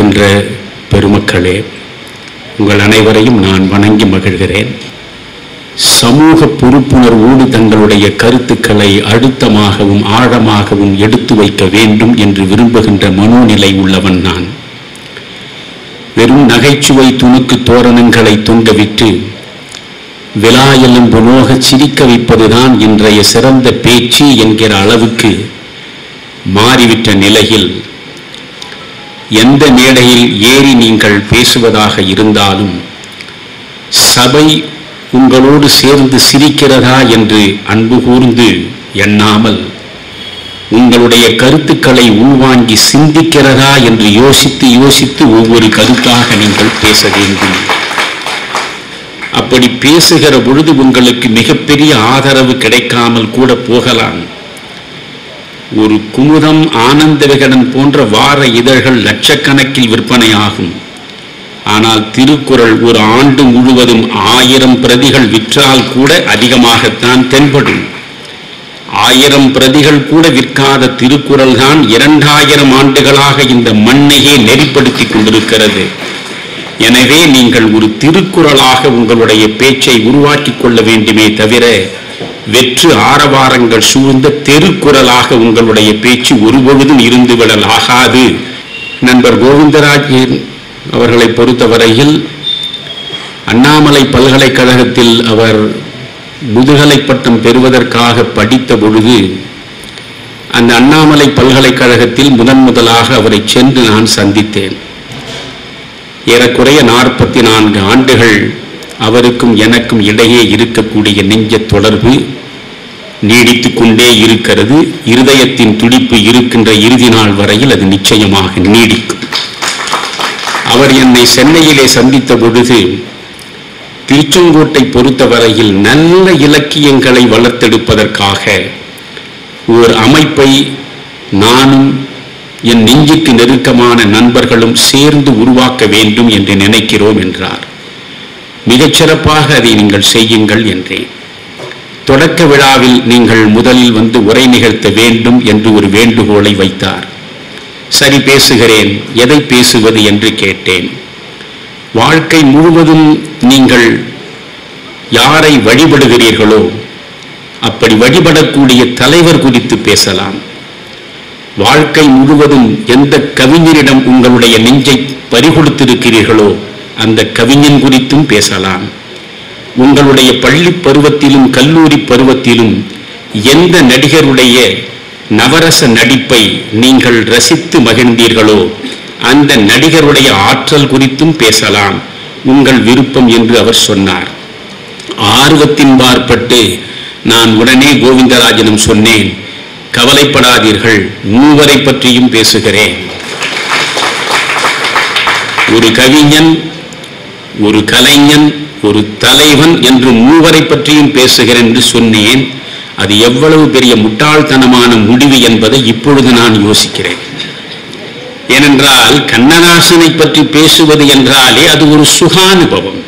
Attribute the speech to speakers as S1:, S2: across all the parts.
S1: வந்திருக்கின்ற பெருமக்களே, உங்கள் அனைவரையும் நான் வணங்கி மகிழ்கிறேன். சமூக பொறுப்புணர்வோடு தங்களுடைய கருத்துக்களை அழுத்தமாகவும் ஆழமாகவும் எடுத்து வைக்க வேண்டும் என்று விரும்புகின்ற மனோநிலை உள்ளவன் நான். வெறும் நகைச்சுவை துணுக்கு தோரணங்களை தொங்கவிட்டு விழா எலும்பு நோக சிரிக்க வைப்பதுதான் இன்றைய சிறந்த பேச்சு என்கிற அளவுக்கு மாறிவிட்ட நிலையில் எந்த மேடையில் ஏறி நீங்கள் பேசுவதாக இருந்தாலும் சபை உங்களோடு சேர்ந்து சிரிக்கிறதா என்று அன்பு கூர்ந்து எண்ணாமல் உங்களுடைய கருத்துக்களை உள்வாங்கி சிந்திக்கிறதா என்று யோசித்து யோசித்து ஒவ்வொரு கருத்தாக நீங்கள் பேச வேண்டும். அப்படி பேசுகிற பொழுது உங்களுக்கு மிகப்பெரிய ஆதரவு கிடைக்காமல் கூட போகலாம். ஒரு குமுதம், ஆனந்த விகடன் போன்ற வார இதழ்கள் லட்சக்கணக்கில் விற்பனை ஆகும். ஆனால் திருக்குறள் ஒரு ஆண்டு முழுவதும் 1000 பிரதிகள் விற்றால் கூட அதிகமாகத்தான் தென்படும். 1000 பிரதிகள் கூட விற்காத திருக்குறள் தான் 2000 ஆண்டுகளாக இந்த மண்ணையே நெறிப்படுத்தி கொண்டிருக்கிறது. எனவே நீங்கள் ஒரு திருக்குறளாக உங்களுடைய பேச்சை உருவாக்கி கொள்ள வேண்டுமே தவிர வெற்று ஆரவாரங்கள் சூழ்ந்த தெருக்குறளாக உங்களுடைய பேச்சு ஒருபொழுதும் இருந்துவிடல் ஆகாது. நண்பர் கோவிந்தராஜ் அவர்களை பொறுத்தவரையில் அண்ணாமலை பல்கலைக்கழகத்தில் அவர் முதுகலை பட்டம் பெறுவதற்காக படித்த பொழுது அந்த அண்ணாமலை பல்கலைக்கழகத்தில் முதலாக அவரை சென்று நான் சந்தித்தேன். ஏறக்குறைய 44 ஆண்டுகள் அவருக்கும் எனக்கும் இடையே இருக்கக்கூடிய நெஞ்ச தொடர்பு நீடித்து கொண்டே இருக்கிறது. இருதயத்தின் துடிப்பு இருக்கின்ற இறுதி நாள் வரையில் அது நிச்சயமாக நீடிக்கும். அவர் என்னை சென்னையிலே சந்தித்த பொழுது திருச்செங்கோட்டை பொறுத்தவரையில் நல்ல இலக்கியங்களை வளர்த்தெடுப்பதற்காக ஒரு அமைப்பை நானும் என் நெஞ்சுக்கு நெருக்கமான நண்பர்களும் சேர்ந்து உருவாக்க வேண்டும் என்று நினைக்கிறோம் என்றார். மிகச்சிறப்பாக அதை நீங்கள் செய்யுங்கள் என்றேன். தொடக்க விழாவில் நீங்கள் முதலில் வந்து உரை நிகழ்த்த வேண்டும் என்று ஒரு வேண்டுகோளை வைத்தார். சரி, பேசுகிறேன். எதை பேசுவது என்று கேட்டேன். வாழ்க்கை முழுவதும் நீங்கள் யாரை வழிபடுகிறீர்களோ அப்படி வழிபடக்கூடிய தலைவர் குறித்து பேசலாம். வாழ்க்கை முழுவதும் எந்த கவிஞரிடம் உங்களுடைய நெஞ்சை பறிகொடுத்திருக்கிறீர்களோ அந்த கவிஞன் குறித்தும் பேசலாம். உங்களுடைய பள்ளி பருவத்திலும் கல்லூரி பருவத்திலும் எந்த நடிகருடைய நவரச நடிப்பை நீங்கள் ரசித்து மகிழ்ந்தீர்களோ அந்த நடிகருடைய ஆற்றல் குறித்தும் பேசலாம். உங்கள் விருப்பம் என்று அவர் சொன்னார். ஆர்வத்தின் பார்ப்பட்டு நான் உடனே கோவிந்தராஜனும் சொன்னேன், கவலைப்படாதீர்கள், மூவரை பற்றியும் பேசுகிறேன். ஒரு கவிஞன், ஒரு கலைஞன், ஒரு தலைவன் என்று மூவரை பற்றியும் பேசுகிறேன் என்று சொன்னேன். அது எவ்வளவு பெரிய முட்டாள்தனமான முடிவு என்பதை இப்பொழுது நான் யோசிக்கிறேன். ஏனென்றால் கண்ணதாசனை பற்றி பேசுவது என்றாலே அது ஒரு சுகானுபவம்.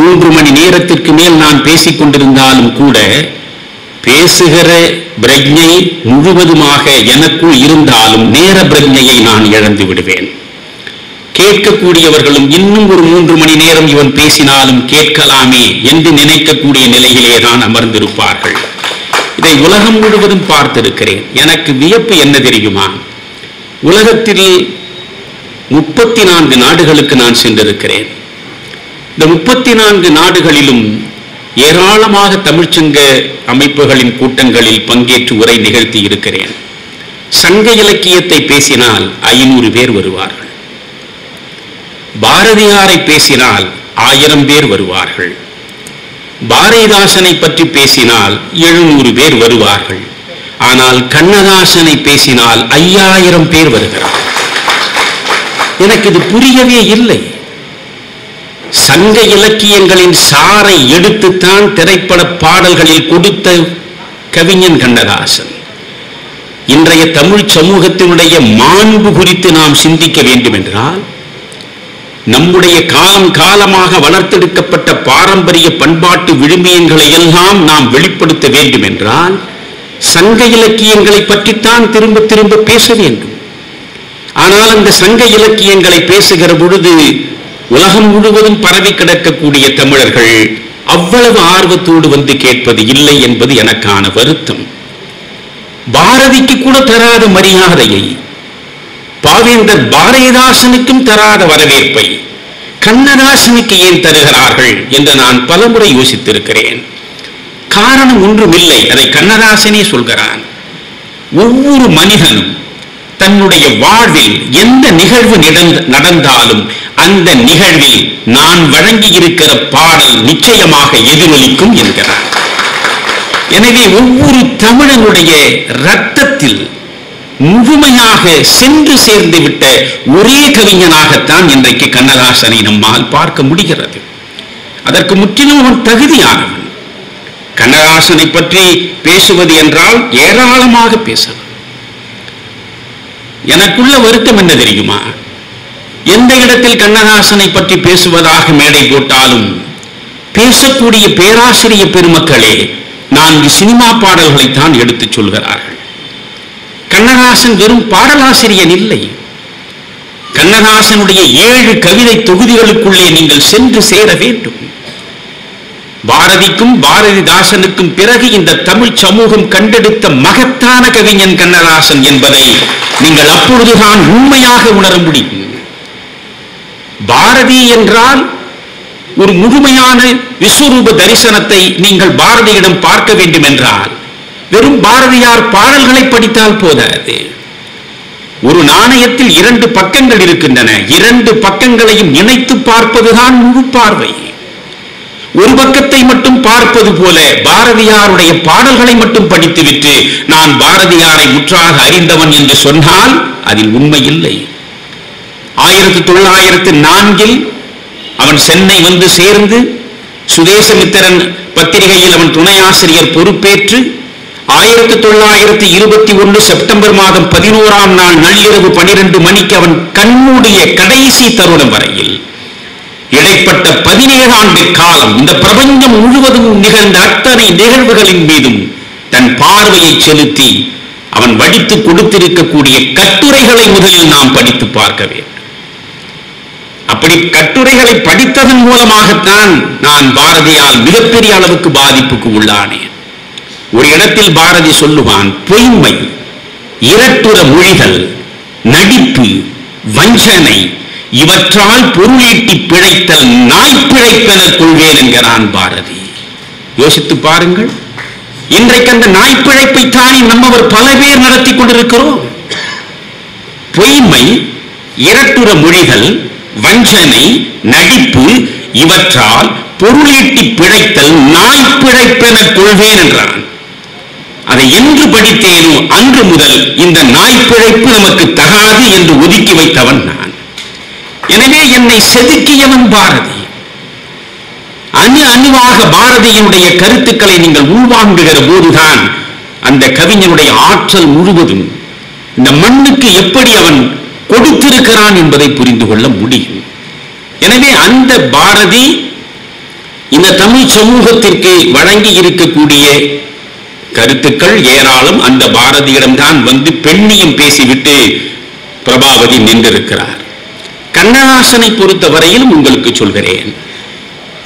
S1: 3 மணி நேரத்திற்கு மேல் நான் பேசிக் கொண்டிருந்தாலும் கூட பேசுகிற பிரஜை முழுவதுமாக எனக்குள் இருந்தாலும் நேர பிரஜையை நான் இழந்து விடுவேன். கேட்கக்கூடியவர்களும் இன்னும் ஒரு 3 மணி நேரம் இவன் பேசினாலும் கேட்கலாமே என்று நினைக்கக்கூடிய நிலையிலே தான் அமர்ந்திருப்பார்கள். இதை உலகம் முழுவதும் பார்த்திருக்கிறேன். எனக்கு வியப்பு என்ன தெரியுமா? உலகத்தில் 34 நாடுகளுக்கு நான் சென்றிருக்கிறேன். இந்த 34 நாடுகளிலும் ஏராளமாக தமிழ்ச்சங்க அமைப்புகளின் கூட்டங்களில் பங்கேற்று உரை நிகழ்த்தி இருக்கிறேன். சங்க இலக்கியத்தை பேசினால் 500 பேர் வருவார்கள். பாரதியாரை பேசினால் 1000 பேர் வருவார்கள். பாரதிதாசனை பற்றி பேசினால் 700 பேர் வருவார்கள். ஆனால் கண்ணதாசனை பேசினால் 5000 பேர் வருகிறார். எனக்கு இது புரியவே இல்லை. சங்க இலக்கியங்களின் சாரை எடுத்துத்தான் திரைப்பட பாடல்களில் கொடுத்த கவிஞன் கண்ணதாசன். இன்றைய தமிழ் சமூகத்தினுடைய மாண்பு குறித்து நாம் சிந்திக்க வேண்டும் என்றால் நம்முடைய காலம் காலமாக வளர்த்தெடுக்கப்பட்ட பாரம்பரிய பண்பாட்டு விழுமியங்களை எல்லாம் நாம் வெளிப்படுத்த வேண்டும் என்றால் சங்க இலக்கியங்களை பற்றித்தான் திரும்ப திரும்ப பேச வேண்டும். ஆனால் அந்த சங்க இலக்கியங்களை பேசுகிற பொழுது உலகம் முழுவதும் பரவி கிடக்கக்கூடிய தமிழர்கள் அவ்வளவு ஆர்வத்தோடு வந்து கேட்பது இல்லை என்பது எனக்கான வருத்தம். பாரதிக்கு கூட தராத மரியாதையை, பாவேந்தர் பாரதிதாசனுக்கும் தராத வரவேற்பை கண்ணதாசனுக்கு ஏன் தருகிறார்கள் என்று நான் பலமுறை யோசித்திருக்கிறேன். காரணம் ஒன்றுமில்லை, அதை கண்ணதாசனே சொல்கிறான். ஒவ்வொரு மனிதனும் தன்னுடைய வாழ்வில் எந்த நிகழ்வு நடந்தாலும் அந்த நிகழ்வில் நான் வழங்கி இருக்கிற பாடல் நிச்சயமாக எதிரொலிக்கும் என்கிறார். எனவே ஒவ்வொரு தமிழனுடைய இரத்தத்தில் முழுமையாக சென்று சேர்ந்து விட்ட ஒரே கவிஞனாகத்தான் இன்றைக்கு கண்ணதாசனை நம்மால் பார்க்க முடிகிறது. அதற்கு முற்றிலும் அவன் தகுதியானவன். கண்ணதாசனை பற்றி பேசுவது என்றால் ஏராளமாக பேசலாம். எனக்குள்ள வருத்தம் என்ன தெரியுமா? எந்த இடத்தில் கண்ணதாசனை பற்றி பேசுவதாக மேடை போட்டாலும் பேசக்கூடிய பேராசிரிய பெருமக்களே 4 சினிமா பாடல்களைத்தான் எடுத்துச் சொல்கிறார்கள். கண்ணதாசன் வெறும் பாடலாசிரியன் இல்லை. கண்ணதாசனுடைய 7 கவிதை தொகுதிகளுக்குள்ளே நீங்கள் சென்று சேர வேண்டும். பாரதிக்கும் பாரதிதாசனுக்கும் பிறகு இந்த தமிழ் சமூகம் கண்டெடுத்த மகத்தான கவிஞன் கண்ணதாசன் என்பதை நீங்கள் அப்பொழுதுதான் உண்மையாக உணர முடியும். பாரதி என்றால் ஒரு முழுமையான விஸ்வரூப தரிசனத்தை நீங்கள் பாரதியிடம் பார்க்க வேண்டும் என்றால் வெறும் பாரதியார் பாடல்களை படித்தால் போதாது. ஒரு நாணயத்தில் 2 பக்கங்கள் இருக்கின்றன. 2 பக்கங்களையும் இணைத்து பார்ப்பதுதான் முழு பார்வை. ஒரு பக்கத்தை மட்டும் பார்ப்பது போல பாரதியாருடைய பாடல்களை மட்டும் படித்துவிட்டு நான் பாரதியாரை முற்றாக அறிந்தவன் என்று சொன்னால் அதில் உண்மை இல்லை. 1904 அவன் சென்னை வந்து சேர்ந்து சுதேசமித்திரன் பத்திரிகையில் அவன் துணை ஆசிரியர் பொறுப்பேற்று 1921 செப்டம்பர் மாதம் 11ஆம் நாள் நள்ளிரவு 12 மணிக்கு அவன் கண்மூடிய கடைசி தருணம் வரையில் இடைப்பட்ட 17 ஆண்டு காலம் இந்த பிரபஞ்சம் முழுவதும் நிகழ்ந்த அத்தனை நிகழ்வுகளின் மீதும் தன் பார்வையை செலுத்தி அவன் வடித்து கொடுத்திருக்கக்கூடிய கட்டுரைகளை முதலில் நாம் படித்து பார்க்க வேண்டும். அப்படி கட்டுரைகளை படித்ததன் மூலமாகத்தான் நான் பாரதியால் மிகப்பெரிய அளவுக்கு பாதிப்புக்கு உள்ளானேன். ஒரு இடத்தில் பாரதி சொல்லுவான், பொய்மை, இரட்டுற மொழிகள், நடிப்பு, வஞ்சனை இவற்றால் பொருளீட்டி பிழைத்தல் நாய்ப்பிழைப்பென கொள்வேன் என்கிறான் பாரதி. யோசித்து பாருங்கள். இன்றைக்கு அந்த நாய்ப்பிழைப்பை தானே நம்மவர் பல பேர் நடத்தி கொண்டிருக்கிறோம். பொய்மை, இரட்டுற மொழிகள், வஞ்சனை, நடிப்பு இவற்றால் பொருளீட்டி பிழைத்தல் நாய்ப்பிழைப்பென கொள்வேன் என்றான். அதை என்று படித்தேனோ அன்று முதல் இந்த நாய்ப்பிழைப்பு நமக்கு தகாது என்று ஒதுக்கி வைத்தவன் நான். எனவே என்னை செதுக்கியவன் பாரதி. அணுவாக பாரதியினுடைய கருத்துக்களை நீங்கள் உள்வாங்குகிற போதுதான் அந்த கவிஞனுடைய ஆற்றல் முழுவதும் இந்த மண்ணுக்கு எப்படி அவன் கொடுத்திருக்கிறான் என்பதை புரிந்து கொள்ள முடியும். எனவே அந்த பாரதி இந்த தமிழ் சமூகத்திற்கு வழங்கி இருக்கக்கூடிய கருத்துக்கள் ஏராளம். அந்த பாரதியிடம்தான் வந்து பெண்ணியம் பேசிவிட்டு பிரபாவதி நின்றிருக்கிறார். கண்ணதாசனை பொறுத்தவரையிலும் உங்களுக்கு சொல்கிறேன்,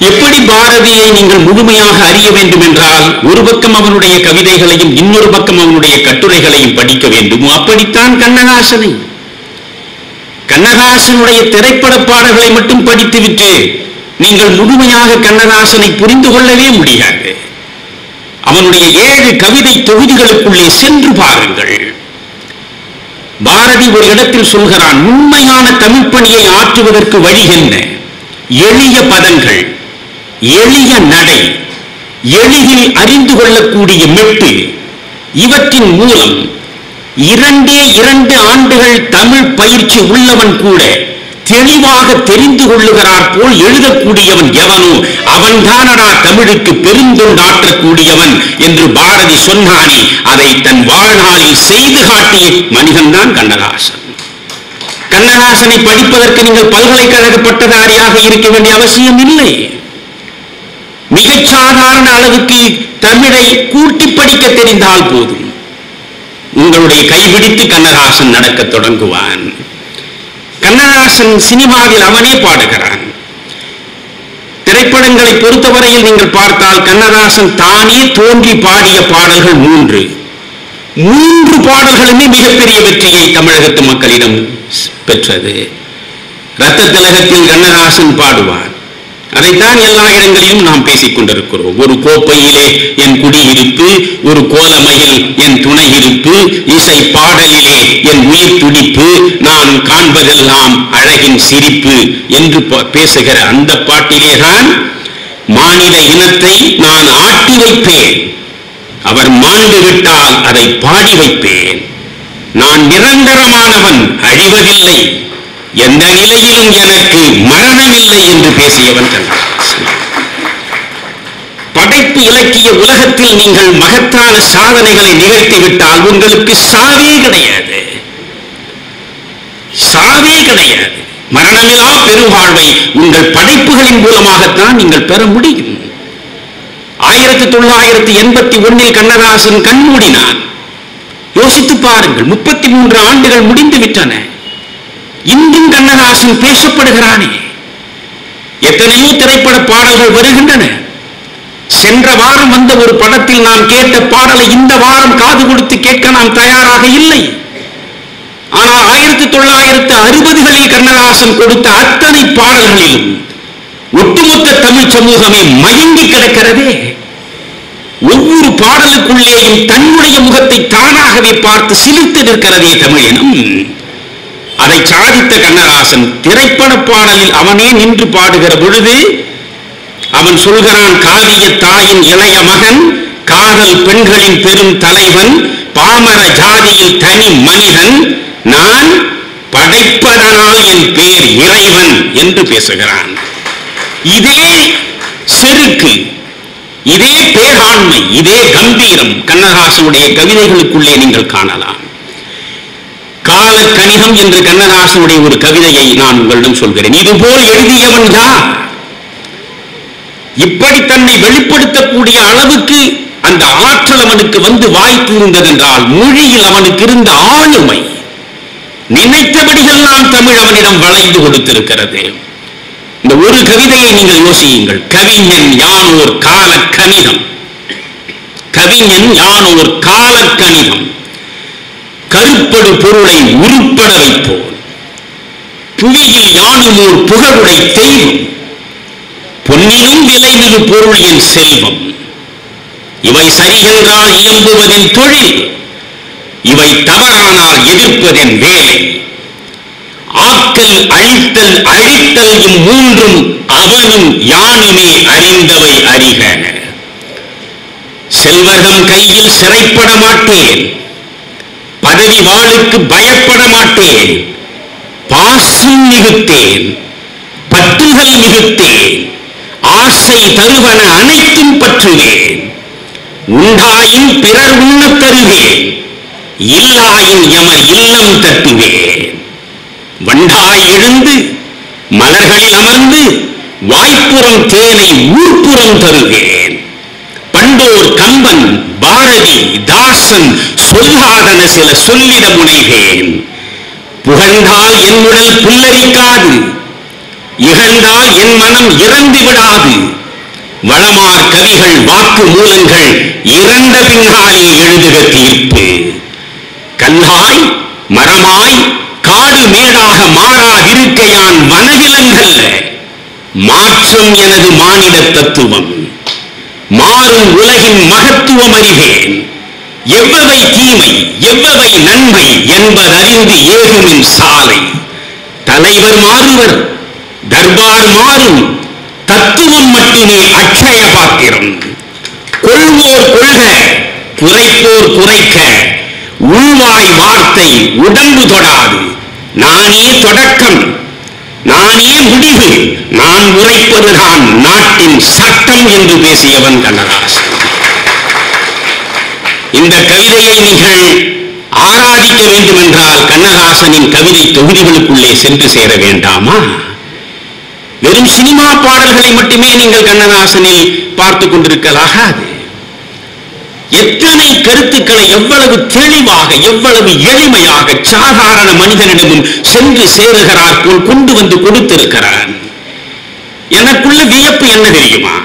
S1: எப்படி பாரதியை நீங்கள் முழுமையாக அறிய வேண்டும் என்றால் ஒரு பக்கம் அவனுடைய கவிதைகளையும் இன்னொரு பக்கம் அவனுடைய கட்டுரைகளையும் படிக்க வேண்டும். அப்படித்தான் கண்ணதாசனை. கண்ணதாசனுடைய திரைப்பட பாடல்களை மட்டும் படித்துவிட்டு நீங்கள் முழுமையாக கண்ணதாசனை புரிந்து கொள்ளவே முடியாது. அவனுடைய 7 கவிதை தொகுதிகளுக்குள்ளே சென்று பாருங்கள். பாரதி ஒரு இடத்தில் சொல்கிறான், உண்மையான தமிழ் பணியை ஆற்றுவதற்கு வழி என்ன? எளிய பதங்கள், எளிய நடை, எளிதில் அறிந்து கொள்ளக்கூடிய மெட்டு, இவற்றின் மூலம் 2 ஆண்டுகள் தமிழ் பயிற்சி உள்ளவன் கூட தெளிவாக தெரிந்து கொள்ளுகிறார் போல் எழுதக்கூடியவன் எவனோ அவன்தானடா தமிழுக்கு பெருந்தொண்டாற்றக்கூடியவன் என்று பாரதி சொன்னானே, அதை தன் வாழ்நாளில் செய்து காட்டிய மனிதன்தான் கண்ணதாசன். கண்ணதாசனை படிப்பதற்கு நீங்கள் பல்கலைக்கழக பட்டதாரியாக இருக்க வேண்டிய அவசியம் இல்லை. மிகச் சாதாரண அளவுக்கு தமிழை கூட்டி படிக்க தெரிந்தால் போதும். உங்களுடைய கைபிடித்து கண்ணதாசன் நடக்க தொடங்குவான். கண்ணதாசன் சினிமாவில் அவனே பாடுகிறான். திரைப்படங்களை பொறுத்தவரையில் நீங்கள் பார்த்தால் கண்ணதாசன் தானே தோன்றி பாடிய பாடல்கள் 3 பாடல்களுமே மிகப்பெரிய வெற்றியை தமிழகத்து மக்களிடம் பெற்றது. இரத்த திலகத்தில் கண்ணதாசன் பாடுவார். அதைத்தான் எல்லா இடங்களிலும் நாம் பேசிக் கொண்டிருக்கிறோம். ஒரு கோப்பையிலே என் குடியிருப்பு, ஒரு கோலமையில் என் துணை இருப்பு, இசை பாடலிலே என் உயிர் துடிப்பு, நான் காண்பதெல்லாம் அழகின் சிரிப்பு என்று பேசுகிற அந்த பாட்டிலேதான் மாநில இனத்தை நான் ஆட்டி வைப்பேன், அவர் மாண்டு விட்டால் அதை பாடி வைப்பேன், நான் நிரந்தரமானவன், அழிவதில்லை, எந்த நிலையிலும் எனக்கு மரணமில்லை என்று பேசியவன் கண்ணதாசன். படைப்பு இலக்கிய உலகத்தில் நீங்கள் மகத்தான சாதனைகளை நிகழ்த்திவிட்டால் உங்களுக்கு சாவே கிடையாது, சாவே கிடையாது. மரணமில்லா பெருவாழ்வை உங்கள் படைப்புகளின் மூலமாகத்தான் நீங்கள் பெற முடியும். 1981 கண்ணதாசன் கண்மூடினான். யோசித்து பாருங்கள், 33 ஆண்டுகள் முடிந்து விட்டன. இன்றும் கண்ணதாசன் பேசப்படுகிறானே. எத்தனையோ திரைப்பட பாடல்கள் வருகின்றன. சென்ற வாரம் வந்த ஒரு படத்தில் நாம் கேட்ட பாடலை இந்த வாரம் காது கொடுத்து கேட்க நாம் தயாராக இல்லை. ஆனால் 1960களில் கண்ணதாசன் கொடுத்த அத்தனை பாடல்களிலும் ஒட்டுமொத்த தமிழ் சமூகமே மயங்கி கிடக்கிறதே. ஒவ்வொரு பாடலுக்குள்ளேயும் தன்னுடைய முகத்தை தானாகவே பார்த்து சிலிர்த்து நிற்கிறதே தமிழினம். அதை சாதித்த கண்ணதாசன் திரைப்பட பாடலில் அவனே நின்று பாடுகிற பொழுது அவன் சொல்கிறான், காவிய தாயின் இளைய மகன், காதல் பெண்களின் பெரும் தலைவன், பாமர ஜாதியில் தனி மனிதன், நான் படைப்பதனால் என் பேர் இறைவன் என்று பேசுகிறான். இதே செருக்கு, இதே பேராண்மை, இதே கம்பீரம் கண்ணதாசனுடைய கவிதைகளுக்குள்ளே நீங்கள் காணலாம். காலக்கணிதம் என்று கண்ணதாசனுடைய ஒரு கவிதையை நான் உங்களிடம் சொல்கிறேன். இதுபோல் எழுதியவன் யார்? இப்படி தன்னை வெளிப்படுத்தக்கூடிய அளவுக்கு அந்த ஆற்றல் அவனுக்கு வந்து வாய்ப்பு இருந்ததென்றால் மொழியில் அவனுக்கு இருந்த ஆளுமை, நினைத்தபடியெல்லாம் தமிழ் அவனிடம் வளைந்து கொடுத்திருக்கிறது. இந்த ஒரு கவிதையை நீங்கள் யோசியுங்கள். கவிஞன் யானோர் காலக்கணிதம், கவிஞன் யானோர் காலக்கணிதம், கருப்படு பொருளை உருப்பட வைப்போம், புவியில் யானுமோர் புகழுடை தெய்வம், பொன்னிலும் விளைவிது பொருள் என் செல்வம், இவை சரியென்றால் இயம்புவதின் தொழில், இவை தவறானால் எதிர்ப்பதன் வேலை, ஆக்கல் அழித்தல் அழித்தல் இம்மூன்றும் அவனும் யானுமே அறிந்தவை அறிக, செல்வர்கள் கையில் சிறைப்பட மாட்டேன், பதவி வாளுக்கு பயப்பட மாட்டேன், பாசம் மிகுத்தேன், பற்றுகள் மிகுத்தேன், ஆசை தருவன அனைத்தும் பற்றுவேன், உண்டாயின் பிறர் உண்ணத் தருவேன், இல்லாயின் எமர் இல்லம் தட்டுவேன், வண்டாய் எழுந்து மலர்களில் அமர்ந்து வாய்ப்புறம் தேனை ஊர்ப்புறம் தருவேன், பண்டோர் கம்பன் பாரதி தாசன் சொல்லாதன சில சொல்லிட முனைவேன், புகழ்ந்தால் என் உடல் புல்லரிக்காது, இகழ்ந்தால் என் மனம் இறந்து விடாது, வளமார் கவிகள் வாக்கு மூலங்கள் இறந்த பின்னாலே எழுதுக தீர்ப்பு, கல்லாய் மரமாய் காடு மேடாக மாறாதிருக்கையான் வனவிலங்கல்ல, மாற்றம் எனது மானிட தத்துவம், மாறும் உலகின் மகத்துவம் அறிவேன், எவ்வவை தீமை எவ்வவை நன்மை என்பதறிந்து ஏகுமின் சாலை, தலைவர் மாறுவர் தர்பார் மாறும், தத்துவம் மட்டுமே அட்சய பாத்திரம், கொள்வோர் கொள்க குறைப்போர் குறைக்க, உள்வாய் வார்த்தை உடம்பு தொடாது, நானே தொடக்கம் நானே முடிவு, நான் உரைப்பதுதான் நாட்டின் சட்டம் என்று பேசியவன் கண்ணதாசன். இந்த கவிதையை நீங்கள் ஆராதிக்க வேண்டும் என்றால் கண்ணதாசனின் கவிதை தொகுதிகளுக்குள்ளே சென்று சேர வேண்டாமா? வெறும் சினிமா பாடல்களை மட்டுமே நீங்கள் கண்ணதாசனில் பார்த்துக் கொண்டிருக்கலாகாது. எத்தனை கருத்துக்களை எவ்வளவு தெளிவாக எவ்வளவு எளிமையாக சாதாரண மனிதனிடமும் சென்று சேருகிறார் போல் கொண்டு வந்து கொடுத்திருக்கிறார். எனக்குள்ள வியப்பு என்ன தெரியுமா?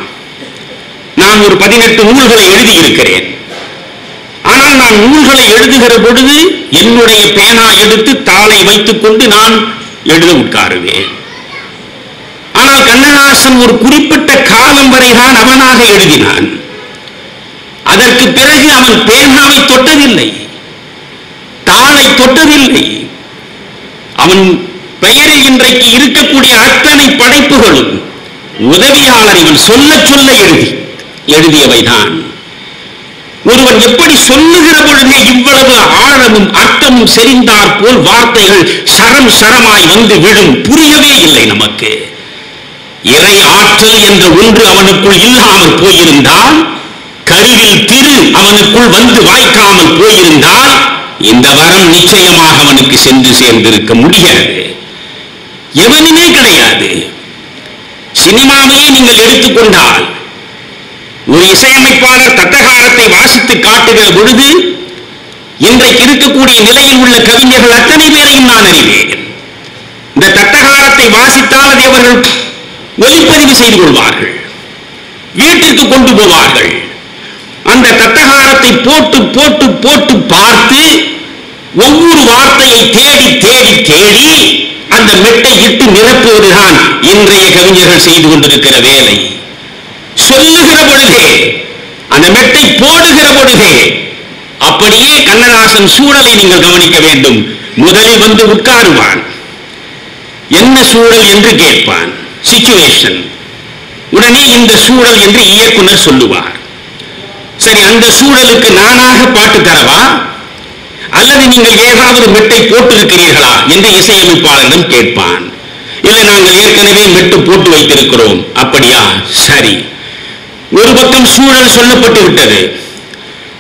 S1: நான் ஒரு 18 நூல்களை எழுதியிருக்கிறேன். ஆனால் நான் நூல்களை எழுதுகிற பொழுது என்னுடைய பேனா எடுத்து தாளை வைத்துக் கொண்டு நான் எழுத உட்காருவேன். ஆனால் கண்ணதாசன் ஒரு குறிப்பிட்ட காலம் வரைதான் அவனாக எழுதினான். அதற்கு பிறகு அவன் பேனாவை தொட்டதில்லை, தாளை தொட்டதில்லை. அவன் பெயரில் இன்றைக்கு இருக்கக்கூடிய அத்தனை படைப்புகளும் உதவியாளர் இவன் சொல்ல சொல்ல எழுதியவைதான். ஒருவன் எப்படி சொல்லுகிற பொழுதே இவ்வளவு ஆழமும் அர்த்தமும் செறிந்தார் போல் வார்த்தைகள் சரம் சரமாய் வந்து விடும், புரியவே இல்லை நமக்கு. இறை ஆற்றல் என்ற ஒன்று அவனுக்குள் இல்லாமல் போயிருந்தால், கருவில் திரு அவனுக்குள் வந்து வாய்க்காமல் போயிருந்தால், இந்த வரம் நிச்சயமாக அவனுக்கு சென்று சேர்ந்திருக்க முடியாது. எவனுமே கிடையாது. சினிமாவையே நீங்கள் எடுத்துக்கொண்டால், ஒரு இசையமைப்பாளர் தத்தகாரத்தை வாசித்து காட்டுகிற பொழுது இன்றைக்கு இருக்கக்கூடிய நிலையில் உள்ள கவிஞர்கள் அத்தனை பேரையும் நான் அறிவேன். இந்த தத்தகாரத்தை வாசித்தால் அதை அவர்கள் ஒலிப்பதிவு செய்து கொள்வார்கள், வீட்டிற்கு கொண்டு போவார்கள். அந்த தத்தகாரத்தை போட்டு போட்டு போட்டு பார்த்து ஒவ்வொரு வார்த்தையை தேடி தேடி தேடி அந்த மெட்டை இட்டு நிரப்புவதுதான் இன்றைய கவிஞர்கள் செய்து கொண்டிருக்கிற வேலை. சொல்லுகிற பொழுதே, அந்த மெட்டை போடுகிற பொழுதே, அப்படியே கண்ணதாசன் சூழலை நீங்கள் கவனிக்க வேண்டும். முதலில் வந்து உட்காருவான், என்ன சூழல் என்று கேட்பான், சிச்சுவேஷன். உடனே இந்த சூழல் என்று இயக்குனர் சொல்லுவார். சரி, அந்த சூழலுக்கு நானாக பாட்டு தரவா அல்லது நீங்கள் ஏதாவது மெட்டை போட்டிருக்கிறீர்களா என்று இசையமைப்பாளரிடம் கேட்பான். இல்லை, நாங்கள் ஏற்கனவே மெட்டு போட்டு வைத்திருக்கிறோம். அப்படியா, சரி. ஒரு பக்கம் சூழல் சொல்லப்பட்டு விட்டது,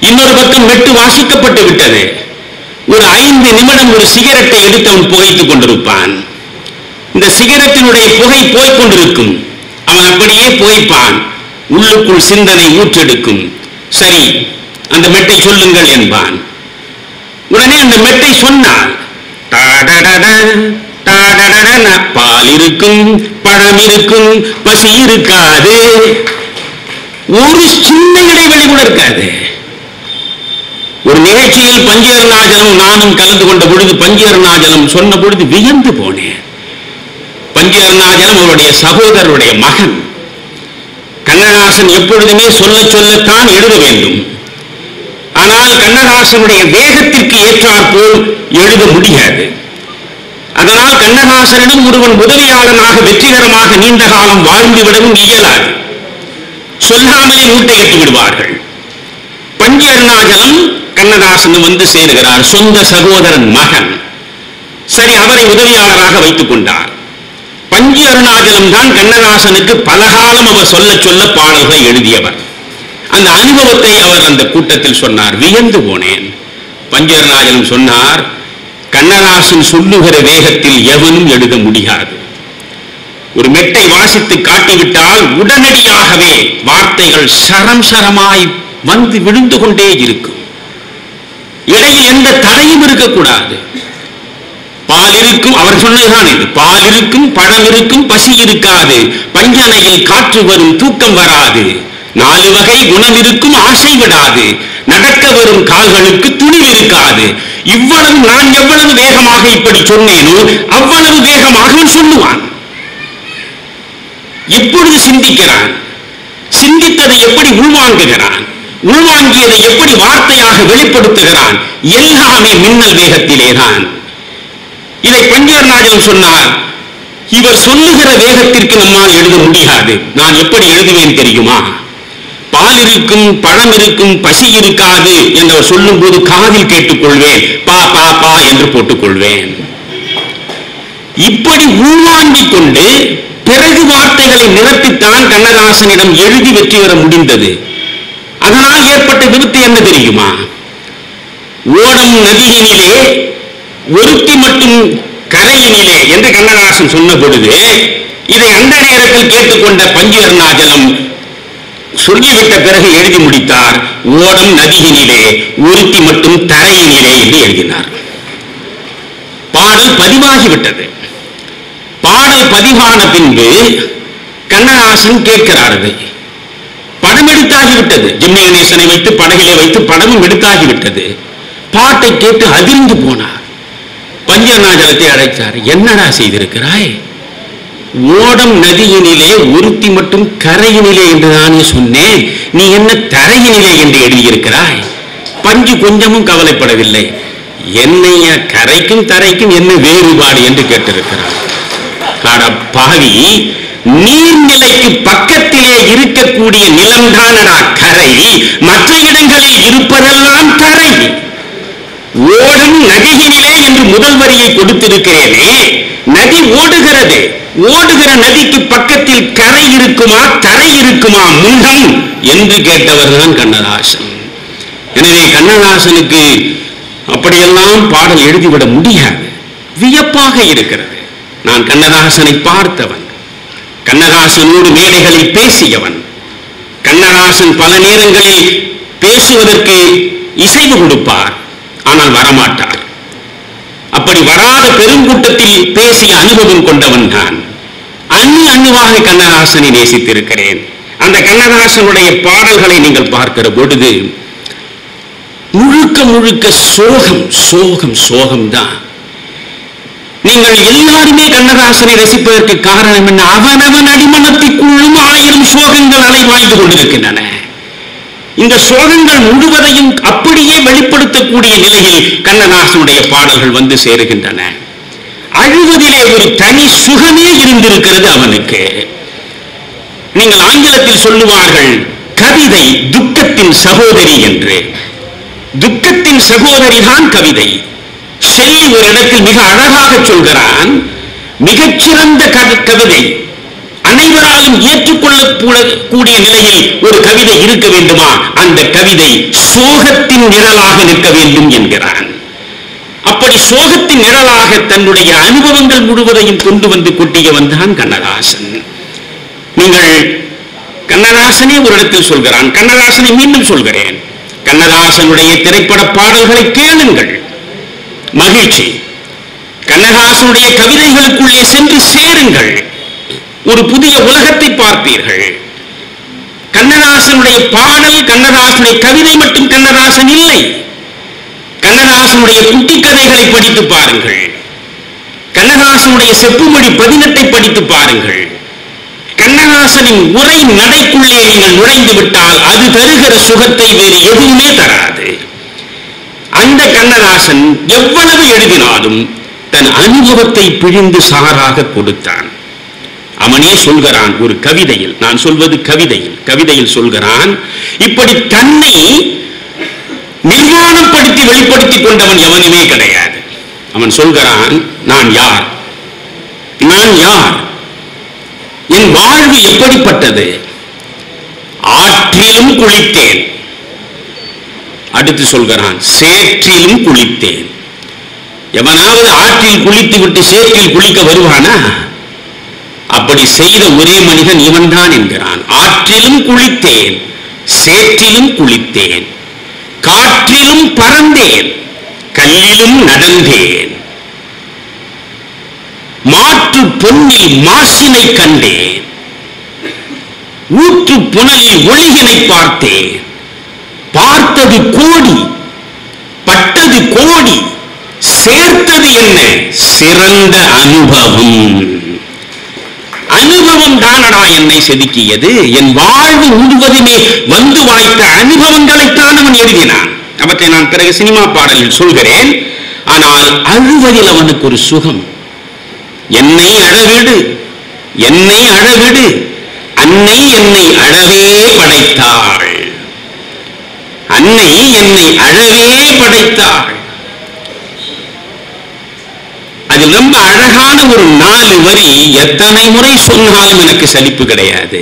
S1: இன்னொரு பக்கம் மெட்டு வாசிக்கப்பட்டு விட்டது. ஒரு 5 நிமிடம் ஒரு சிகரெட்டை எடுத்து அவன் புகைத்துக் கொண்டிருப்பான். இந்த சிகரெட்டினுடைய புகை போய்கொண்டிருக்கும். அவன் அப்படியே புகைப்பான், உள்ளுக்குள் சிந்தனை ஊற்றெடுக்கும். சரி, அந்த மெட்டை சொல்லுங்கள் என்பான். உடனே அந்த மெட்டை சொன்னால், பால் இருக்கும், பழம் இருக்கும், பசி இருக்காது, ஒரு சின்ன இடைவெளி கூட இருக்காது. ஒரு நிகழ்ச்சியில் பஞ்சேர்நாஜலம் நானும் கலந்து கொண்ட பொழுது பஞ்சேர்நாஜலம் சொன்ன பொழுது வியந்து போனேன். பஞ்சேர்நாஜலம் அவருடைய சகோதரருடைய மகன். கண்ணதாசன் எப்பொழுதுமே சொல்ல சொல்லத்தான் எழுத வேண்டும். ஆனால் கண்ணதாசனுடைய வேகத்திற்கு ஏற்றாற்போல் எழுத முடியாது. அதனால் கண்ணதாசனிடம் ஒருவன் உதவியாளனாக வெற்றிகரமாக நீண்ட காலம் வாழ்ந்துவிடவும் இயலாது. சொல்லாமலே மூட்டையிட்டு விடுவார்கள். பஞ்சேர்நாஜலம் கண்ணதாசன் வந்து சேருகிறார், சொந்த சகோதரன் மகன். சரி, அவரை உதவியாளராக வைத்துக் கொண்டார். பஞ்சேர்நாஜலம் தான் கண்ணதாசனுக்கு பலகாலம் அவர் சொல்ல சொல்ல பாடல்களை எழுதியவர். அந்த அனுபவத்தை அவர் அந்த கூட்டத்தில் சொன்னார். வியந்து போனேன். பஞ்சேர்நாஜலம் சொன்னார், கண்ணதாசன் சொல்லுகிற வேகத்தில் எவனும் எழுத முடியாது. ஒரு மெட்டை வாசித்து காட்டிவிட்டால் உடனடியாகவே வார்த்தைகள் சரம் சரமாய் வந்து விழுந்து கொண்டே இருக்கும். இடையில் எந்த தடையும் இருக்கக்கூடாது. பால் இருக்கும், அவர் சொன்னதுதான் இது. பால் இருக்கும், பழம் இருக்கும், பசி இருக்காது, பஞ்சனையில் காற்று வரும், தூக்கம் வராது, 4 வகை குணம் இருக்கும், ஆசை விடாது, நடக்க வரும் கால்களுக்கு துணிவு இருக்காது. இவ்வளவு நான் எவ்வளவு வேகமாக இப்படி சொன்னேனோ அவ்வளவு வேகமாக சொல்லுவான். எப்பொழுது சிந்திக்கிறான், சிந்தித்ததை எப்படி உள்வாங்குகிறான், உள்வாங்கியதை எப்படி வார்த்தையாக வெளிப்படுத்துகிறான், எல்லாமே மின்னல் வேகத்திலேதான். இதை பஞ்சேர்நாஜலம் சொன்னார். இவர் சொல்லுகிற வேகத்திற்கு நம்மால் எழுத முடியாது. நான் எப்படி எழுதுவேன் தெரியுமா? பால் இருக்கும், பழம் இருக்கும், பசி இருக்காது என்று சொல்லும் போது காதில் கேட்டுக்கொள்வேன், பா பா பா என்று போட்டுக்கொள்வேன். இப்படி உள்வாங்கிக் கொண்டு பிறகு வார்த்தைகளை நிரப்பித்தான் கண்ணதாசனிடம் எழுதி வெற்றி பெற முடிந்தது. அதனால் ஏற்பட்ட விபத்து என்ன தெரியுமா? ஓடம் நதியினிலே ஒருத்தி மட்டும் கரையினிலே என்று கண்ணதாசன் சொன்ன பொழுது இதை அந்த நேரத்தில் கேட்டுக்கொண்ட பஞ்சேர்நாஜலம் சொல்லிவிட்ட பிறகு எழுதி முடித்தார், ஓடம் நதியினிலே ஒருத்தி மட்டும் தரையினிலே என்று எழுதினார். பாடல் பதிவாகிவிட்டது. பாடல் பதிவான பின்பு கண்ணதாசன் கேட்கிறார். படம் எடுத்தாகிவிட்டது. ஜெமினி கணேசனை வைத்து படகிலே வைத்து படமும் எடுத்தாகிவிட்டது. பாட்டை கேட்டு அதிர்ந்து போனார். பஞ்சநாஜலத்தை அழைத்தார். என்னடா செய்திருக்கிறாய்? ஓடம் நதியினிலே ஒருத்தி மட்டும் கரையினிலே என்று நானே சொன்னேன், நீ என்ன தரையினிலே என்று எழுதியிருக்கிறாய்? பஞ்சு கொஞ்சமும் கவலைப்படவில்லை. என்னைய கரைக்கும் தரைக்கும் என்ன வேறுபாடு என்று கேட்டிருக்கிறார். பாவி, நீர்நிலைக்கு பக்கத்திலே இருக்கக்கூடிய நிலம்தானடா கரை, மற்ற இடங்களில் இருப்பதெல்லாம் தரை. ஓடும் நதியினிலே என்று முதல் வரியை கொடுத்திருக்கிறேனே, நதி ஓடுகிறது. ஓடுகிற நதிக்கு பக்கத்தில் கரை இருக்குமா தரை இருக்குமா முண்டம் என்று கேட்டவர் தான் கண்ணதாசன். எனவே கண்ணதாசனுக்கு அப்படியெல்லாம் பாடல் எழுதிவிட முடியாது. வியப்பாக இருக்கிறது. நான் கண்ணதாசனை பார்த்தவன், கண்ணதாசனோடு மேடைகளில் பேசியவன். கண்ணதாசன் பல நேரங்களில் பேசுவதற்கு இசைவு கொடுப்பார், ஆனால் வரமாட்டார். அப்படி வராத பெருங்கூட்டத்தில் பேசிய அனுபவம் கொண்டவன் நான். அண்ணுவாக கண்ணதாசனை நேசித்திருக்கிறேன். அந்த கண்ணதாசனுடைய பாடல்களை நீங்கள் பார்க்கிற பொழுது முழுக்க முழுக்க சோகம் சோகம் சோகம்தான். நீங்கள் எல்லாருமே கண்ணதாசனை ரசிப்பதற்கு காரணம் என்ன? அவனவன் அடிமனத்திற்குள்ளும் 1000 சோகங்கள் அலைவாய்ந்து கொண்டிருக்கின்றன. இந்த சோகங்கள் முழுவதையும் அப்படியே வெளிப்படுத்தக்கூடிய நிலையில் கண்ணதாசனுடைய பாடல்கள் வந்து சேருகின்றன. அழுவதிலே ஒரு தனி சுகமே இருந்திருக்கிறது அவனுக்கு. நீங்கள் ஆங்கிலத்தில் சொல்லுவார்கள், கவிதை துக்கத்தின் சகோதரி என்று. துக்கத்தின் சகோதரி தான் கவிதை. ஷெல்லி ஒரு இடத்தில் மிக அழகாக சொல்கிறான், மிகச்சிறந்த கவிதை அனைவராலும் ஏற்றுக்கொள்ளக்கூடிய நிலையில் ஒரு கவிதை இருக்க வேண்டுமா, அந்த கவிதை சோகத்தின் நிழலாக நிற்க வேண்டும் என்கிறான். அப்படி சோகத்தின் நிழலாக தன்னுடைய அனுபவங்கள் முழுவதையும் கொண்டு வந்து கொட்டியவன் தான் கண்ணதாசன். நீங்கள் கண்ணதாசனே ஒரு இடத்தில் சொல்கிறான், கண்ணதாசனை மீண்டும் சொல்கிறேன், கண்ணதாசனுடைய திரைப்பட பாடல்களை கேளுங்கள், மகிழ்ச்சி. கண்ணதாசனுடைய கவிதைகளுக்குள்ளே சென்று சேருங்கள், ஒரு புதிய உலகத்தை பார்ப்பீர்கள். கண்ணதாசனுடைய பாடல், கண்ணதாசனுடைய கவிதை மட்டும் கண்ணதாசன் இல்லை. கண்ணதாசனுடைய குட்டி கதைகளை படித்து பாருங்கள். கண்ணதாசனுடைய செப்புமொழி 18 படித்து பாருங்கள். கண்ணதாசனின் உரை நடைக்குள்ளே நீங்கள் நுழைந்து விட்டால் அது தருகிற சுகத்தை வேறு எதுவுமே தராது. அந்த கண்ணதாசன் எவ்வளவு எழுதினாலும் தன் அனுபவத்தை பிழிந்து சாராக கொடுத்தான். அவனே சொல்கிறான் ஒரு கவிதையில், நான் சொல்வது கவிதையில் சொல்கிறான், இப்படி தன்னை நிர்வாணப்படுத்தி வெளிப்படுத்திக் கொண்டவன் எவனுமே கிடையாது. அவன் சொல்கிறான், நான் யார், என் வாழ்வு எப்படிப்பட்டது, ஆற்றிலும் குளித்தேன். அடுத்து சொல்கிறான், சேற்றிலும் குளித்தேன். எவனாவது ஆற்றில் குளித்து விட்டு சேற்றில் குளிக்க வருவானா? அப்படி செய்த ஒரே மனிதன் இவன்தான் என்கிறான். ஆற்றிலும் குளித்தேன், சேற்றிலும் குளித்தேன், காற்றிலும் பறந்தேன், கல்லிலும் நடந்தேன், மாற்று பொன்னில் மாசினை கண்டேன், ஊற்று புனலில் ஒளியினை பார்த்தேன், பார்த்தது கோடி, பட்டது கோடி, சேர்த்தது என்ன சிறந்த அனுபவம். அனுபவம் தானடா என்னை செதுக்கியது. என் வாழ்வு முழுவதுமே வந்து வாய்த்த அனுபவங்களைத்தான் அவன் எழுதினான். அவற்றை நான் பிறகு சினிமா பாடலில் சொல்கிறேன். ஆனால் அழுவதில் அவனுக்கு ஒரு சுகம். என்னை அழவிடு, என்னை அழவிடு, அன்னை என்னை அழவே படைத்தாள், அன்னை என்னை அழவே படைத்தாள். அதில் ரொம்ப அழகான ஒரு 4 வரி எத்தனை முறை சொன்னாலும் எனக்கு சலிப்பு கிடையாது.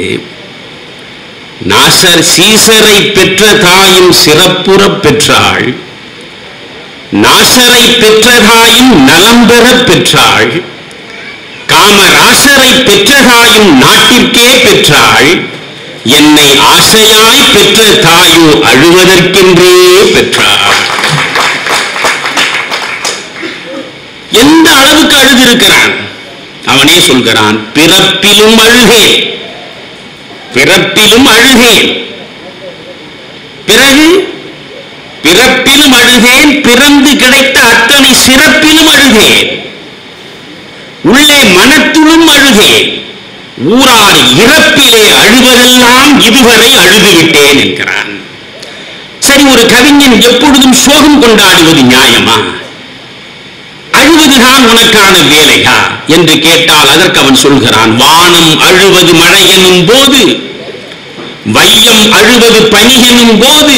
S1: நாசர் சீசரை பெற்ற தாயும் சிறப்புற பெற்றாள், நாசரை பெற்ற தாயும் நலம் பெற பெற்றாள், காமராசரை பெற்ற தாயும் நாட்டிற்கே பெற்றாள், என்னை ஆசையாய் பெற்ற தாயோ அழுவதற்கென்றே பெற்றார். எந்த அளவுக்கு அழுதிருக்கிறான்? அவனே சொல்கிறான், பிறப்பிலும் அழுகேன், பிறப்பிலும் அழுகேன். பிறகு பிறப்பிலும் அழுகேன், பிறந்து கிடைத்த அத்தனை சிறப்பிலும் அழுகேன், உள்ளே மனத்திலும் அழுகேன், ஊரார் இறப்பிலே அழுவதெல்லாம் இதுவரை அழுதுவிட்டேன் என்கிறான். சரி, ஒரு கவிஞன் எப்பொழுதும் சோகம் கொண்டாடுவது நியாயமா? அழுவதுதான் உனக்கான வேலையா என்று கேட்டால் அதற்கு அவன் சொல்கிறான், வானம் அழுவது மழை எனும் போது, வையம் அழுவது பனி எனும் போது,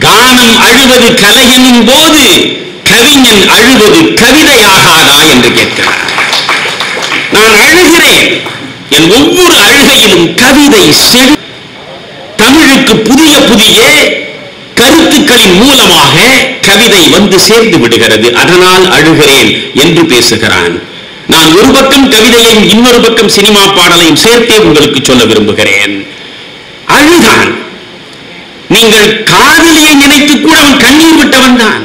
S1: கானம் அழுவது கலை எனும் போது, கவிஞன் அழுவது கவிதையாகாதா என்று கேட்கிறார். நான் அழுகிறேன், என் ஒவ்வொரு அழுகையிலும் கவிதை செழு. தமிழுக்கு புதிய புதிய கருத்துக்களின் மூலமாக கவிதை வந்து சேர்ந்து விடுகிறது, அதனால் அழுகிறேன் என்று பேசுகிறான். நான் ஒரு பக்கம் கவிதையையும் இன்னொரு பக்கம் சினிமா பாடலையும் சேர்த்தே உங்களுக்கு சொல்ல விரும்புகிறேன். அழுதான். நீங்கள் காதலியை நினைத்து கூட அவன் கண்ணீர் விட்டவன் தான்.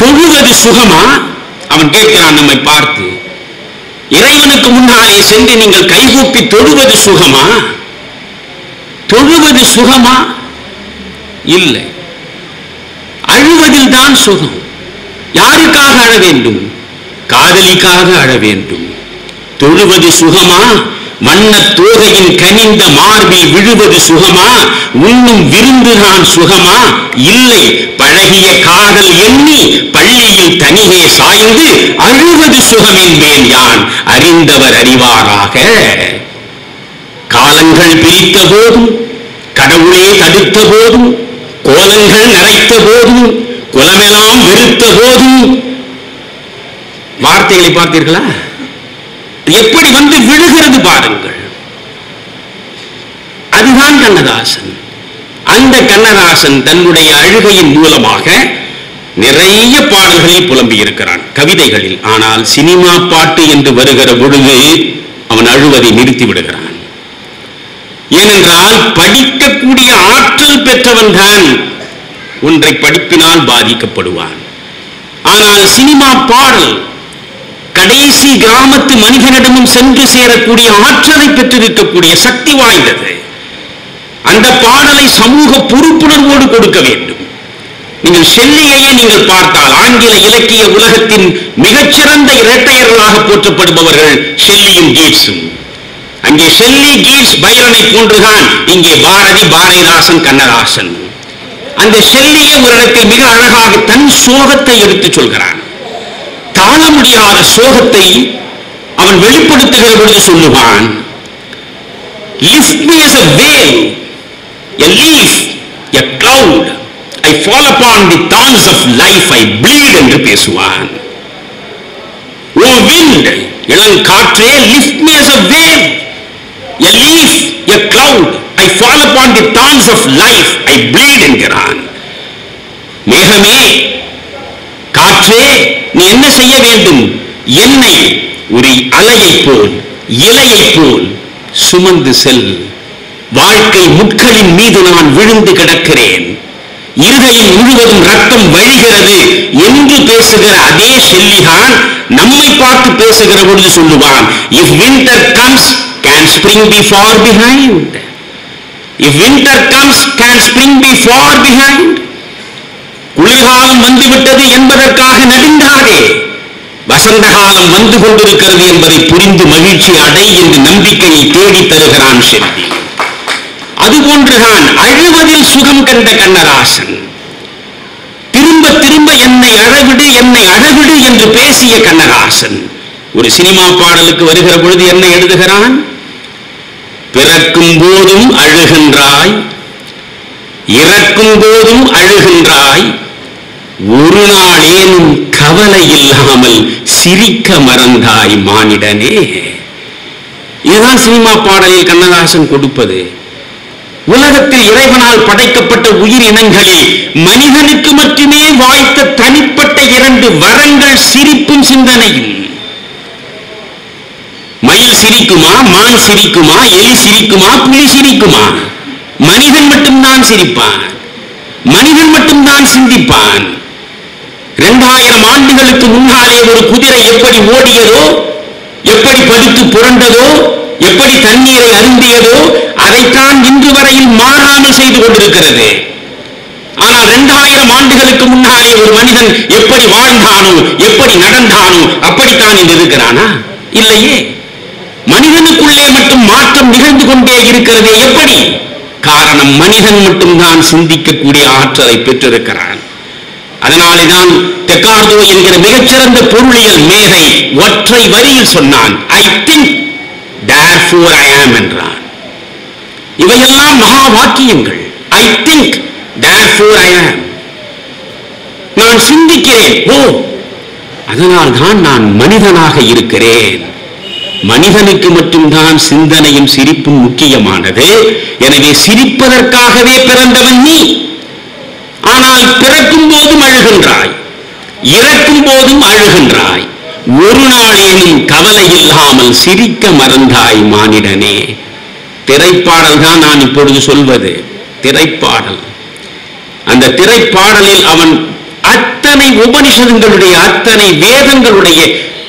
S1: தொழுவது சுகமா? அவன் கேட்கிறான் நம்மை பார்த்து. இறைவனுக்கு முன்னாலே சென்று நீங்கள் கைகூப்பி தொழுவது சுகமா? தொழுவது சுகமா? இல்லை. அழுவதில் தான் சுகம். யாருக்காக அழ வேண்டும்? காதலிக்காக அழ வேண்டும். தொழுவது சுகமா? வண்ண தோகையின் கனிந்த மார்பில் விழுவது சுகமா? உண்ணும் விருந்துதான் சுகமா? இல்லை. பழகிய காதல் எண்ணி பள்ளியில் தனியே சாய்ந்து அழுவது சுகம் என்பேன் யான், அறிந்தவர் அறிவாராக. காலங்கள் பிரித்த போதும், கடவுளே தடுத்த போதும், கோலங்கள் நரைத்த போதும், குலமெல்லாம் வெறுத்த போதும். வார்த்தைகளை பார்த்தீர்களா? எப்படி வந்து விழுகிறது பாருங்கள். அதுதான் கண்ணதாசன். அந்த கண்ணதாசன் தன்னுடைய அழுகையின் மூலமாக நிறைய பாடல்களில் புலம்பி இருக்கிறான், கவிதைகளில். ஆனால் சினிமா பாட்டு என்று வருகிற பொழுது அவன் அழுவதை நிறுத்தி விடுகிறான். ஏனென்றால் படிக்கக்கூடிய ஆற்றல் பெற்றவன் தான் ஒன்றை படிப்பினால் பாதிக்கப்படுவான். ஆனால் சினிமா பாடல் கடைசி கிராமத்து மனிதனிடமும் சென்று சேரக்கூடிய ஆற்றலை பெற்றிருக்கக்கூடிய சக்தி வாய்ந்தது. அந்த பாடலை சமூக பொறுப்புணர்வோடு கொடுக்க வேண்டும். நீங்கள் ஷெல்லியையே நீங்கள் பார்த்தால், ஆங்கில இலக்கிய உலகத்தின் மிகச்சிறந்த இரட்டையர்களாக போற்றப்படுபவர்கள் ஷெல்லியும் கீட்ஸும். அங்கே ஷெல்லி கீட்ஸ் பைரனை போன்றுதான், இங்கே பாரதி பாரதிதாசன் கண்ணதாசன். அந்த ஷெல்லியை ஒரு இடத்தில் மிக அழகாக தன் சோகத்தை எடுத்துச் சொல்கிறான். தாழ முடியாத சோகத்தை அவன் வெளிப்படுத்துகிற பொழுது சொல்லுவான், lift me as a veil, a leaf, a cloud, I fall upon the thorns of life, I bleed என்று பேசுவான். O wind, இளங்காற்றே, lift me as a veil, a leaf, a cloud, I fall upon the thorns of life, I bleed என்கிறான். மேகமே, காற்றே, நீ என்ன செய்ய வேண்டும்? என்னை ஒரு அலையை போல், இலையை போல் சுமந்து செல். வாழ்க்கை முட்களின் மீது நான் விழுந்து கிடக்கிறேன், இருதயம் முழுவதும் ரத்தம் வழிகிறது என்று பேசுகிற அதே ஷெல்லிதான் நம்மை பார்த்து பேசுகிற பொழுது சொல்லுவான், if winter comes, can spring be far behind? If winter comes, can spring be far behind? குளிர்காலம் வந்துவிட்டது என்பதற்காக நடுங்காதே, வசந்த காலம் வந்து கொண்டிருக்கிறது என்பதை புரிந்து மகிழ்ச்சி அடை என்று நம்பிக்கையை தேடி தருகிறான் ஷெல்லி. அதுபோன்றுதான் அழுவதில் சுகம் கண்ட கண்ணதாசன். திரும்ப திரும்ப என்னை அழவிடு, என்னை அழவிடு என்று பேசிய கண்ணதாசன் ஒரு சினிமா பாடலுக்கு வருகிற பொழுது என்ன எழுதுகிறான்? பிறக்கும் போதும் அழுகின்றாய், இறக்கும் போதும் அழுகின்றாய், ஒரு நாளேனும் கவலை இல்லாமல் சிரிக்க மறந்தாய் மானிடனே. இதுதான் சினிமா பாடலில் கண்ணதாசன் கொடுப்பது. உலகத்தில் இறைவனால் படைக்கப்பட்ட உயிரினங்களில் மனிதனுக்கு மட்டுமே வாய்த்த தனிப்பட்ட இரண்டு வரங்கள் சிரிப்பும் சிந்தனையும். மயில் சிரிக்க சிரிக்குமா, மான் சிரிக்குமா, எலி சிரிக்குமா, புலி சிரிக்குமா? மனிதன் மட்டும்தான் சிரிப்பான், மனிதன் மட்டும்தான் சிந்திப்பான். 2000 ஆண்டுகளுக்கு முன்னாலே ஒரு குதிரை எப்படி ஓடியதோ, எப்படி படுத்து புரண்டதோ, எப்படி தண்ணீரை அருந்தியதோ, அதைத்தான் இன்று வரையில் மாறாமல் செய்து கொண்டிருக்கிறது. ஆனால் 2000 ஆண்டுகளுக்கு முன்னாலே ஒரு மனிதன் எப்படி வாழ்ந்தானோ, எப்படி நடந்தானோ, அப்படித்தான் இன்று இருக்கிறானா? இல்லையே. மனிதனுக்குள்ளே மட்டும் மாற்றம் நிகழ்ந்து கொண்டே இருக்கிறது. எப்படி? காரணம், மனிதன் மட்டும்தான் சிந்திக்கக்கூடிய ஆற்றலை பெற்றிருக்கிறான். அதனாலேதான் டெக்கார்டோ என்கிற மிகச்சிறந்த பொருளியல் மேதை ஒற்றை வரியில் சொன்னான், I think therefore I am என்றான். இவையெல்லாம் மகா வாக்கியங்கள். I think therefore I am. நான் சிந்திக்கிறேன், ஓ அதனால் தான் நான் மனிதனாக இருக்கிறேன். மனிதனுக்கு மட்டும்தான் சிந்தனையும் சிரிப்பும் முக்கியமானது. எனவே சிரிப்பதற்காகவே பிறந்தவன் நீ. ஆனால் பிறக்கும் போதும் அழுகின்றாய், இறக்கும் போதும் அழுகின்றாய். ஒரு நாளேனும் கவலை இல்லாமல் சிரிக்க மறந்தாய் மானிடனே. திரைப்பாடல் தான் நான் இப்பொழுது சொல்வது, திரைப்பாடல். அந்த திரைப்பாடலில் அவன் அத்தனை உபனிஷதங்களுடைய, அத்தனை வேதங்களுடைய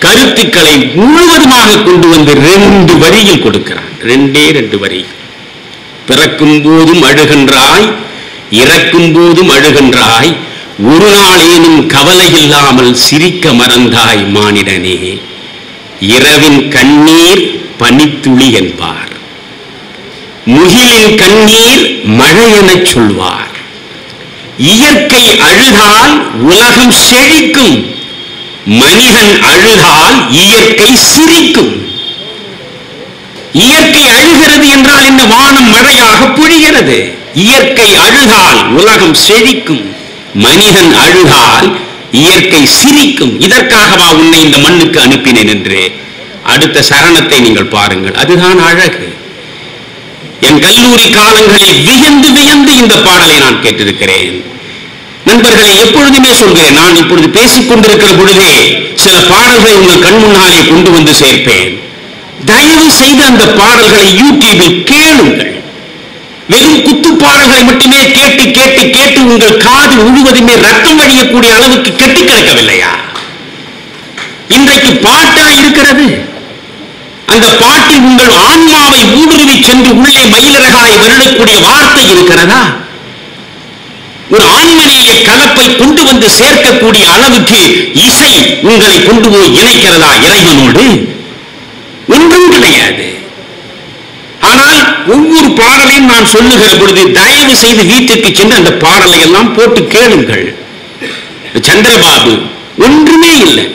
S1: கருத்துக்களை முழுவதுமாக கொண்டு வந்து 2 வரியில் கொடுக்கிறான். 2 வரி. பிறக்கும் போதும் அழுகின்றாய், இறக்கும் போதும் அழுகின்றாய். ஒரு நாளேனும் கவலை இல்லாமல் சிரிக்க மறந்தாய் மானிடனே. இரவின் கண்ணீர் பனித்துளி என்பார், முகிலின் கண்ணீர் மழை எனச் சொல்வார். இயற்கை அழுதால் உலகம் செழிக்கும், மனிதன் அழுதால் இயற்கை சிரிக்கும். இயற்கை அழுகிறது என்றால் இந்த வானம் மழையாக பொழிகிறது. இயற்கை அழுதால் உலகம் செழிக்கும், மனிதன் அழுதால் இயற்கை சிரிக்கும். இதற்காகவா உன்னை இந்த மண்ணுக்கு அனுப்பினேன் என்று. அடுத்த சரணத்தை நீங்கள் பாருங்கள், அதுதான் அழகு. என் கல்லூரி காலங்களில் வியந்து வியந்து இந்த பாடலை நான் கேட்டிருக்கிறேன். நண்பர்களை எப்பொழுதுமே சொல்கிறேன், நான் இப்பொழுது பேசிக் கொண்டிருக்கிற பொழுதே சில பாடல்களை உங்கள் கண் முன்னாலே கொண்டு வந்து சேர்ப்பேன். தயவு செய்து அந்த பாடல்களை யூடியூபில் கேளுங்கள். வெறும் குத்து பாடல்களை மட்டுமே கேட்டு கேட்டு கேட்டு உங்கள் காது முழுவதுமே ரத்தம் வழியக்கூடிய அளவுக்கு கெட்டி கிடக்கவில்லையா? இன்றைக்கு பாட்டா இருக்கிறது. அந்த பாட்டில் உங்கள் ஆன்மாவை ஊடுருவி சென்று உள்ளே மயிலரகாய் வருடக்கூடிய வார்த்தை இருக்கிறதா? ஒரு ஆன்மநேய கலப்பை கொண்டு வந்து சேர்க்கக்கூடிய அளவுக்கு இசை உங்களை கொண்டு போய் இணைக்கிறதா இறைவனோடு? ஒன்றும் கிடையாது. ஆனால் ஒவ்வொரு பாடலையும் நான் சொல்லுகிற பொழுது தயவு செய்து வீட்டிற்கு சென்று அந்த பாடலை எல்லாம் போட்டு கேளுங்கள். சந்திரபாபு ஒன்றுமே இல்லை.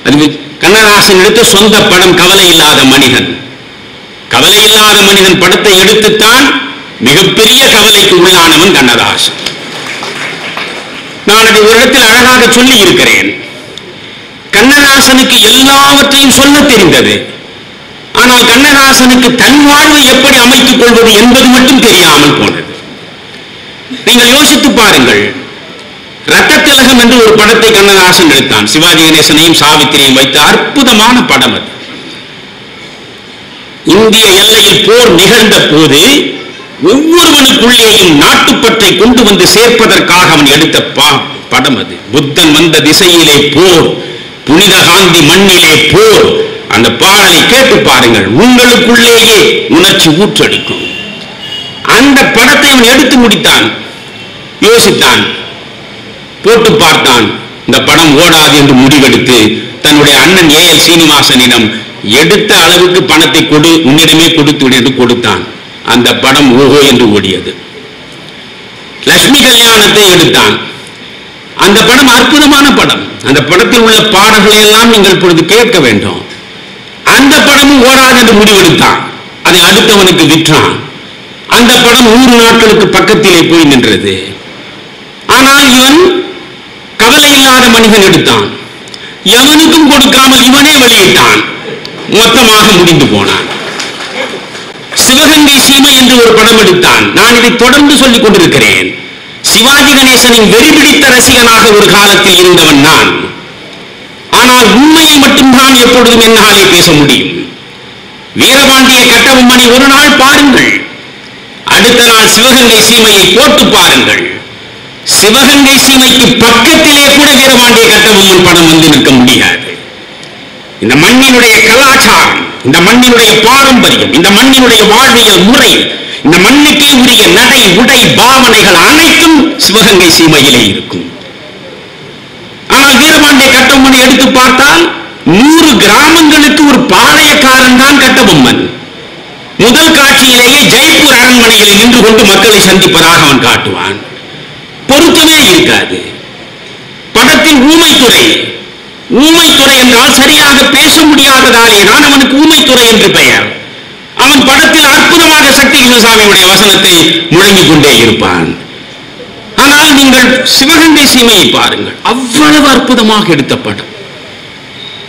S1: அது கண்ணதாசன் எடுத்த சொந்த படம் கவலை இல்லாத மனிதன். கவலை இல்லாத மனிதன் படத்தை எடுத்துத்தான் மிகப்பெரிய கவலைக்கு உள்ளானவன் கண்ணதாசன். நான் அதை ஒரு இடத்தில் அழகாக சொல்லி இருக்கிறேன். கண்ணதாசனுக்கு எல்லாவற்றையும் சொல்ல தெரிந்தது. ஆனால் கண்ணதாசனுக்கு தன் வாழ்வை எப்படி அமைத்துக் கொள்வது என்பது மட்டும் தெரியாமல் போனது. நீங்கள் யோசித்து பாருங்கள். ரத்த திலகம் என்று ஒரு படத்தை கண்ணதாசன் எடுத்தான். சிவாஜி கணேசனையும் சாவித்திரியும் வைத்த அற்புதமான படம் அது. இந்திய எல்லையில் போர் நிகழ்ந்த போது ஒவ்வொருவனுக்குள்ளேயும் நாட்டுப்பற்றை கொண்டு வந்து சேர்ப்பதற்காக அவன் எடுத்த படம் அது. புத்தன் வந்த திசையிலே போர், புனித காந்தி மண்ணிலே போர். அந்த பாடலை கேட்டு பாருங்கள், உங்களுக்குள்ளேயே உணர்ச்சி ஊற்றெடுக்கும். அந்த படத்தை அவன் எடுத்து முடித்தான். யோசித்தான், போட்டு பார்த்தான். இந்த படம் ஓடாது என்று முடிவெடுத்து தன்னுடைய அண்ணன் ஏஎல் சீனிவாசனிடம் எடுத்த அளவுக்கு பணத்தை கொடு, உன்னிடமே கொடுத்து என்று கொடுத்தான். அந்த படம் ஓஹோ என்று ஓடியது. லட்சுமி கல்யாணத்தை எடுத்தான். அந்த படம் அற்புதமான படம். அந்த படத்தில் உள்ள பாடல்களை எல்லாம் நீங்கள் இப்பொழுது கேட்க வேண்டும். அந்த படமும் ஓடாது என்று முடிவெடுத்தான். அதை அடுத்தவனுக்கு விற்றான். அந்த படம் 100 நாட்களுக்கு பக்கத்திலே போய் நின்றது. ஆனால் இவன் கவலை இல்லாத மனிதன் எடுத்தான். எவனுக்கும் கொடுக்காமல் இவனே வெளியிட்டான். மொத்தமாக முடிந்து போனான். சிவகங்கை சீமை என்று ஒரு படம் எடுத்தான். நான் இதை தொடர்ந்து சொல்லிக் கொண்டிருக்கிறேன். சிவாஜி கணேசனின் வெறிபிடித்த ரசிகனாக ஒரு காலத்தில் இருந்தவன் நான். ஆனால் உண்மையை மட்டும்தான் எப்பொழுதும் என்னாலே பேச முடியும். வீரபாண்டிய கட்டபொம்மனை ஒரு நாள் பாருங்கள், அடுத்த நாள் சிவகங்கை சீமையை போட்டு பாருங்கள். சிவகங்கை சீமைக்கு பக்கத்திலே கூட வீரபாண்டிய கட்டபொம்மன் படம் வந்து நிற்க முடியாது. இந்த மண்ணினுடைய கலாச்சாரம், இந்த மண்ணினுடைய பாரம்பரியம், இந்த மண்ணினுடைய வாழ்வியல் முறை, இந்த மண்ணுக்கே உரிய நடை உடை பாவனைகள் அனைத்தும் சிவகங்கை சீமையிலே இருக்கும். ஆனால் வீரபாண்டிய கட்டபொம்மனை எடுத்து பார்த்தால் 100 கிராமங்களுக்கு ஒரு பாளையக்காரன் தான் கட்டபொம்மன். முதல் காட்சியிலேயே ஜெய்ப்பூர் அரண்மனையில் நின்று கொண்டு மக்களை சந்திப்பதாக அவன் காட்டுவான். பொருத்தமே இருக்காது. படத்தில் ஊமைத்துறை என்றால் சரியாக பேச முடியாததாலே தான் அவனுக்கு ஊமைத்துறை என்று பெயர். அவன் படத்தில் அற்புதமாக சக்தி கிருஷ்ணசாமியுடைய வசனத்தை முழங்கிக் கொண்டே இருப்பான். ஆனால் நீங்கள் சிவகங்கை சீமையை பாருங்கள், அவ்வளவு அற்புதமாக எடுத்த படம்.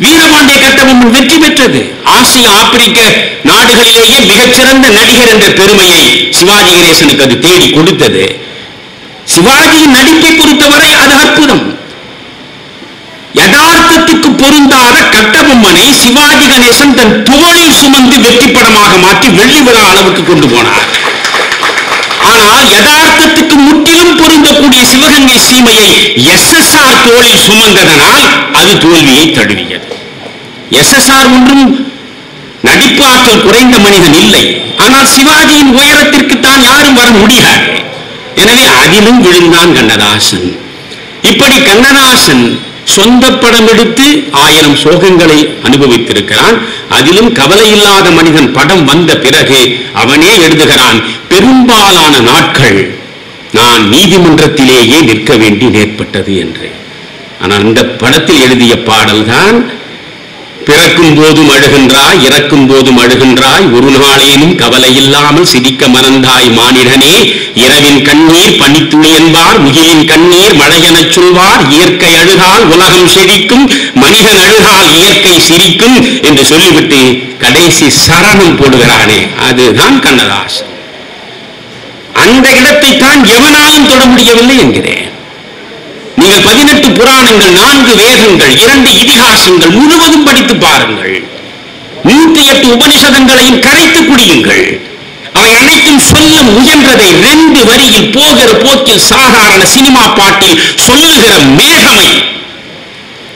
S1: வீரபாண்டிய கட்டபொம்மன் வெற்றி பெற்றது. ஆசிய ஆப்பிரிக்க நாடுகளிலேயே மிகச்சிறந்த நடிகர் என்ற பெருமையை சிவாஜி கணேசனுக்கு அது தேடி கொடுத்தது. சிவாஜியின் நடிப்பை பொறுத்தவரை அது அற்புதம். யதார்த்தத்துக்கு பொருந்தாத கட்டபொம்மனை சிவாஜி கணேசன் தன் தோளில் சுமந்து வெற்றி படமாக மாற்றி வெள்ளி விழா அளவுக்கு கொண்டு போனார். ஆனால் யதார்த்தத்துக்கு முற்றிலும் பொருந்தக்கூடிய சிவகங்கை சீமையை SSR தோளில் சுமந்ததனால் அது தோல்வியை தழுவியது. SSR ஒன்றும் நடிப்பு ஆற்றல் குறைந்த மனிதன் இல்லை. ஆனால் சிவாஜியின் உயரத்திற்கு தான் யாரும் வர முடியாது. எனவே அதிலும் விழுந்தான் கண்ணதாசன். இப்படி கண்ணதாசன் சொந்த படம் எடுத்து 1000 சோகங்களை அனுபவித்திருக்கிறான். அதிலும் கவலை இல்லாத மனிதன் படம் வந்த பிறகு அவனே எழுதுகிறான், பெரும்பாலான நாட்கள் நான் நீதிமன்றத்திலேயே நிற்க வேண்டி நேர்பட்டது என்று. ஆனால் இந்த படத்தில் எழுதிய பாடல் தான், பிறக்கும் போதும் அழுகின்றாய், இறக்கும் போதும் அழுகின்றாய், ஒரு நாளேனும் கவலை இல்லாமல் சிரிக்க மறந்தாய் மானிடனே, இரவின் கண்ணீர் பனித்துளி என்பார், முகிலின் கண்ணீர் மழையெனச் சொல்வார், இயற்கை அழுதால் உலகம் செழிக்கும், மனிதன் அழுதால் இயற்கை சிரிக்கும் என்று சொல்லிவிட்டு கடைசி சரணம் போடுகிறானே, அதுதான் கண்ணதாசன். அந்த இடத்தை தான் எவனாலும் தொட முடியவில்லை என்கிறேன். நீங்கள் 18 புராணங்கள், 4 வேதங்கள், 2 இதிகாசங்கள் முழுவதும் படித்து பாருங்கள். 108 உபனிஷதங்களையும் கரைத்து குடியுங்கள். அவை அனைத்தும் சொல்ல முயன்றதை 2 வரியில் போகிற போக்கில் சாதாரண சினிமா பாட்டில் சொல்லுகிற மேகமை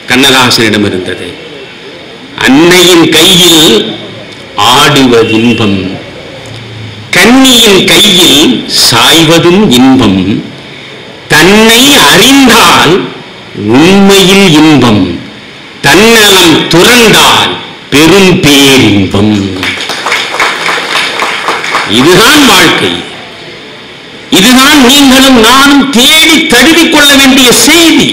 S1: கண்ணதாசனிடம் இருந்தது. அன்னையின் கையில் ஆடுவது இன்பம், கன்னியின் கையில் சாய்வதும் இன்பம், தன்னை அறிந்தால் உண்மையில் இன்பம், தன்னலம் துறந்தால் பெரும் பேரின்பம். இதுதான் வாழ்க்கை. இதுதான் நீங்களும் நானும் தேடி தழுவிக் கொள்ள வேண்டிய செய்தி.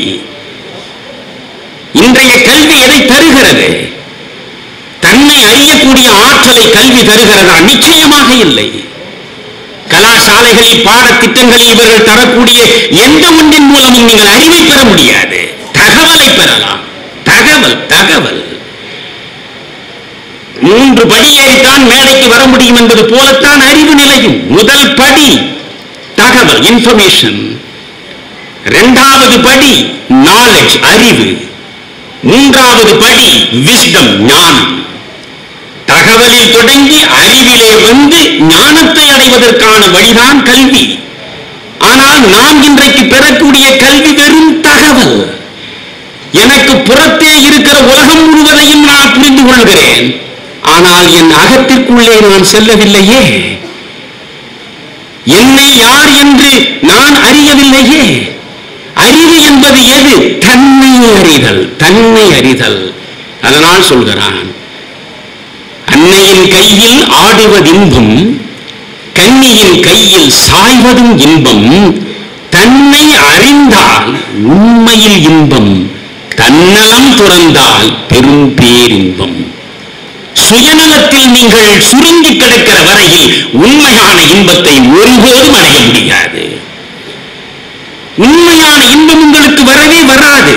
S1: இன்றைய கல்வி எதை தருகிறது? தன்னை அறியக்கூடிய ஆற்றலை கல்வி தருகிறதா? நிச்சயமாக இல்லை. கலாசாலைகளில் பாடத்திட்டங்களில் இவர்கள் தரக்கூடிய எந்த ஒன்றின் மூலமும் நீங்கள் அறிவை பெற முடியாது. தகவலை பெறலாம். தகவல் 3 படி ஏறித்தான் மேடைக்கு வர முடியும் என்பது போலத்தான் அறிவு நிலையும். முதல் படி தகவல், இன்ஃபர்மேஷன். 2வது படி நாலேஜ், அறிவு. 3வது படி விஸ்டம், ஞானம். தகவலில் தொடங்கி அறிவிலே வந்து ஞானத்தை அடைவதற்கான வழிதான் கல்வி. ஆனால் நாம் இன்றைக்கு பெறக்கூடிய கல்வி வெறும் தகவல். எனக்கு புறத்தே இருக்கிற உலகம் முழுவதையும் நான் புரிந்து கொள்கிறேன், ஆனால் என் அகத்திற்குள்ளே நான் செல்லவில்லையே. என்னை யார் என்று நான் அறியவில்லையே. அறிவு என்பது எது? தன்னை அறிதல். அதனால் சொல்கிறான், அன்னையின் கையில் ஆடுவது இன்பம், கன்னியின் கையில் சாய்வதும் இன்பம், தன்னை அறிந்தால் உண்மையில் இன்பம், தன்னலம் துறந்தால் பெரும் பேரின்பம். சுயநலத்தில் நீங்கள் சுருங்கி கிடக்கிற வரையில் உண்மையான இன்பத்தை ஒருபோதும் அடைய முடியாது. உண்மையான இன்பம் உங்களுக்கு வரவே வராது.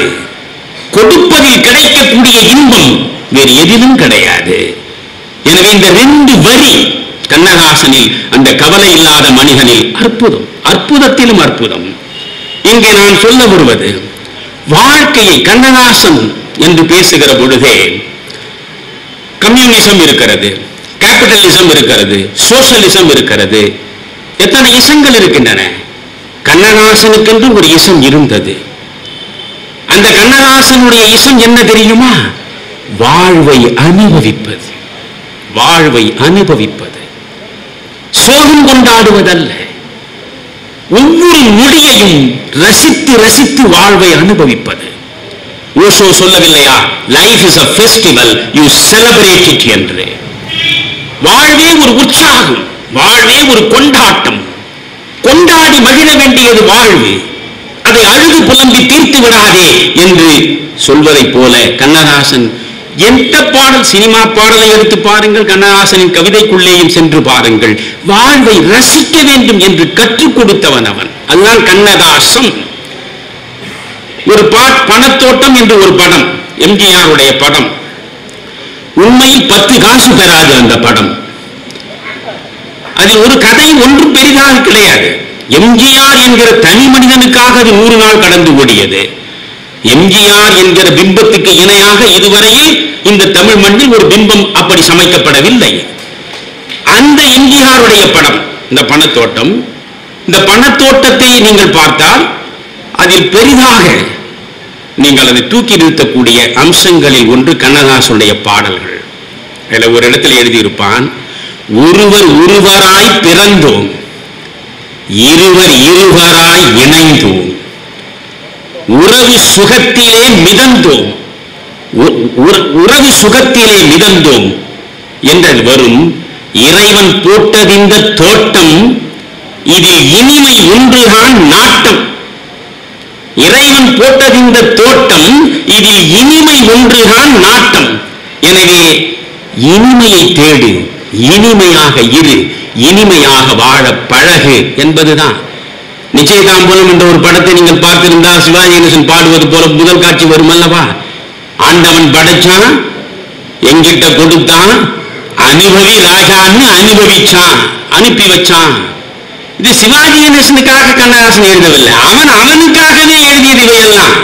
S1: கொடுப்பதில் கிடைக்கக்கூடிய இன்பம் வேறு எதிலும் கிடையாது. எனவே இந்த 2 வரி கண்ணதாசனில், அந்த கவலை இல்லாத மனிதனில் அற்புதத்திலும் அற்புதம். இங்கே நான் சொல்ல வருவது, வாழ்க்கையை கண்ணதாசன் என்று பேசுகிற பொழுதே கம்யூனிசம் இருக்கிறது, கேபிட்டலிசம் இருக்கிறது, சோசியலிசம் இருக்கிறது, எத்தனை இசங்கள் இருக்கின்றன. கண்ணதாசனுக்கென்று ஒரு இசம் இருந்தது. அந்த கண்ணதாசனுடைய இசம் என்ன தெரியுமா? வாழ்வை அனுபவிப்பது, வாழ்வை அனுபவிப்பது, சோகம் கொண்டாடுவதல்ல. ஒவ்வொரு நொடியையும் ரசித்து ரசித்து வாழ்வை அனுபவிப்பது. ஓஷோ சொல்லவில்லையா, life is a festival, you celebrate it என்று. வாழ்வே ஒரு உற்சாகம், வாழ்வே ஒரு கொண்டாட்டம், கொண்டாடி மகிழ வேண்டியது வாழ்வு. அதை அழுது புலம்பி தீர்த்து விடாதே என்று சொல்வதை போல கண்ணதாசன் எந்த பாடல், சினிமா பாடலை எடுத்து பாருங்கள், கண்ணதாசனின் கவிதைக்குள்ளேயும் சென்று பாருங்கள், வாழ்வை ரசிக்க வேண்டும் என்று கற்றுக் கொடுத்தவன் அவன். அதுதான் கண்ணதாசன். ஒரு பணத்தோட்டம் என்று ஒரு படம், எம்ஜிஆருடைய படம். உண்மையில் 10 காசு பெறாது அந்த படம். அதில் ஒரு கதை ஒன்றும் பெரிதாக கிடையாது. எம்ஜிஆர் என்கிற தனி மனிதனுக்காக அது 100 நாள் கடந்து ஓடியது. எம்ஜிஆர் என்கிற பிம்பத்துக்கு இணையாக இதுவரையில் இந்த தமிழ் மண்ணில் ஒரு பிம்பம் அப்படி சமைக்கப்படவில்லை. அந்த எம்ஜிஆருடைய படம் இந்த பணத்தோட்டம். இந்த பணத்தோட்டத்தை நீங்கள் பார்த்தால் அதில் பெரிதாக நீங்கள் அதை தூக்கி நிறுத்தக்கூடிய அம்சங்களில் ஒன்று கண்ணதாசனுடைய பாடல்கள். அதில் ஒரு இடத்தில் எழுதியிருப்பான், ஒருவர் ஒருவராய் பிறந்தோம், இருவர் இருவராய் இணைந்தோம், உறவு சுகத்திலே மிதந்தோம், உறவு சுகத்திலே மிதந்தோம் என்று வரும். இறைவன் போட்டதிந்த தோட்டம், இதில் இனிமை ஒன்றுதான் நாட்டம். இறைவன் போட்டதிந்த தோட்டம், இதில் இனிமை ஒன்றுதான் நாட்டம். எனவே இனிமையை தேடு, இனிமையாக இரு, இனிமையாக வாழ பழகு என்பதுதான். நிச்சயதாம்பலம் என்ற ஒரு படத்தை நீங்கள் பார்த்திருந்தால் சிவாஜி கணேசன் பாடுவது போல முதல் காட்சி வரும் அல்லவா? ஆண்டவன் படைச்சான், எங்கிட்ட கொடுத்தான், அனுபவி ராஜான்னு அனுபவிச்சான், அனுப்பி வச்சான். இது சிவாஜி கணேசனுக்காக கண்ணதாசன் எழுதவில்லை, அவன் அவனுக்காகவே எழுதியது. இவையெல்லாம்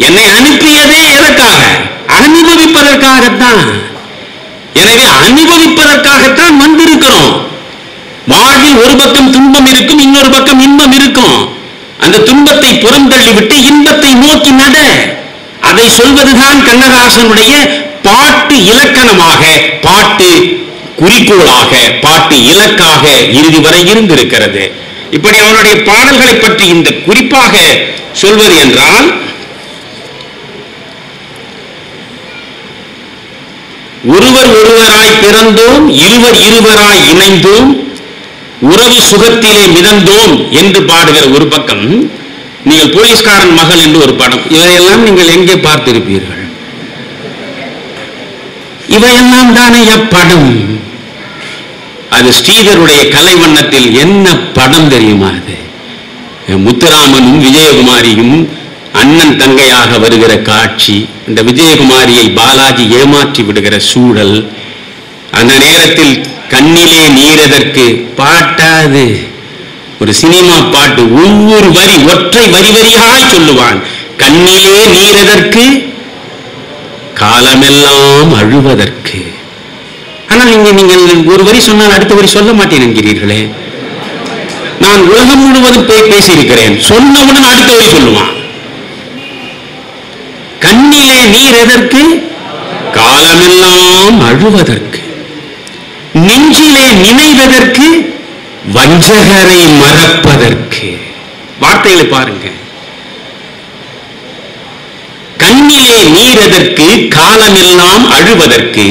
S1: என்னை அனுப்பியதே எதற்காக? அனுபவிப்பதற்காகத்தான். எனவே அனுபவிப்பதற்காகத்தான் வந்திருக்கிறோம். வாழ்வில் ஒரு பக்கம் துன்பம் இருக்கும், இன்னொரு பக்கம் இன்பம் இருக்கும். அந்த துன்பத்தை புறந்தள்ளிவிட்டு இன்பத்தை நோக்கி நட. அதை சொல்வதுதான் கண்ணதாசனுடைய பாட்டு இலக்கணமாக, பாட்டு குறிக்கோளாக, பாட்டு இலக்காக இறுதி வரை இருந்திருக்கிறது. இப்படி அவனுடைய பாடல்களை பற்றி இந்த குறிப்பாக சொல்வது என்றால், ஒருவர் ஒருவராய் பிறந்தோம், இருவர் இருவராய் இணைந்தோம், உறவு சுகத்திலே மிதந்தோம் என்று பாடுகிற ஒரு பக்கம். நீங்கள் போலீஸ்காரன் மகள் என்று ஒரு படம், இவையெல்லாம் நீங்கள் எங்கே பார்த்திருப்பீர்கள்? இவையெல்லாம் தானே படம். அது ஸ்ரீதருடைய கலைவண்ணத்தில் என்ன படம் தெரியுமா? அது முத்துராமனும் விஜயகுமாரியும் அண்ணன் தங்கையாக வருகிற காட்சி, இந்த விஜயகுமாரியை பாலாஜி ஏமாற்றி விடுகிற சூழல், அந்த நேரத்தில் கண்ணிலே நீரெதற்கு பாட்டாது ஒரு சினிமா பாட்டு, ஒவ்வொரு வரி ஒற்றை வரி வரியாய் சொல்லுவான். கண்ணிலே நீரெதற்கு, காலமெல்லாம் அழுவதற்கு. ஆனால் இங்கே நீங்கள் ஒரு வரி சொன்னால் அடுத்த வரி சொல்ல மாட்டேன் என்கிறீர்களே. நான் உலகம் முழுவதும் போய் பேசியிருக்கிறேன், சொன்னவுடன் அடுத்த வரி சொல்லுவான். கண்ணிலே நீர் எதற்கு, காலமெல்லாம் அழுவதற்கு, நெஞ்சிலே நினைவதற்கு, வஞ்சகரை மறப்பதற்கு. வார்த்தைகளை பாருங்க. கண்ணிலே நீரெதற்கு, காலமெல்லாம் அழுவதற்கு,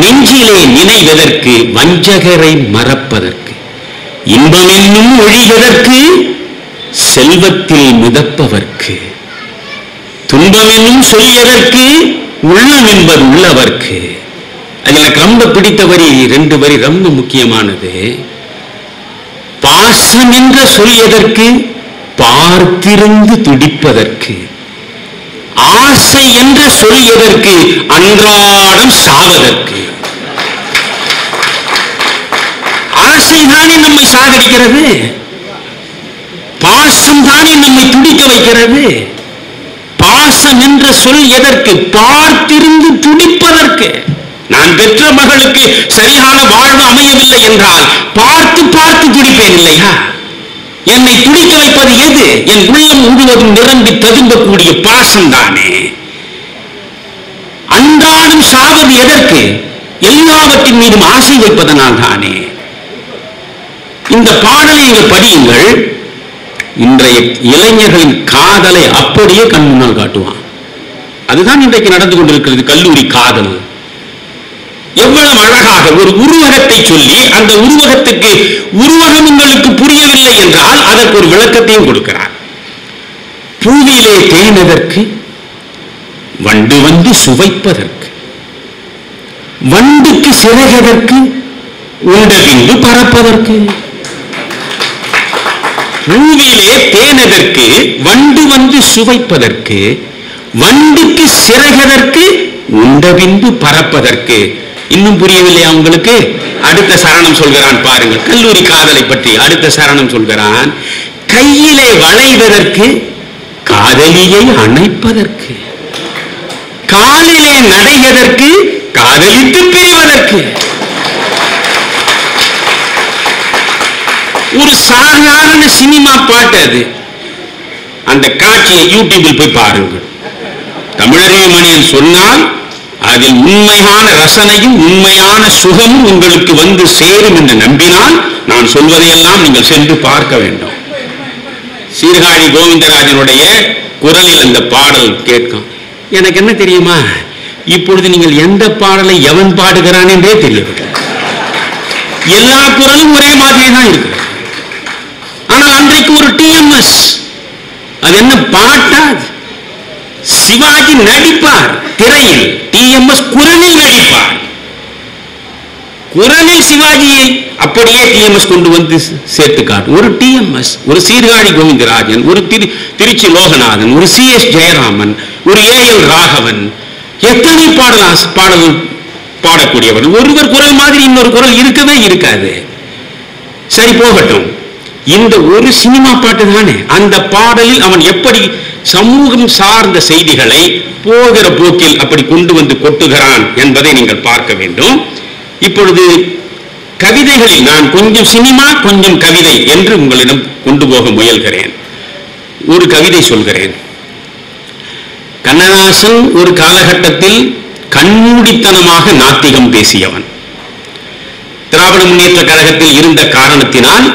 S1: நெஞ்சிலே நினைவதற்கு, வஞ்சகரை மறப்பதற்கு, இன்பம் என்னும் ஒழிவதற்கு, செல்வத்தில் மிதப்பவர்க்கு, துன்பம் என்னும் சொல்லியதற்கு, உள்ளம் என்பது உள்ளவர்க்கு. அது எனக்கு ரொம்ப பிடித்த வரி, 2 வரி ரொம்ப முக்கியமானது. பாசம் என்ற சொல்லியதற்கு, பார்த்திருந்து துடிப்பதற்கு, ஆசை என்ற சொல்லியதற்கு, அன்றாடம் சாவதற்கு. ஆசைதானே நம்மை சாகடிக்கிறது, பாசம் தானே நம்மை துடிக்க வைக்கிறது. பாசம் என்ற சொல் எதற்கு, பார்த்திருந்து துடிப்பதற்கு. நான் பெற்ற மகளுக்கு சரியான வாழ்வு அமையவில்லை என்றால் பார்த்து பார்த்து துடிப்பேன் இல்லையா? என்னை துடிக்க வைப்பது எது? என் உள்ளம் முழுவதும் நிரம்பி ததும்பக்கூடிய பாசம் தானே. அன்றாடம் சாவது எதற்கு? எல்லாவற்றின் மீதும் ஆசை வைப்பதனால் தானே. இந்த பாடலை நீங்கள் படியுங்கள். இன்றைய இளைஞர்களின் காதலை அப்படியே கண் முன்னால் காட்டுவான். அதுதான் இன்றைக்கு நடந்து கொண்டிருக்கிறது. கல்லூரி காதல் எவ்வளவு அழகாக ஒரு உருவகத்தை சொல்லி, அந்த உருவகத்துக்கு உருவகம் உங்களுக்கு புரியவில்லை என்றால் அதற்கு ஒரு விளக்கத்தையும் கொடுக்கிறார். பூவிலே தேனதற்கு, வண்டு வந்து சுவைப்பதற்கு, வண்டுக்கு சிறகதற்கு, உண்ட பின்பு பறப்பதற்கு. பூவிலே தேனதற்கு, வண்டு வந்து சுவைப்பதற்கு, வண்டுக்கு சிறகதற்கு, உண்ட பின்பு பறப்பதற்கு. இன்னும் புரியவில்லையா உங்களுக்கு? அடுத்த சரணம் சொல்கிறான் பாருங்கள். கல்லூரி காதலை பற்றி அடுத்த சரணம் சொல்கிறான். கையிலே வளைவதற்கு, காதலியை அணைப்பதற்கு, காலிலே நடைவதற்கு, காதலித்து பிரிவதற்கு. ஒரு சாதாரண சினிமா பாட்டு அது. அந்த காட்சியை யூடியூபில் போய் பாருங்கள். தமிழறிவு மணியன் சொன்னால் அதில் உண்மையான ரசனையும் உண்மையான சுகமும் உங்களுக்கு வந்து சேரும் என்று நம்பினால் நான் சொல்வதையெல்லாம் நீங்கள் சென்று பார்க்க வேண்டும். சீர்காழி கோவிந்தராஜனுடைய குரலில் அந்த பாடல் கேட்கும். எனக்கு என்ன தெரியுமா, இப்பொழுது நீங்கள் எந்த பாடலை எவன் பாடுகிறான் என்றே தெரியவில்லை. எல்லா குரலும் ஒரே மாதிரி தான் இருக்கு. ஆனால் அன்றைக்கு ஒரு டிஎம்எஸ், அது என்ன பாட்டா? சிவாஜி நடிப்பார் திரையில், டிஎம்எஸ் குரலில் நடிப்பார். குரலில் சிவாஜியை அப்படியே டிஎம்எஸ் கொண்டு வந்து சேர்த்து காட்டும். ஒரு டிஎம்எஸ், ஒரு சீர்காழி கோவிந்தராஜன், ஒரு திருச்சி லோகநாதன், ஒரு சிஎஸ் ஜெயராமன், ஒரு ஏஎல் ராகவன், எத்தனை பாடல் பாடக்கூடியவர். ஒருவர் குரல் மாதிரி இன்னொரு குரல் இருக்கவே இருக்காது. சரி, போகட்டும். இந்த ஒரு சினிமா பாட்டு தானே. அந்த பாடலில் அவன் எப்படி சமூகம் சார்ந்த செய்திகளை போகிற போக்கில் அப்படி கொண்டு வந்து கொட்டுகிறான் என்பதை நீங்கள் பார்க்க வேண்டும். இப்பொழுது கவிதைகளில் நான் கொஞ்சம் சினிமா கொஞ்சம் கவிதை என்று உங்களிடம் கொண்டு போக முயல்கிறேன். ஒரு கவிதை சொல்கிறேன். கண்ணதாசன் ஒரு காலகட்டத்தில் கண்மூடித்தனமாக நாத்திகம் பேசியவன். திராவிட முன்னேற்ற கழகத்தில் இருந்த காரணத்தினால்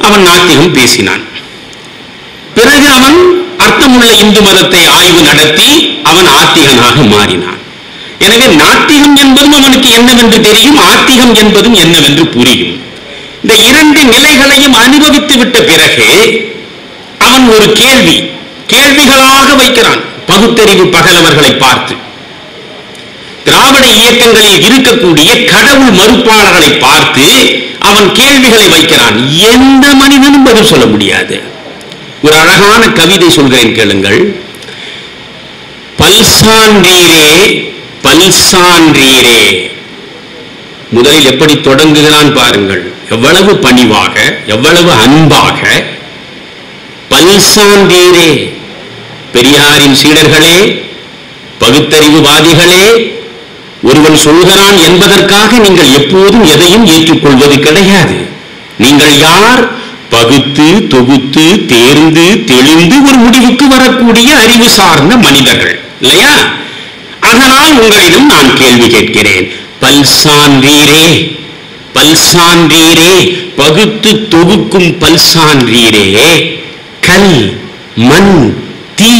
S1: அவன் நாத்திகம் பேசினான். பிறகு அவன் அர்த்தமுள்ள இந்து மதத்தை ஆய்வு நடத்தி அவன் ஆத்திகனாக மாறினான். எனவே நாத்திகம் என்பதும் அவனுக்கு என்னவென்று தெரியும், ஆத்திகம் என்பதும் என்னவென்று புரியும். இந்த இரண்டு நிலைகளையும் அனுபவித்து விட்ட பிறகு அவன் ஒரு கேள்விகளாக வைக்கிறான். பகுத்தறிவு பகலவர்களை பார்த்து, திராவிட இயக்கங்களில் இருக்கக்கூடிய கடவுள் மறுப்பாளர்களை பார்த்து அவன் கேள்விகளை வைக்கிறான். எந்த மனிதனும் பதில் சொல்ல முடியாது. ஒரு அழகான கவிதை சொல்கிறேன், கேளுங்கள். பல்சான்றீரே பல்சான்றீரே. முதலில் எப்படி தொடங்குகிறான் பாருங்கள். எவ்வளவு பணிவாக, எவ்வளவு அன்பாக. பல்சான்றீரே, பெரியாரின் சீடர்களே, பகுத்தறிவுவாதிகளே, ஒருவன் சொல்கிறான் என்பதற்காக நீங்கள் எப்போதும் எதையும் ஏற்றுக்கொள்வது கிடையாது. நீங்கள் யார்? பகுத்து தொகுத்து தேர்ந்து தெளிந்து ஒரு முடிவுக்கு வரக்கூடிய அறிவு சார்ந்த மனிதர்கள் இல்லையா? அதனால் உங்களிடம் நான் கேள்வி கேட்கிறேன். பல்சான்றீரே பல்சான்றீரே, பகுத்து தொகுக்கும் பல்சான்றீரே, கல் மண் தீ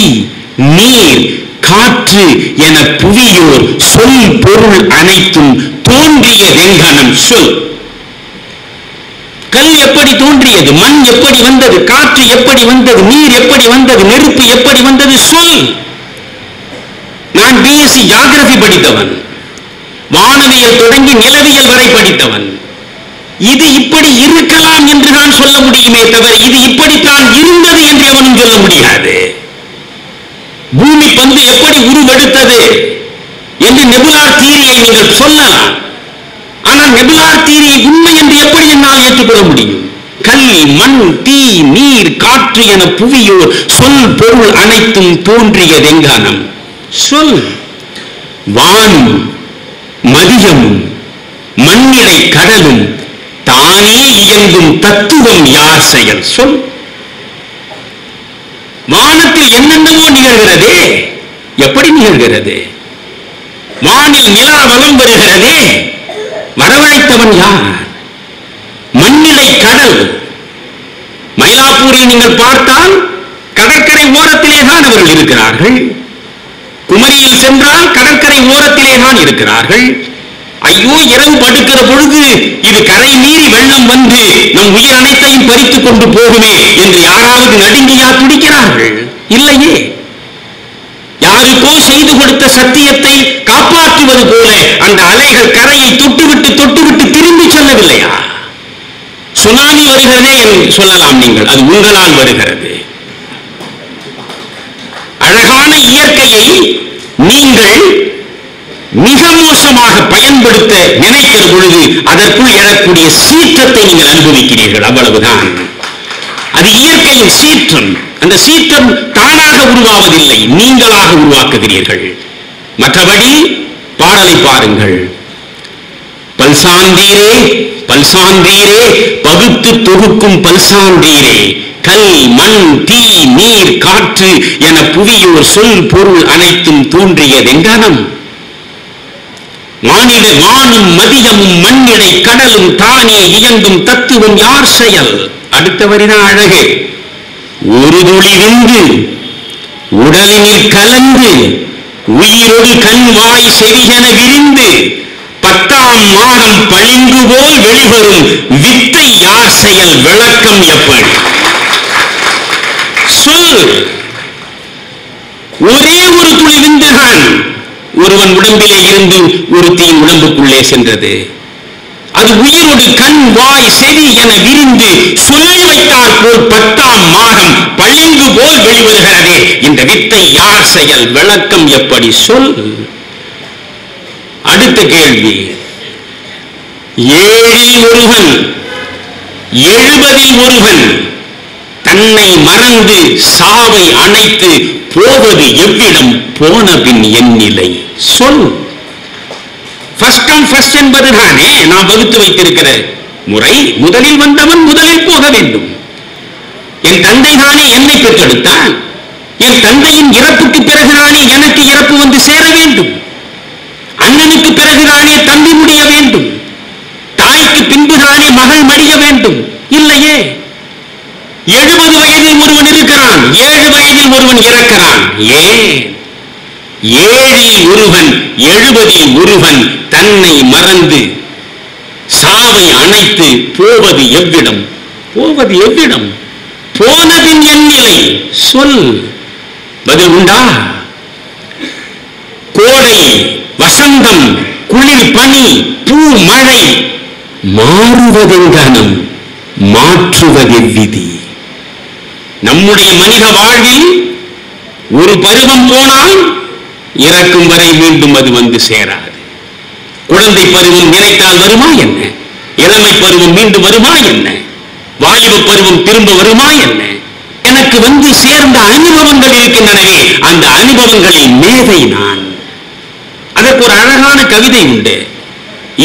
S1: நீர் காற்று என புவியோர் சொல் பொருள் அனைத்தும் தோன்றிய வெங்கனம் சொல். கல் எப்படி தோன்றியது? மண் எப்படி வந்தது? காற்று எப்படி வந்தது? நீர் எப்படி வந்தது? நெருப்பு எப்படி வந்தது? சொல். நான் பிஎஸ்சி ஜியோகிராபி படித்தவன், வானவியல் தொடங்கி நிலவியல் வரை படித்தவன். இது இப்படி இருக்கலாம் என்று நான் சொல்ல முடியுமே தவிர இது இப்படித்தான் இருந்தது என்று எவனும் சொல்ல முடியாது. பூமி பந்து எப்படி உருவெடுத்தது என்று நெபுலார் தியரியை நீங்கள் சொல்லலாம். ஆனால் நெபுலார் தியரியை உண்மை என்று எப்படி என்னால் ஏற்றுக்கொள்ள முடியும்? கல் மண் தீ நீர் காற்று என புவியோர் சொல் பொருள் அனைத்தும் தோன்றிய வெங்கானம் சொல். வானம் மதியமும் மண்ணிடை கடலும் தானே இயங்கும் தத்துவம் யார் செயல் சொல். வானத்தில் என்னென்னவோ நிகழ்கிறதே, எப்படி நிகழ்கிறது? வானில் நிலா வலம் வருகிறதே, வரவழைத்தவன் யார்? மண்ணிடை கடல். மயிலாப்பூரை நீங்கள் பார்த்தால் கடற்கரை ஓரத்திலே தான் அவர்கள் இருக்கிறார்கள். குமரியில் சென்றால் கடற்கரை ஓரத்திலே தான் இருக்கிறார்கள். ஐயோ, இரவு படுக்கிற பொழுது இது கரை மீறி வெள்ளம் வந்து நம் உயிர் அனைத்தையும் பறித்துக் கொண்டு போகுமே என்று யாராவது நடுங்கியா துடிக்கிறார்கள்? இல்லையே. யாருக்கோ செய்து கொடுத்த சத்தியத்தை காப்பாற்றுவது போல அந்த அலைகள் கரையை தொட்டுவிட்டு தொட்டுவிட்டு திரும்பி செல்லவில்லையா? சுனாமி வருகிறதே என்று சொல்லலாம் நீங்கள், அது உங்களால் வருகிறது. அழகான இயற்கையை நீங்கள் மிக மோசமாக பயன்படுத்த நினைக்கிற பொழுது அதற்குள் எழக்கூடிய சீற்றத்தை நீங்கள் அனுபவிக்கிறீர்கள், அவ்வளவுதான். அது இயற்கையின் சீற்றம். அந்த சீற்றம் தானாக உருவாவதில்லை, நீங்களாக உருவாக்குகிறீர்கள். மற்றபடி பாடலை பாருங்கள். பல்சாந்தீரே பல்சாந்தீரே பகுத்து தொகுக்கும் பல்சாந்தீரே, கல் மண் தீ நீர் காற்று என புவியோர் சொல் பொருள் அனைத்தும் தோன்றியதெங்கனம். மானிட வானும் மதியமும் மண்ணிடை கடலும் தானே இயங்கும் தத்துவம் யார் செயல். அடுத்த வரிதான் அழகு. ஒரு துளி விந்து உடலினில் கலந்து உயிரோடு கண் வாய் செவிகென விரிந்து 10ஆம் மாதம் பளிங்கு போல் வெளிவரும் வித்தை யார் செயல், விளக்கம் எப்படி சொல். ஒரே ஒரு துளி விந்துதான் ஒருவன் உடம்பிலே இருந்து ஒருத்தியின் உடம்புக்குள்ளே சென்றது. அது உயிரோடு கண் வாய் செவி என விரிந்து சொல்லி வைத்தால் போல் 10ஆம் மாதம் பளிங்கு போல் வெளிவருகிறதே, இந்த வித்தை யார் செயல், விளக்கம் எப்படி சொல். அடுத்த கேள்வி. 7 ஒருவன் 70 ஒருவன் தன்னை மறந்து சாவை அணைத்து போவது எவ்விடம், போன பின் என் நிலை சொல். ஃபர்ஸ்ட் கம் ஃபர்ஸ்ட் என்பதுதானே நாம் வகுத்து வைத்திருக்கிற முறை. முதலில் வந்தவன் முதலில் போக வேண்டும். என் தந்தை தானே என்னை பெற்றெடுத்தான். என் தந்தையின் இறப்புக்கு பிறகுதானே எனக்கு இறப்பு வந்து சேர வேண்டும். அண்ணனுக்கு பிறகுதானே தம்பி முடிய வேண்டும். தாய்க்கு பின்புதானே மகள் மடிய வேண்டும். இல்லையே. 70 வயதில் ஒருவன் இருக்கிறான், 7 வயதில் ஒருவன் இறக்கிறான். ஏன்? 7 ஒருவன் 70 ஒருவன் தன்னை மறந்து சாவை அணைத்து போவது எவ்விடம், போவது எவ்விடம், போனதின் என் நிலை சொல். பதில் உண்டா? கோடை வசந்தம் குளிர் பனி பூ மழை மாறுவதெங்கனம், மாற்றுவதெவ்விதி. நம்முடைய மனித வாழ்வில் ஒரு பருவம் போனால் இறக்கும் வரை மீண்டும் அது வந்து சேராது. குழந்தை பருவம் நினைத்தால் வருமா என்ன? இளமை பருவம் மீண்டும் வருமா என்ன? வாலிப பருவம் திரும்ப வருமா என்ன? எனக்கு வந்து சேர்ந்த அனுபவங்கள் இருக்கின்றனவே, அந்த அனுபவங்களில் மேதை நான். அதற்கு ஒரு அழகான கவிதை உண்டு.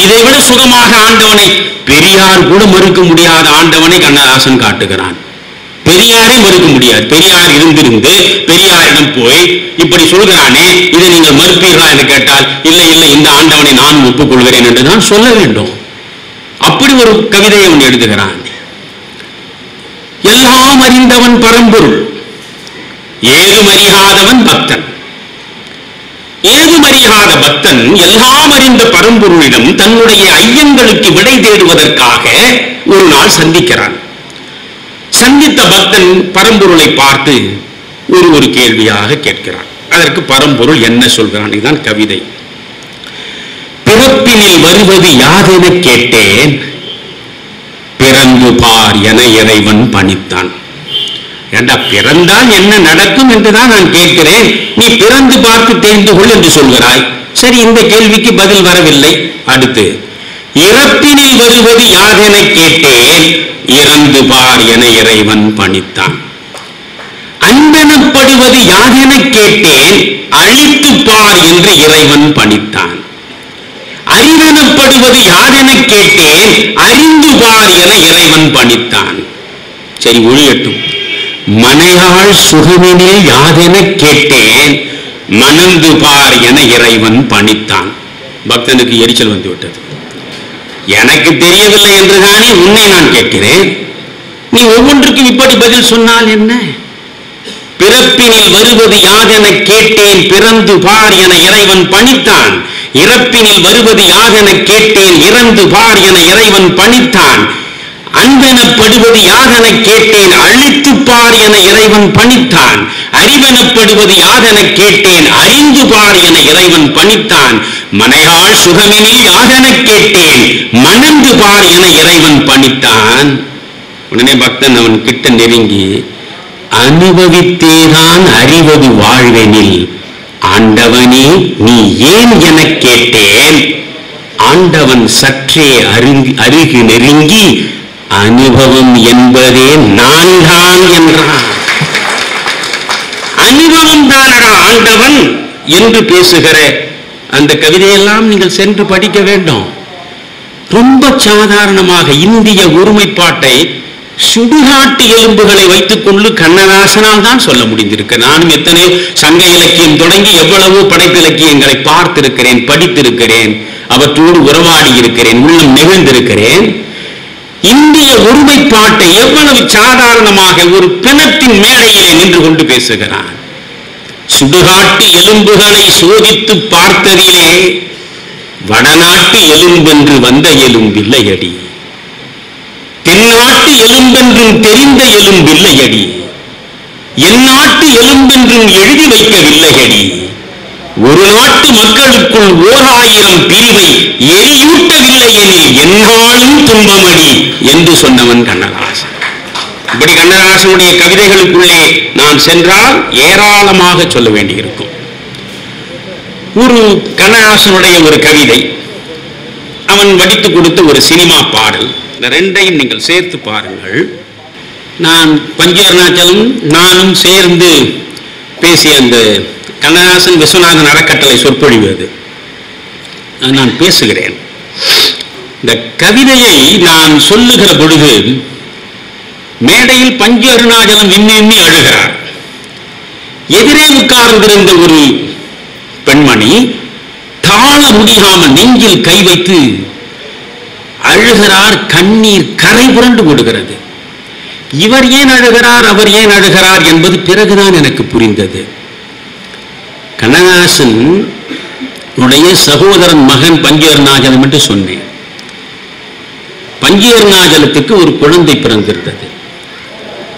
S1: இதைவிட சுகமாக ஆண்டவனை, பெரியார் கூட மறுக்க முடியாத ஆண்டவனை கண்ணதாசன் காட்டுகிறான். பெரியாரை மறுக்க முடியாது. பெரியார் இருந்திருந்து பெரியாரிடம் போய் இப்படி சொல்கிறானே, இதை நீங்கள் மறுப்பீர்களா என்று கேட்டால், இல்லை இல்லை, இந்த ஆண்டவனை நான் ஒப்புக்கொள்கிறேன் என்று தான் சொல்ல வேண்டும். அப்படி ஒரு கவிதையை அவன் எழுதுகிறான். எல்லாம் அறிந்தவன் பரம்பொருள், ஏதும் அறியாதவன் பக்தன். ஏதுமறியாத பக்தன் எல்லாம் அறிந்த பரம்பொருளிடம் தன்னுடைய ஐயங்களுக்கு விடை தேடுவதற்காக ஒரு நாள் சந்திக்கிறான். சந்தித்த பக்தன் பரம்பொருளை பார்த்து ஒரு கேள்வியாக கேட்கிறான். அதற்கு பரம்பொருள் என்ன சொல்கிறான்? இதுதான் கவிதை. பிறப்பினில் வருவது யாதென கேட்டேன், பிறந்து பார் என இறைவன் பணித்தான். ஏண்டா, பிறந்தால் என்ன நடக்கும் என்றுதான் நான் கேட்கிறேன், நீ பிறந்து பார்த்து தெரிந்து கொள் என்று சொல்கிறாய். சரி, இந்த கேள்விக்கு பதில் வரவில்லை. அடுத்து, இறப்பினில் வருவது யாதென கேட்டேன், இறந்து பார் என இறைவன் பணித்தான். அன்பெனப்படுவது யாதென கேட்டேன், அழித்து பார் என்று இறைவன் பணித்தான். அறிவெனப்படுவது யாதென கேட்டேன், அறிந்து பார் என இறைவன் பணித்தான். சரி, ஒழியட்டும். மனையாள் சுகமெனில் யாதென கேட்டேன், மணந்து பார் என இறைவன் பணித்தான். பக்தனுக்கு எரிச்சல் வந்து விட்டது. எனக்கு தெரியவில்லை என்றுதானே உன்னை நான் கேட்கிறேன், நீ ஒவ்வொன்றுக்கும் இப்படி பதில் சொன்னால் என்ன? பிறப்பினில் வருவது யாதென கேட்டேன், பிறந்து பார் என இறைவன் பணித்தான். இறப்பினில் வருவது யாதென கேட்டேன், இறந்து பார் என இறைவன் பணித்தான். அன்பெனப்படுவது யாதென கேட்டேன், அழித்து பார் என இறைவன் பணித்தான். அறிவெனப்படுவது யாதென கேட்டேன், அறிந்து பார் என இறைவன் பணித்தான். மனையாள் சுகமெனில் யாதென கேட்டேன், மணந்து பார் என இறைவன் பணித்தான். உடனே பக்தன் அவன் கிட்ட நெருங்கி, அனுபவித்தேதான் அறிவது வாழ்வெனில் ஆண்டவனே நீ ஏன் என கேட்டேன். ஆண்டவன் சற்றே அருகு நெருங்கி, அனுபவம் என்பதே நான் தான் என்றான். அனுபவம் தானடா ஆண்டவன் என்று பேசுகிற அந்த கவிதையெல்லாம் நீங்கள் சென்று படிக்க வேண்டும். ரொம்ப சாதாரணமாக இந்திய ஒருமைப்பாட்டை சுடுகாட்டு எலும்புகளை வைத்துக் கொண்டு கண்ணதாசனால் தான் சொல்ல முடிந்திருக்கு. நானும் எத்தனையோ சங்க இலக்கியம் தொடங்கி எவ்வளவோ படைப்பிலக்கியங்களை பார்த்திருக்கிறேன், படித்திருக்கிறேன், அவற்றோடு உறவாடி இருக்கிறேன், உள்ளம் நெகிழ்ந்திருக்கிறேன். இந்திய ஒருமைப்பாட்டை எவ்வளவு சாதாரணமாக ஒரு பிணத்தின் மேடையிலே நின்று கொண்டு பேசுகிறான். சுடுகாட்டு எலும்புகளை சோதித்து பார்த்ததிலே வடநாட்டு எலும்பென்று வந்த எலும்பில்லையடி, தென்னாட்டு எலும்பென்றும் தெரிந்த எலும்பில்லையடி, எந்நாட்டு எலும்பென்றும் எழுதி வைக்கவில்லையடி, ஒரு நாட்டு மக்களுக்குள் 1000 பிரிவை எரியூட்டவில்லை எனில் எந்நாளும் துன்பமடி என்று சொன்னவன் கண்ணதாசன். இப்படி கண்ணதாசனுடைய கவிதைகளுக்குள்ளே நான் சென்றால் ஏராளமாக சொல்ல வேண்டியிருக்கும். ஒரு கண்ணதாசனுடைய ஒரு கவிதை, அவன் வடித்து கொடுத்த ஒரு சினிமா பாடல், இந்த ரெண்டையும் நீங்கள் சேர்த்து பாருங்கள். நான் பஞ்சு அருணாச்சலம் நானும் சேர்ந்து பேசிய அந்த கண்ணதாசன் விஸ்வநாதன் அறக்கட்டளை சொற்பொழிவு அது, நான் பேசுகிறேன். இந்த கவிதையை நான் சொல்லுகிற பொழுது மேடையில் பஞ்சு அருணாச்சலம் விம்மி அழுகிறார். எதிரே உட்கார்ந்திருந்த ஒரு பெண்மணி தாழ முடியாமல் நெஞ்சில் கை வைத்து அழுகிறார். கண்ணீர் கரை புரண்டு விடுகிறது. இவர் ஏன் அழுகிறார், அவர் ஏன் அழுகிறார் என்பது பிறகுதான் எனக்கு புரிந்தது. கண்ணதாசன் உடைய சகோதரன் மகன் பஞ்சு அருணாச்சலம் என்று சொன்னேன். பஞ்சு அருணாச்சலத்துக்கு ஒரு குழந்தை பிறந்திருந்தது.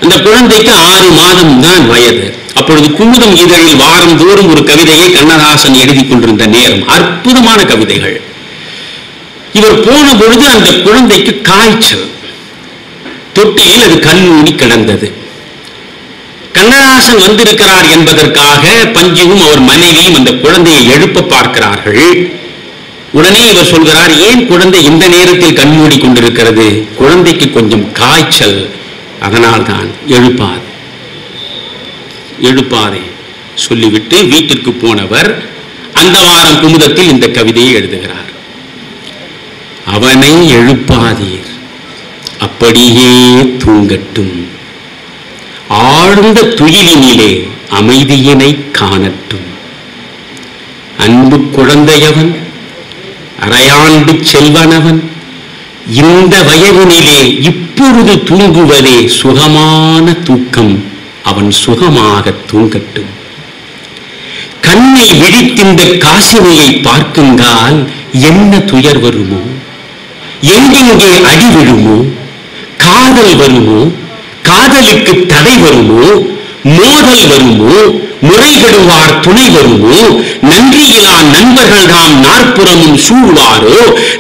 S1: அந்த குழந்தைக்கு 6 மாதம் தான் வயது. அப்பொழுது குமுதம் இதழில் வாரந்தோறும் ஒரு கவிதையை கண்ணதாசன் எழுதி கொண்டிருந்த நேரம். அற்புதமான கவிதைகள். இவர் போன பொழுது அந்த குழந்தைக்கு காய்ச்சல், தொட்டியில் அது கண்மூடி கிடந்தது. கண்ணதாசன் வந்திருக்கிறார் என்பதற்காக பஞ்சுவும் அவர் மனைவியும் அந்த குழந்தையை எழுப்ப பார்க்கிறார்கள். உடனே இவர் சொல்கிறார், ஏன் குழந்தை இந்த நேரத்தில் கண்மூடி கொண்டிருக்கிறது, குழந்தைக்கு கொஞ்சம் காய்ச்சல், அதனால்தான் எழுப்பாதே சொல்லிவிட்டு வீட்டிற்கு போனவர் அந்த வாரம் குமுதத்தில் இந்த கவிதையை எழுதுகிறார். அவனை எழுப்பாதீர், அப்படியே தூங்கட்டும், ஆழ்ந்த துயிலினிலே அமைதியினை காணட்டும். அன்பு குழந்தையவன், அரையாண்டு செல்வனவன், இந்த வயதினிலே இப்பொழுது தூங்குவதே சுகமான தூக்கம், அவன் சுகமாக தூங்கட்டும். கண்ணை விழித்திந்த காசினியை பார்க்குங்கால் என்ன துயர் வருமோ, எங்கெங்கே அடி விழுமோ, காதல் வருமோ, காதலுக்கு தடை வருமோ, மோதல் வருமோ, முறைகெடுவார் துணை வருமோ, நன்றியிலா நண்பர்கள் தாம் நாற்புறமும் சூழ்வாரோ,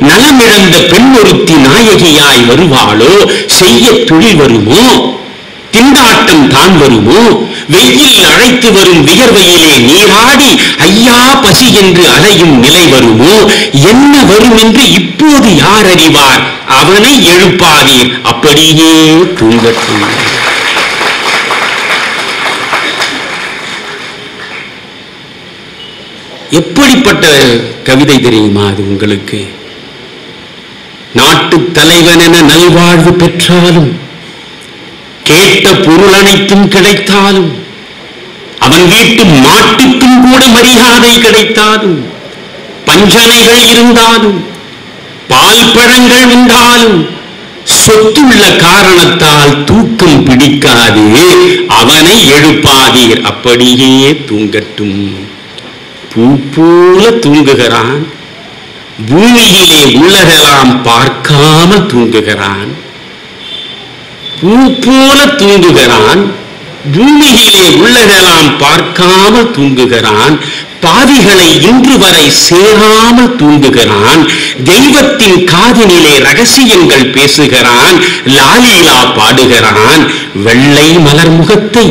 S1: நலமிழந்த பெண்ணொருத்தி நாயகியாய் வருவாளோ, செய்ய தொழில் வருமோ, திண்டாட்டம் தான் வருமோ, வெயில் அழைத்து வரும் வியர்வையிலே நீராடி ஐயா பசி என்று அலையும் நிலை வருமோ, என்ன வரும் என்று இப்போது யார் அறிவார், அவனை எழுப்பாதீர், அப்படியே தூங்கட்டும். எப்படிப்பட்ட கவிதை தெரியுமா அது உங்களுக்கு? நாட்டு தலைவன் என நல்வாழ்வு பெற்றாலும், கேட்ட பொருள் அனைத்தும் கிடைத்தாலும், அவன் வீட்டு மாட்டுக்கும் கூட மரியாதை கிடைத்தாலும், பஞ்சனைகள் இருந்தாலும், பால் பழங்கள் உண்டாலும், சொத்துள்ள காரணத்தால் தூக்கம் பிடிக்காது, அவனை எழுப்பாதீர், அப்படியே தூங்கட்டும். பூ போல தூங்குகிறான், பூமியிலே உள்ளதெல்லாம் பார்க்காமல் தூங்குகிறான். பூ போல தூங்குகிறான், பூமியிலே உள்ளதெல்லாம் பார்க்காமல் தூங்குகிறான். பாவிகளை இன்று வரை சேராமல் தூங்குகிறான். தெய்வத்தின் காதினிலே ரகசியங்கள் பேசுகிறான், லாலீலா பாடுகிறான். வெள்ளை மலர் முகத்தை,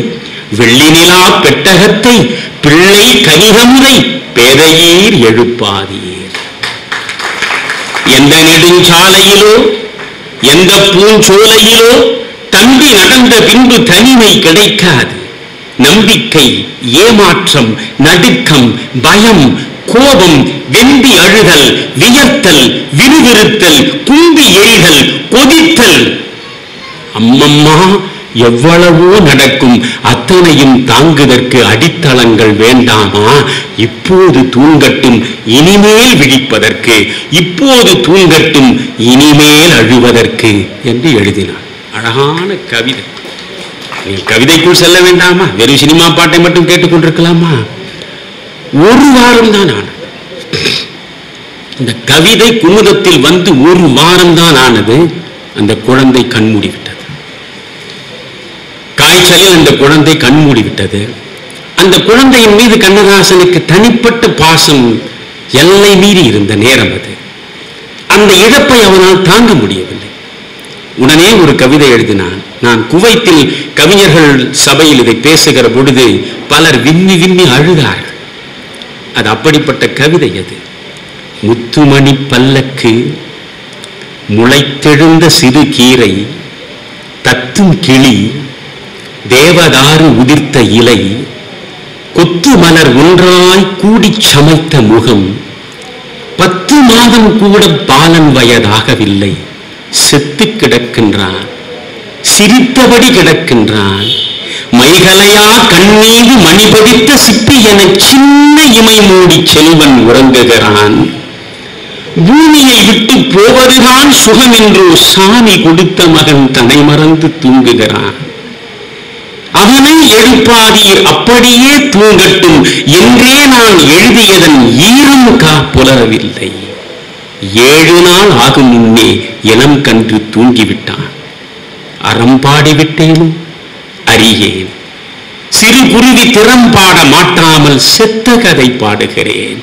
S1: வெள்ளி நிலா பெட்டகத்தை, பிள்ளை கனிகமுதை பேதையீர் எழுப்பாதீர். எந்த நெடுஞ்சாலையிலோ எந்த பூஞ்சோலையிலோ தம்பி நடந்த பின்பு தனிமை கிடைக்காது. நம்பிக்கை, ஏமாற்றம், நடுக்கம், பயம், கோபம், வெம்பி அழுதல், வியர்த்தல், விறுவிறுத்தல், கும்பி எரிதல், கொதித்தல், அம்மம்மா எவ்வளவோ நடக்கும். அத்தனையும் தாங்குதற்கு அடித்தளங்கள் வேண்டாமா? இப்போது தூங்கட்டும், இனிமேல் விழிப்பதற்கு, இப்போது தூங்கட்டும், இனிமேல் அழுவதற்கு என்று எழுதினார். அழகான கவிதை. கவிதைக்குள் செல்ல வேண்டாமா? வெறும் சினிமா பாட்டை மட்டும் கேட்டுக்கொண்டிருக்கலாமா? ஒரு வாரம் தான் ஆனது இந்த கவிதை. குமுதத்தில் வந்து ஒரு வாரம் தான் ஆனது. அந்த குழந்தை கண்மூடி விட்டது. காய்ச்சலில் அந்த குழந்தை கண்மூடி விட்டது. அந்த குழந்தையின் மீது கண்ணதாசனுக்கு தனிப்பட்ட பாசம் எல்லை மீறி இருந்த நேரம் அது. அந்த இழப்பை அவனால் தாங்க முடியவில்லை. உடனே ஒரு கவிதை எழுதினான். நான் குவைத்தில் கவிஞர்கள் சபையில் இதை பேசுகிற பொழுது பலர் விம்மி விம்மி அழுதார்கள். அது அப்படிப்பட்ட கவிதை அது. முத்துமணி பல்லக்கு, முளைத்தெழுந்த சிறு கீரை, தத்தும் கிளி, தேவதாறு உதிர்த்த இலை, கொத்து மலர் ஒன்றாய் கூடி சமைத்த முகம், 10 மாதம் கூட பாலன் வயதாகவில்லை, செத்து கிடக்கின்றான், சிரித்தபடி கிடக்கின்றான். மைகலையா கண்ணீது மணிபதித்த சிப்பி என சின்ன இமை மூடி செல்வன் உறங்குகிறான். பூமியை விட்டு போவதுதான் சுகம் என்றோ சாமி கொடுத்த மகன் தன்னை மறந்து தூங்குகிறான். அவனை எழுப்பாதீர், அப்படியே தூங்கட்டும் என்றே நான் எழுதியதன் ஈரம் புலரவில்லை. 7 நாள் ஆகும் முன்னே இனம் கன்று தூங்கிவிட்டான். அறம்பாடிவிட்டேனும் அறியேன். சிறு குருவி திறம்பாட மாற்றாமல் செத்த கதை பாடுகிறேன்.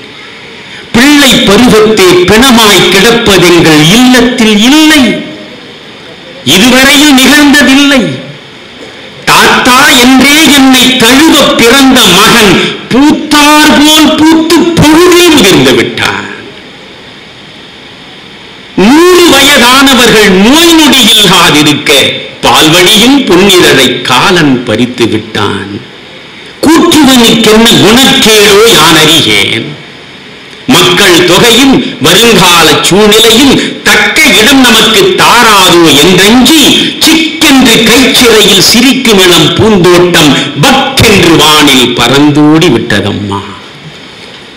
S1: பிள்ளை பருவத்தே பிணமாய் கிடப்பதெங்கள் இல்லத்தில் இல்லை, இதுவரையில் நிகழ்ந்ததில்லை. தாத்தா என்றே என்னை தழுவ பிறந்த மகன் பூத்தார் போல் பூத்து பொழுதே உதிர்ந்து விட்டான். 100 வயதானவர்கள் நோய் நொடி இல்லாதிருக்க பால்வழியும் பொன்னிதழை காலன் பறித்து விட்டான். கூற்றுவனுக்கென்ன குணக்கேடோ யான் அறியேன். மக்கள் தொகையும் வருங்கால சூழ்நிலையும் தக்க இடம் நமக்கு தாராதோ என்றஞ்சி சிக்கென்று கைச்சிறையில் சிரிக்கும் இளம் பூந்தோட்டம் பக்கென்று வானில் பறந்தோடி விட்டதம்மா.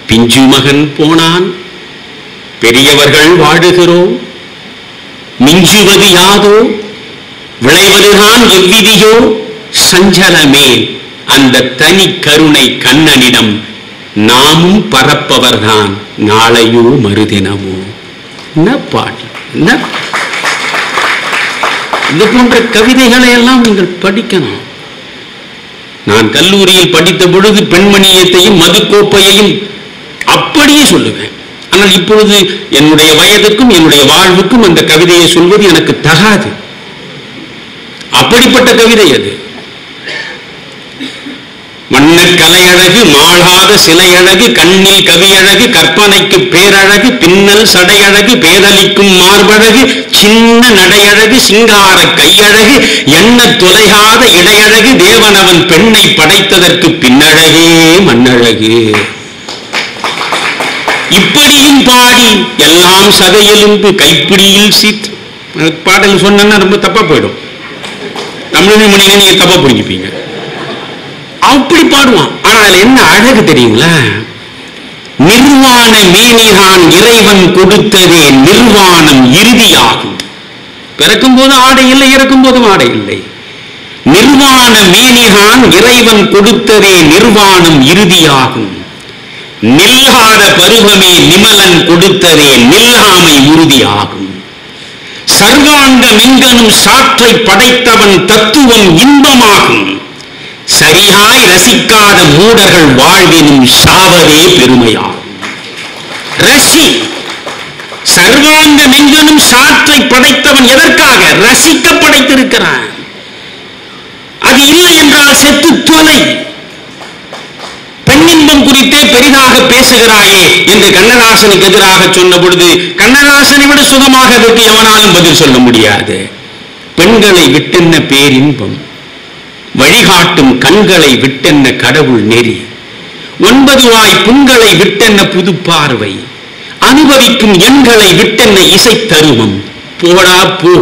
S1: பிஞ்சு மகன் போனான், பெரியவர்கள் வாழுகிறோம். மிஞ்சுவது யாதோ, விளைவதுதான் எவ்விதியோ. சஞ்சலமே அந்த தனி கருணை கண்ணனிடம் நாமும் பரப்பவர்தான் நாளையோ மறுதினமோ. என்ன பாட்டு! இது போன்ற கவிதைகளை எல்லாம் நீங்கள் படிக்கணும். நான் கல்லூரியில் படித்த பொழுது பெண்மணியத்தையும் மதுக்கோப்பையையும் அப்படியே சொல்லுவேன். ஆனால் இப்பொழுது என்னுடைய வயதுக்கும் என்னுடைய வாழ்வுக்கும் அந்த கவிதையை சொல்வது எனக்கு தகாது. அப்படிப்பட்ட கவிதை அது. வண்ண கலையழகு, மாளாத சிலையழகு, கண்ணில் கவியழகு, கற்பனைக்கு பேரழகு, பின்னல் சடையழகு, பேதலிக்கும் மார்பழகு, சின்ன நடையழகு, சிங்கார கையழகு, எண்ண தொலைகாத இடையழகு, தேவனவன் பெண்ணை படைத்ததற்கு பின்னழகே மண்ணழகு. கைத்தடியும் பாடி எல்லாம் சதையெலும்பு கைப்பிடியில் சீற்று. பாடல் சொன்னா ரொம்ப தப்பா போயிடும். தமிழ் மொழியை நீங்க தப்பா புரிஞ்சுப்பீங்க. அப்படி பாடுவான். ஆனால் என்ன அழகு தெரியுங்களா? நிர்வாண மேனிகான் இறைவன் கொடுத்ததே நிர்வாணம் இறுதியாகும். பிறக்கும் போது ஆடை இல்லை, இறக்கும் போதும் ஆடை இல்லை. நிர்வாண மேனிகான் இறைவன் கொடுத்ததே நிர்வாணம் இறுதியாகும். நில்லாத பருவமே நிமலன் கொடுத்ததே நில்லாமை உறுதியாகும். சர்வாங்க மெங்கனும் சாற்றை படைத்தவன் தத்துவம் இன்பமாகும். சரியாய் ரசிக்காத மூடர்கள் வாழ்வினும் சாவதே பெருமையாகும். ரசி. சர்வாங்க மெங்கனும் சாற்றை படைத்தவன் எதற்காக? ரசிக்க படைத்திருக்கிறான். அது இல்லை என்றால் செத்து தொலை. பெண்ணின்பம் குறித்தே பெரிதாக பேசுகிறாயே என்று கண்ணதாசனுக்கு எதிராக சொன்ன பொழுது, கண்ணதாசனை விட சுகமாக அதற்கு எவனாலும் பதில் சொல்ல முடியாது. பெண்களை விட்டென்ன பேரின்பம், வழிகாட்டும் கண்களை விட்டென்ன கடவுள் நெறி, 9 வாய் புண்களை விட்டென்ன புது பார்வை, அனுபவிக்கும் எண்களை விட்டென்ன இசை தருவம். போடா போ,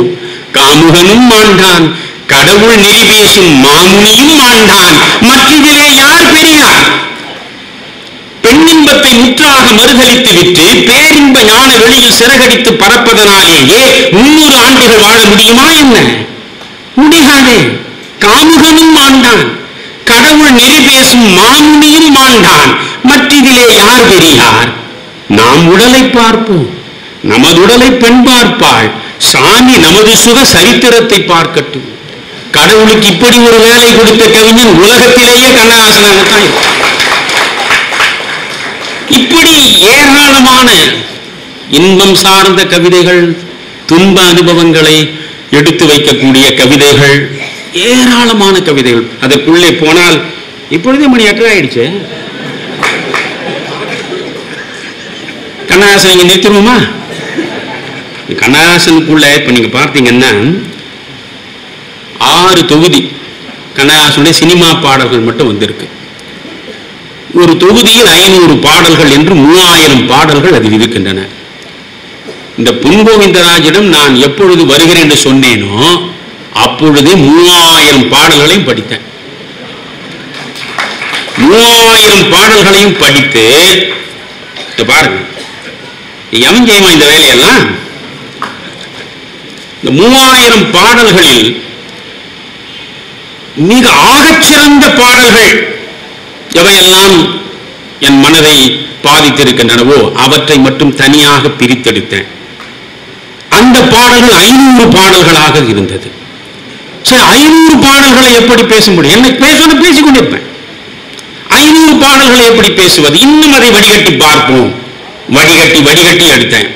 S1: காமுகனும் ஆண்டான், கடவுள் நெறி பேசும் மாமுனியும் ஆண்டான், மற்றதிலே யார் பெரியார்? பெண்ணின்பத்தை முற்றாக மறுதளித்து விட்டு பேரின்ப ஞான வெளியில் சிறகடித்து பறப்பதனாலேயே 300 ஆண்டுகள் வாழ முடியுமா என்ன? முடியாதே. காமுகனும் ஆண்டான், கடவுள் நெறி பேசும் மாமுனியும் ஆண்டான், மற்றதிலே யார் பெரியார்? நாம் உடலை பார்ப்போம், நமது உடலை பெண் பார்ப்பாள். சாமி நமது சுக சரித்திரத்தை பார்க்கட்டும். கடவுளுக்கு இப்படி ஒரு வேலை கொடுத்த கவிஞன் உலகத்திலேயே கண்ணதாசனாகத்தான். இப்படி ஏராளமான இன்பம் சார்ந்த கவிதைகள், துன்ப அனுபவங்களை எடுத்து வைக்கக்கூடிய கவிதைகள், ஏராளமான கவிதைகள். அதற்குள்ளே போனால் இப்பொழுதே மணி 8 ஆயிடுச்சு. கண்ணதாசன் இங்க நிறுத்திடுவோமா? கண்ணதாசனுக்குள்ள இப்ப நீங்க பார்த்தீங்கன்னா 6 தொகுதி கண்ணதாசனுடைய சினிமா பாடல்கள் மட்டும் வந்திருக்கு. ஒரு தொகுதியில் 500 பாடல்கள் என்று 3000 பாடல்கள் அதில் இருக்கின்றன. இந்த பொன்கோவிந்தராஜிடம் நான் எப்பொழுது வருகிறேன் என்று சொன்னேனோ அப்பொழுது 3000 பாடல்களையும் படித்தேன். 3000 பாடல்களையும் படித்து பாருங்க, எவன் செய்யுமா இந்த வேலையெல்லாம்? இந்த 3000 பாடல்களில் மிக ஆகச்சிறந்த பாடல்கள் எவையெல்லாம் என் மனதை பாதித்திருக்கின்றனவோ அவற்றை மட்டும் தனியாக பிரித்தெடுத்தேன். அந்த பாடல்கள் 500 பாடல்களாக இருந்தது. சரி, 500 பாடல்களை எப்படி பேச முடியும்? என்ன பேசணும், பேசிக்கொண்டிருப்பேன். 500 பாடல்களை எப்படி பேசுவது? இன்னும் அதை வடிகட்டி பார்ப்போம். வடிகட்டி எடுத்தேன்.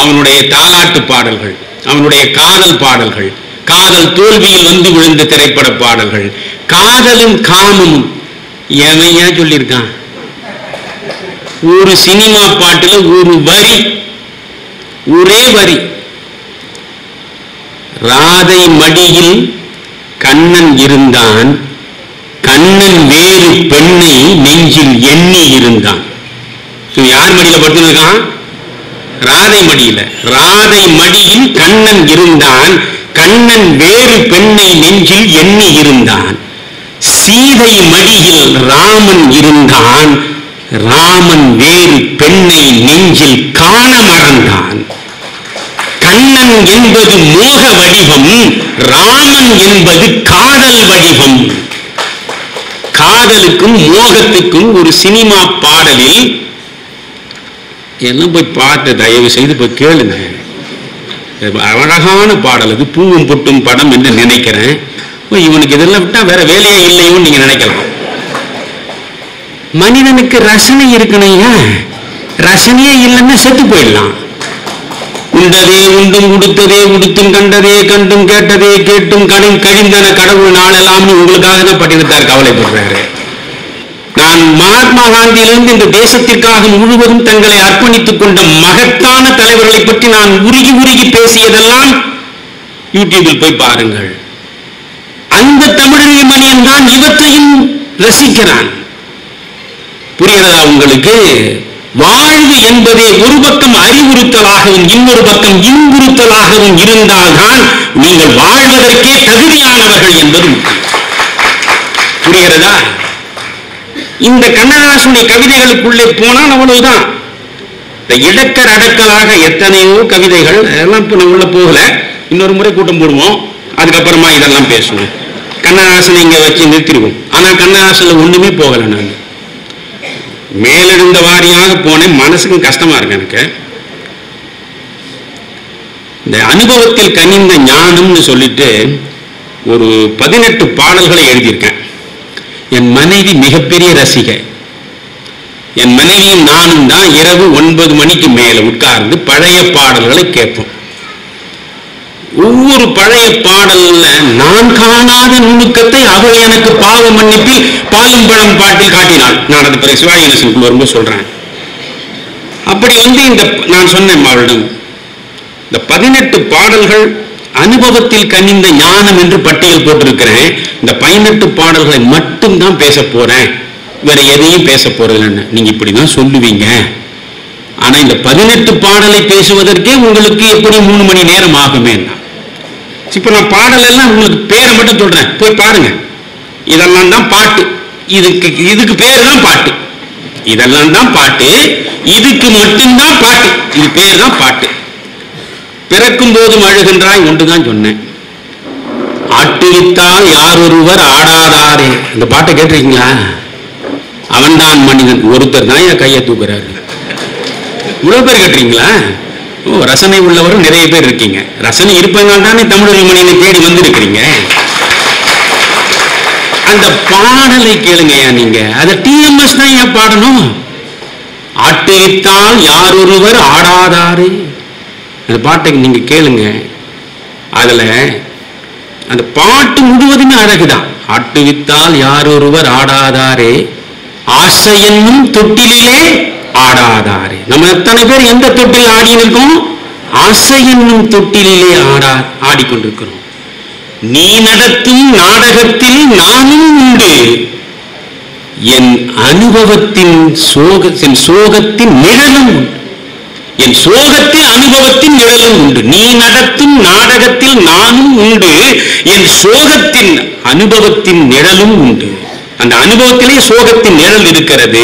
S1: அவனுடைய தாலாட்டு பாடல்கள், அவனுடைய காதல் பாடல்கள், காதல் தோல்வியில் வந்து விழுந்த திரைப்பட பாடல்கள், காதலும் காமமும். எவையா சொல்லியிருக்கான்? ஒரு சினிமா பாட்டுல ஒரு வரி, ஒரே வரி, ராதை மடியில் கண்ணன் இருந்தான், கண்ணன் வேறு பெண்ணை நெஞ்சில் எண்ணி இருந்தான். யார் மடியில படுத்திருக்கான்? ராதை மடியில. ராதை மடியில் கண்ணன் இருந்தான், கண்ணன் வேறு பெண்ணை நெஞ்சில் எண்ணி இருந்தான். சீதை மடியில் ராமன் இருந்தான், ராமன் வேறு பெண்ணை நெஞ்சில் காண மறந்தான். கண்ணன் என்பது மோக வடிவம், ராமன் என்பது காதல் வடிவம். காதலுக்கும் மோகத்துக்கும் ஒரு சினிமா பாடலில் எல்லாம் போய் பார்த்து தயவு செய்து போய் கேளுங்க. அழகான பாடல் அது. பூவும் பொட்டும் படம் என்று நினைக்கிறேன். இவனுக்கு இதெல்லாம் விட்டா வேற வேலையே இல்லையோன்னு நீங்க நினைக்கலாம். மனிதனுக்கு ரசனை இருக்கணையா? ரசனையே இல்லைன்னா செத்து போயிடலாம். உண்டதே உண்டும், உடுத்ததே உடுத்தும், கண்டதே கண்டும், கேட்டதே கேட்டும், கழிந்தன கடவுள் நாளெல்லாம் உங்களுக்காக தான் பட்டினத்தார் கவலைப்படுறாரு. நான் மகாத்மா காந்தியிலிருந்து இந்த தேசத்திற்காக முழுவதும் தங்களை அர்ப்பணித்துக் கொண்ட மகத்தான தலைவர்களை பற்றி நான் உருகி உருகி பேசியதெல்லாம் யூடியூபில் போய் பாருங்கள். அந்த தமிழக மனிதன் தான் இவற்றையும் ரசிக்கிறான். புரிகிறதா உங்களுக்கு? வாழ்வு என்பதே ஒரு பக்கம் அறிவுறுத்தலாகவும் இன்னொரு பக்கம் இன்புறுத்தலாகவும் இருந்தால்தான் நீங்கள் வாழ்வதற்கே தகுதியானவர்கள் என்பது புரிகிறதா? இந்த கண்ணதாசனுடைய கவிதைகளுக்குள்ளே போனால் அவ்வளவுதான். இந்த இடக்கர் அடக்கலாக எத்தனையோ கவிதைகள், அதெல்லாம் இப்ப உள்ள போகல, இன்னொரு முறை கூட்டம் போடுவோம், அதுக்கப்புறமா இதெல்லாம் பேசுவோம். கண்ணதாசனை இங்க வச்சு நிறுத்திடுவோம். ஆனா கண்ணதாசன்ல ஒண்ணுமே போகல. நான் மேலிருந்த வாரியாக போனேன், மனசுக்கும் கஷ்டமா இருக்கு எனக்கு. இந்த அனுபவத்தில் கனிந்த ஞானம்னு சொல்லிட்டு ஒரு 18 பாடல்களை எழுதியிருக்கேன். என் மனைவி மிகப்பெரிய ரசிகை. என் மனைவியும் நானும் தான் இரவு 9 மணிக்கு மேல உட்கார்ந்து பழைய பாடல்களை கேட்போம். ஒவ்வொரு பழைய பாடல்ல நான் காணாத நுணுக்கத்தை அவள் எனக்கு பாவ மன்னிப்பில் பாலும் பழம் பாட்டில் காட்டினாள். நான் அது பிறகு சிவாஜி கணேசனுக்கு வரும்போது சொல்றேன். அப்படி இந்த நான் சொன்னேன் அவளிடம், இந்த 18 பாடல்கள் அனுபவத்தில் கனிந்த ஞானம் என்று பட்டியல் போட்டிருக்கிறேன். இந்த 18 பாடல்களை மட்டும் தான் பேச போறேன், வேற எதையும் பேச போறதில்லை. நீங்க இப்படிதான் சொல்லுவீங்க, ஆனா இந்த 18 பாடலை பேசுவதற்கே உங்களுக்கு எப்படி 3 மணி நேரம் ஆகுமே. இப்ப நான் பாடல் எல்லாம் உங்களுக்கு பேரை மட்டும் சொல்றேன், போய் பாருங்க. இதெல்லாம் தான் பாட்டு, இதுக்கு பேரு தான் பாட்டு. இதெல்லாம் தான் பாட்டு, இதுக்கு மட்டும்தான் பாட்டு, இது பேர் தான் பாட்டு. பிறக்கும் போதும் அழுகின்றாய் ஒன்றுதான் சொன்னேன். ஆட்டுவித்தால் யார் ஒருவர் ஆடாதாரே, இந்த பாட்டை கேட்டிருக்கீங்களா? அவன்தான் மனிதன், ஒருத்தர் தான் என் கையை தூக்குறாரு. இவ்வளவு பேர் கேட்டிருக்கீங்களா? ஓ, ரசனை உள்ளவரும் நிறைய பேர் இருக்கீங்க. ரசனை இருப்பதனால தானே தமிழ் மணியை தேடி வந்திருக்கிறீங்க. அந்த பாடலை கேளுங்க நீங்க, அதை டிஎம்எஸ் தான் ஏன் பாடணும்? ஆட்டுவித்தால் யார் ஒருவர் ஆடாதாரே, அந்த பாட்டை நீங்க கேளுங்க. அதுல அந்த பாட்டு முழுவதுமே அழகுதான். ஆட்டுவித்தால் யார் ஒருவர் ஆடாதாரே, ஆசை என்னும் தொட்டிலே ஆடாதாரே. நம்ம எத்தனை பேர் எந்த தொட்டில் ஆடி இருக்கோம்? ஆசை என்னும் தொட்டிலே ஆடிக்கொண்டிருக்கிறோம். நீ நடத்தும் நாடகத்தில் நானும் உண்டு, என் அனுபவத்தின் சோகத்தின் நிழலும் உண்டு. என் சோகத்தில் அனுபவத்தின் நிழலும் உண்டு. நீ நடத்தும் நாடகத்தில் நானும் உண்டு, என் சோகத்தின் அனுபவத்தின் நிழலும் உண்டு. அந்த அனுபவத்திலே சோகத்தின் நிழல் இருக்கிறது.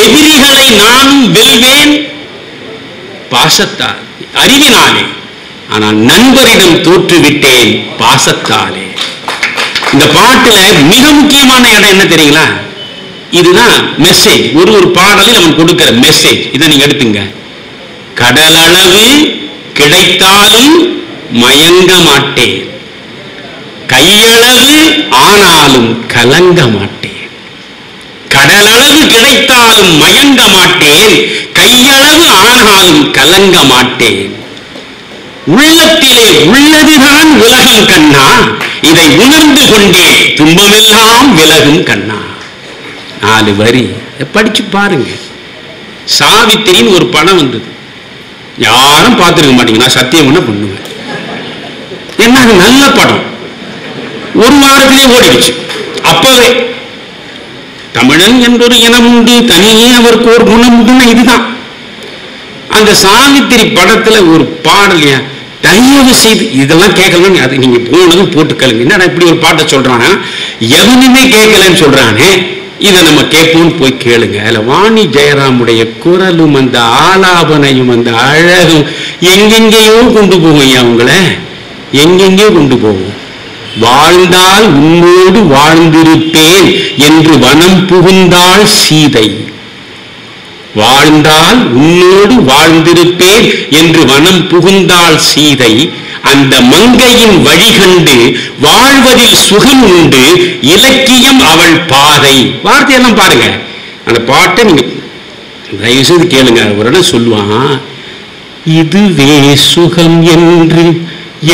S1: எதிரிகளை நானும் வெல்வேன் பாசத்தால், அறிவினாலே, ஆனால் நண்பரிடம் தோற்றுவிட்டேன் பாசத்தாலே. இந்த பாட்டுல மிக முக்கியமான இடம் என்ன தெரியுங்களா? இதுதான் மெசேஜ். ஒரு பாடலில் அவன் கொடுக்கிற மெசேஜ். இதை நீங்க எடுத்துங்க. கடலளவு கிடைத்தாலும் மயங்க மாட்டேன், கையளவு ஆனாலும் கலங்க மாட்டேன். கடலளவு கிடைத்தாலும் மயங்க மாட்டேன், கையளவு ஆனாலும் கலங்க மாட்டேன். உள்ளத்திலே உள்ளதுதான் உலகம் கண்ணா, இதை உணர்ந்து கொண்டே துன்பமெல்லாம் விலகும் கண்ணா. 4 வரி படிச்சு பாருங்க. சாவித்திரின்னு ஒரு படம் வந்தது, யாரும் பார்த்துருக்க மாட்டீங்க, நான் சத்தியம் என்ன பண்ணுவேன். என்ன நல்ல படம், 1 வாரத்திலே ஓடிடுச்சு. அப்பவே தமிழன் என்றொரு இனம் உண்டு, தனியே அவருக்கு ஒரு குணம் உண்டு. இதுதான் அந்த சாவித்திரி படத்துல ஒரு பாடல். தயவு செய்து இதெல்லாம் கேட்கலாம், அது நீங்க போனதும் போட்டு கேளுங்க. என்னடா இப்படி ஒரு பாட்டை சொல்றானா, எவனுமே கேட்கலன்னு சொல்றானே, இதை நம்ம கேட்போம், போய் கேளுங்க. அதுல வாணி ஜெயராமுடைய குரலும் அந்த ஆலாபனையும் அந்த அழகும் எங்கெங்கேயோ கொண்டு போகும். அவங்கள எங்கெங்கேயோ கொண்டு போகும். வாழ்ந்தால் உன்னோடு வாழ்ந்திருப்பேன் என்று வனம் புகுந்தாள் சீதை. வாழ்ந்தால் உன்னோடு வாழ்ந்திருப்பேன் என்று வனம் புகுந்தாள் சீதை. அந்த மங்கையின் வழிகண்டு வாழ்வதில் சுகம் உண்டு, இலக்கியம் அவள் பாதை. வார்த்தையெல்லாம் பாருங்க. அந்த பாட்டை நீங்க தயவு செய்து கேளுங்க. ஒரு இடம் சொல்லுவான், இதுவே சுகம் என்று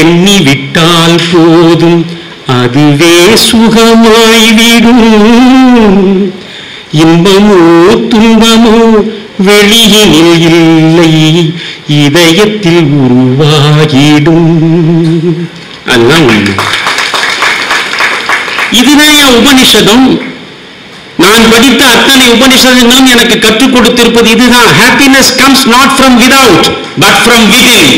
S1: எண்ணி விட்டால் போதும், அதுவே சுகமாய்விடும். இன்பமோ துன்பமோ வெளியினில் இல்லை, இதயத்தில் உருவாகிடும். அதுதான் உண்மை. இதுதான் உபனிஷதம். நான் படித்த அத்தனை உபநிஷதங்களும் எனக்கு கற்றுக் கொடுத்திருப்பது இதுதான். Happiness comes not from without but from within.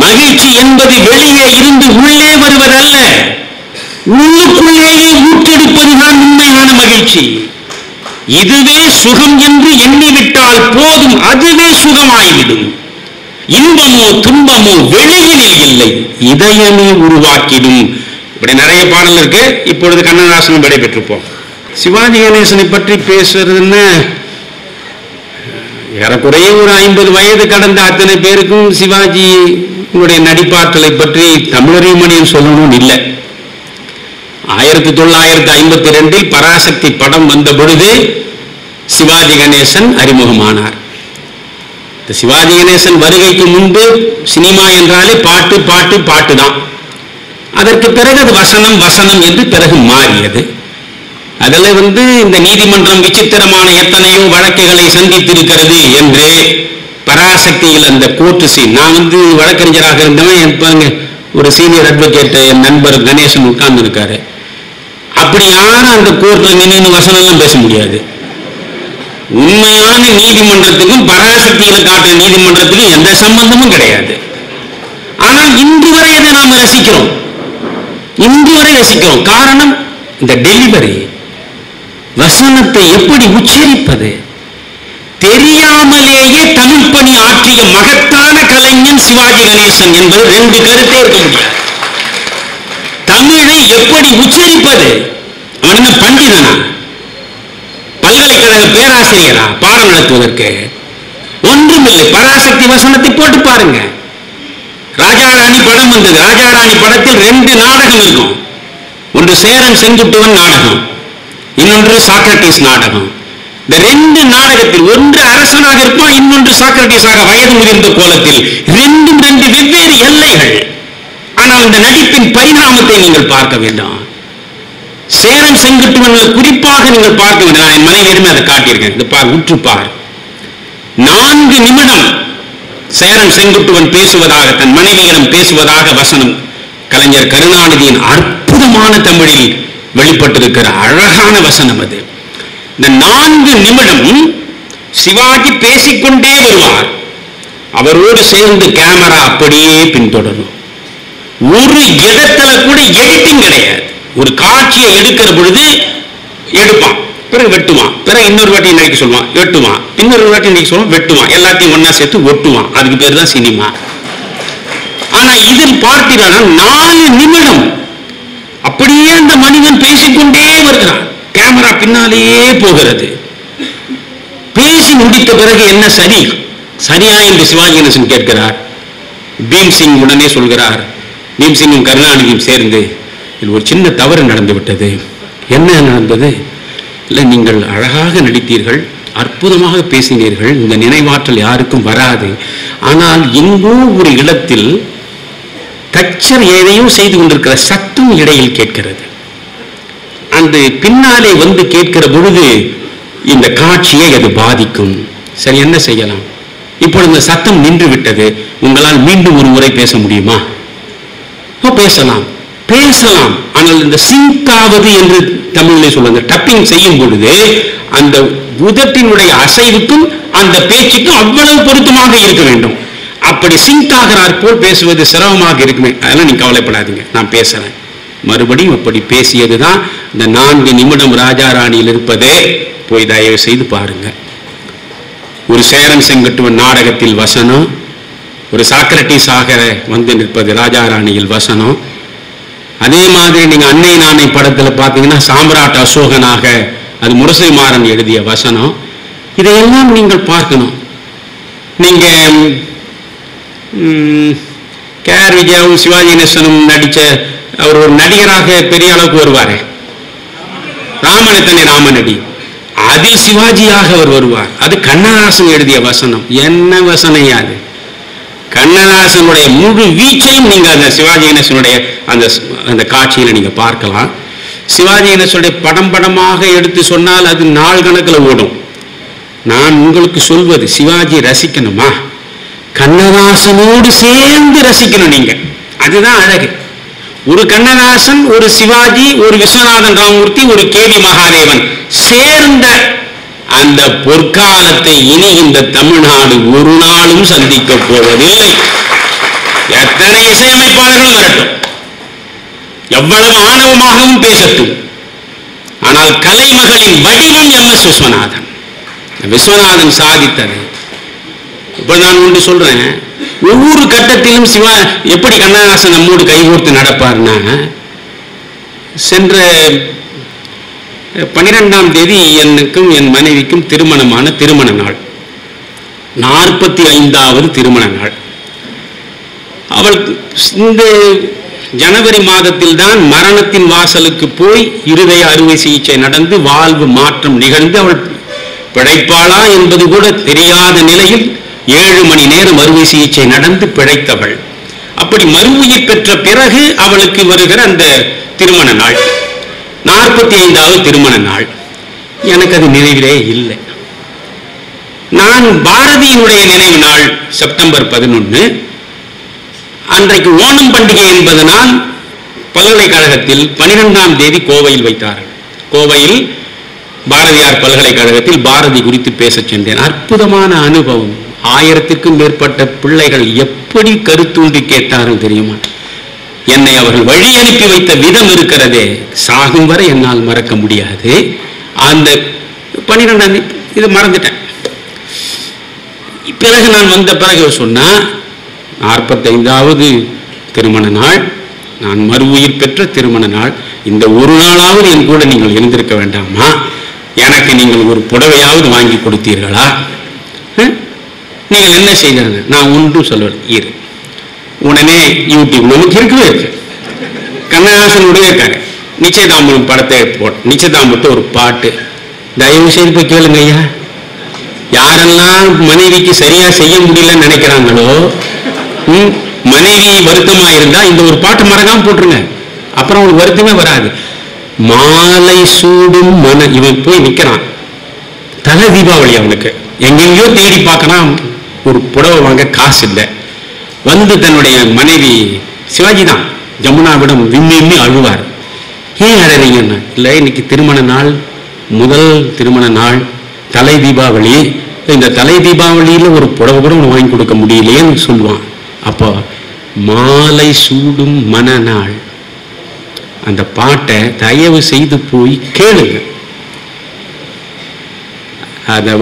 S1: மகிழ்ச்சி என்பது வெளியே இருந்து உள்ளே வருவதல்ல, உள்ளுக்குள்ளேயே ஊற்றெடுப்பதுதான் உண்மையான மகிழ்ச்சி. இதுவே சுகம் என்று எண்ணிவிட்டால் போதும், அதுவே சுகமாய்விடும். இன்பமோ துன்பமோ வெளியில் இல்லை, இதயமே உருவாக்கிடும். இப்படி நிறைய பாடல் இருக்கு. இப்பொழுது கண்ணதாசனும் விடைபெற்றிருப்போம். சிவாஜி கணேசனை பற்றி பேசுறதுன்னு ஏறக்குறைய ஒரு 50 வயது கடந்த அத்தனை பேருக்கும் சிவாஜி நடிப்பாற்றலை பற்றி தமிழறிமணியம் சொல்லணும்னு இல்லை. 1952 பராசக்தி படம் வந்த பொழுது சிவாஜி கணேசன் அறிமுகமானார். சிவாஜி கணேசன் வருகைக்கு முன்பு சினிமா என்றாலே பாட்டு பாட்டு பாட்டு தான். அதற்கு பிறகு அது வசனம் வசனம் என்று பிறகு மாறியது. அதில் இந்த நீதிமன்றம் விசித்திரமான எத்தனையோ வழக்குகளை சந்தித்திருக்கிறது என்று பராசக்தியில் அந்த கோர்ட்டு சீன். நான் வழக்கறிஞராக இருந்தவன், பாருங்க, ஒரு சீனியர் அட்வொகேட் என் நண்பர் கணேசன் உட்கார்ந்து இருக்காரு. அப்படி யாரும் அந்த கோர்ட்டில் நின்று வசனம்லாம் பேச முடியாது. உண்மையான நீதிமன்றத்துக்கும் பராசக்தியில் காட்டுற நீதிமன்றத்துக்கும் எந்த சம்பந்தமும் கிடையாது. ஆனால் இன்று வரை அதை நாம் ரசிக்கிறோம், இன்று வரை ரசிக்கிறோம். காரணம் இந்த டெலிவரி. வசனத்தை எப்படி உச்சரிப்பது தெரியாமலேயே தமிழ் பணி ஆற்றிய மகத்தான கலைஞன் சிவாஜி கணேசன் என்பது 2 கருத்தே இருக்க முடியாது. தமிழை எப்படி உச்சரிப்பது? அவன் என்ன பண்டிதனா, பல்கலைக்கழக பேராசிரியரா பாடம் நடத்துவதற்கு? ஒன்றுமில்லை. பராசக்தி வசனத்தை போட்டு பாருங்க. ராஜாராணி படம் வந்தது. ராஜாராணி படத்தில் 2 நாடகம் இருக்கும். ஒன்று சேரன் செங்குட்டுவன் நாடகம், இன்னொன்று சாக்ரட்டிஸ் நாடகம். இந்த 2 நாடகத்தில் ஒன்று அரசனாக இருப்பான், இன்னொன்று சாக்ரட்டிஸாக வயது முதிர்ந்த கோலத்தில். 2 வெவ்வேறு எல்லைகள். ஆனால் இந்த நடிப்பின் பரிணாமத்தை நீங்கள் பார்க்க வேண்டாம். சேரன் செங்குட்டுவன் குறிப்பாக நீங்கள் பார்க்க வேண்டாம். நான் என் மனைவியிடமே அதை காட்டியிருக்கேன். இந்த பார், உற்றுப்பார். 4 நிமிடம் சேரன் செங்குட்டுவன் பேசுவதாக, தன் மனைவியிடம் பேசுவதாக வசனம் கலைஞர் கருணாநிதியின் அற்புதமான தமிழில் வெளிப்பட்டிருக்கிற அழகான வசனம் அது. இந்த 4 நிமிடம் சிவாஜி பேசிக்கொண்டே வருவார். அவரோடு சேர்ந்து கேமரா அப்படியே பின்தொடரும். ஒரு இடத்துல கூட எடிட்டிங் கிடையாது. ஒரு காட்சியை எடுக்கிற பொழுது எடுப்பான், பிறகு வெட்டுவான், பிறகு இன்னொரு வாட்டி நடிக்க சொல்லுவான், வெட்டுவான், இன்னொரு வாட்டி நடிக்க சொல்லுவான், வெட்டுவான், எல்லாத்தையும் ஒன்னா சேர்த்து ஒட்டுவான். அதுக்கு பேர் தான் சினிமா. ஆனா இதில் பார்த்தீங்கன்னா 4 நிமிடம் அப்படியே அந்த மனிதன் பேசிக்கொண்டே வருகிறான். கேமரா பின்னாலேயே போகிறது. பேசி முடித்த பிறகு என்ன சரியா என்று சிவாஜி கணேசன் கேட்கிறார். பீம்சிங் உடனே சொல்கிறார். பீம்சிங்கும் கருணாநிதியும் சேர்ந்து, இதில் ஒரு சின்ன தவறு நடந்து விட்டது. என்ன நடந்தது? இல்லை, நீங்கள் அழகாக நடித்தீர்கள், அற்புதமாக பேசினீர்கள், இந்த நினைவாற்றல் யாருக்கும் வராது. ஆனால் எங்கோ ஒரு இடத்தில் தச்சர் எதையோ செய்து கொண்டிருக்கிற சத்தம் இடையில் கேட்கிறது. அந்த பின்னாலே வந்து கேட்கிற பொழுது இந்த காட்சியை அது பாதிக்கும். சரி, என்ன செய்யலாம்? இப்பொழுது இந்த சத்தம் நின்று விட்டது, உங்களால் மீண்டும் ஒரு முறை பேச முடியுமா? பேசலாம். ஆனால் இந்த சிங்காவது என்று தமிழில் சொல்லுங்க. டப்பிங் செய்யும் பொழுது அந்த உதட்டினுடைய அசைவுக்கும் அந்த பேச்சுக்கும் அவ்வளவு பொருத்தமாக இருக்க வேண்டும். அப்படி சிங்க் ஆகிறார் போல் பேசுவது சிரமமாக இருக்குமே, அதெல்லாம் நீங்க கவலைப்படாதீங்க, நான் பேசுறேன். மறுபடியும் அப்படி பேசியதுதான் இந்த 4 நிமிடம் ராஜாராணியில் இருப்பதே. போய் தயவு செய்து பாருங்க. ஒரு சேரன் செங்குட்டுவன் நாடகத்தில் வசனம், ஒரு சாக்ரட்டிஸாக வந்து நிற்பது ராஜாராணியில் வசனம். அதே மாதிரி நீங்க அன்னை நாணை படத்தில் பார்த்தீங்கன்னா சாம்ராட் அசோகனாக அது முரசை மாறன் எழுதிய வசனம். இதையெல்லாம் நீங்கள் பார்க்கணும். நீங்க கேஆர் விஜயாவும் சிவாஜி கணேசனும் நடிச்ச அவர் ஒரு நடிகராக பெரிய அளவுக்கு வருவார். ராமனத்தனை ராமநடி, அதில் சிவாஜியாக அவர் வருவார். அது கண்ணதாசன் எழுதிய வசனம். என்ன வசனம் அது? கண்ணதாசனுடைய முழு வீச்சையும் நீங்க அந்த சிவாஜி கணேசனுடைய அந்த காட்சியில நீங்க பார்க்கலாம். சிவாஜி கணேசனுடைய படமாக எடுத்து சொன்னால் அது நாள் கணக்கில் ஓடும். நான் உங்களுக்கு சொல்வது, சிவாஜி ரசிக்கணுமா, கண்ணதாசனோடு சேர்ந்து ரசிக்கணும் நீங்க. அதுதான் அழகு. ஒரு கண்ணதாசன், ஒரு சிவாஜி, ஒரு விஸ்வநாதன் ராமமூர்த்தி, ஒரு கேவி மகாதேவன் சேர்ந்த அந்த பொற்காலத்தை இனி இந்த தமிழ்நாடு ஒரு நாளும் சந்திக்க போவதில்லை. எத்தனை இசையமைப்பாளர்கள் வரட்டும், எவ்வளவு ஆணவமாகவும் பேசட்டும், ஆனால் கலைமகளின் வடிவம் எம்.எஸ். விஸ்வநாதன். விஸ்வநாதன் சாதித்தது. இப்ப நான் ஒன்று சொல்றேன், ஒவ்வொரு கட்டத்திலும் சிவா எப்படி கண்ணதாசன் நம்மோடு கைகோர்த்து நடப்பார்னா, சென்ற 12ஆம் தேதி எனக்கும் என் மனைவிக்கும் திருமணமான திருமண நாள், 45வது திருமண நாள். அவள் இந்த ஜனவரி மாதத்தில் தான் மரணத்தின் வாசலுக்கு போய் இருதய அறுவை சிகிச்சை நடந்து வாழ்வு மாற்றம் நிகழ்ந்து அவள் பிழைப்பாளா என்பது கூட தெரியாத நிலையில் 7 மணி நேரம் அறுவை சிகிச்சை நடந்து பிழைத்தவள். அப்படி மறுஉயிர் பெற்ற பிறகு அவளுக்கு வருகிற அந்த திருமண நாள், 45வது திருமண நாள். எனக்கு அது நினைவிலே இல்லை. நான் பாரதியினுடைய நினைவு நாள் செப்டம்பர் 11, அன்றைக்கு ஓணம் பண்டிகை என்பதனால் பல்கலைக்கழகத்தில் 12ஆம் தேதி கோவையில் வைத்தார்கள். கோவையில் பாரதியார் பல்கலைக்கழகத்தில் பாரதி குறித்து பேசச் சென்றேன். அற்புதமான அனுபவம். 1000க்கும் மேற்பட்ட பிள்ளைகள் எப்படி கருத்தூண்டி கேட்டார்கள் தெரியுமா? என்னை அவர்கள் வழி அனுப்பி வைத்த விதம் இருக்கிறதே, சாகும் வரை என்னால் மறக்க முடியாது. அந்த 12ஆம் தேதி இதை மறந்துட்டேன். பிறகு நான் வந்த பிறகு சொன்னா, 45வது திருமண நாள், நான் மறுஉயிர் பெற்ற திருமண நாள், இந்த ஒரு நாளாவது என் கூட நீங்கள் இருந்திருக்க வேண்டாமா? எனக்கு நீங்கள் ஒரு புடவையாவது வாங்கி கொடுத்தீர்களா? நீங்கள் என்ன செய்தாங்க? நான் ஒன்றும் சொல்லுவேன், இரு. உடனே யூடியூப் நமக்கு இருக்கவே இருக்கு, கண்ணதாசனுடைய இருக்காங்க, நிச்சயதாம்பரம் படத்தை நிச்சயதாம்பரத்தை ஒரு பாட்டு, தயவு செய்து போய் கேளுங்க ஐயா. யாரெல்லாம் மனைவிக்கு சரியா செய்ய முடியலன்னு நினைக்கிறாங்களோ, மனைவி வருத்தமா இருந்தா இந்த ஒரு பாட்டு மறக்காம போட்டுருங்க, அப்புறம் அவனுக்கு வருத்தமே வராது. மாலை சூடும் மன, இவன் போய் நிக்கிறான், தலை தீபாவளி, அவனுக்கு எங்கெங்கயோ தேடி பார்க்கறான், ஒரு புடவை வாங்க காசு இல்லை. வந்து தன்னுடைய மனைவி சிவாஜி தான் ஜமுனாவிடம் விம்மி அழுவார். ஏன் அழறீங்கன்னா, இல்லை இன்னைக்கு திருமண நாள், முதல் திருமண நாள், தலை தீபாவளி, இந்த தலை தீபாவளியில ஒரு புடவை கூட வாங்கி கொடுக்க முடியலையேன்னு சொல்லுவான். அப்போ மாலை சூடும் மனநாள், அந்த பாட்டை தயவு செய்து போய் கேளுங்க. அதை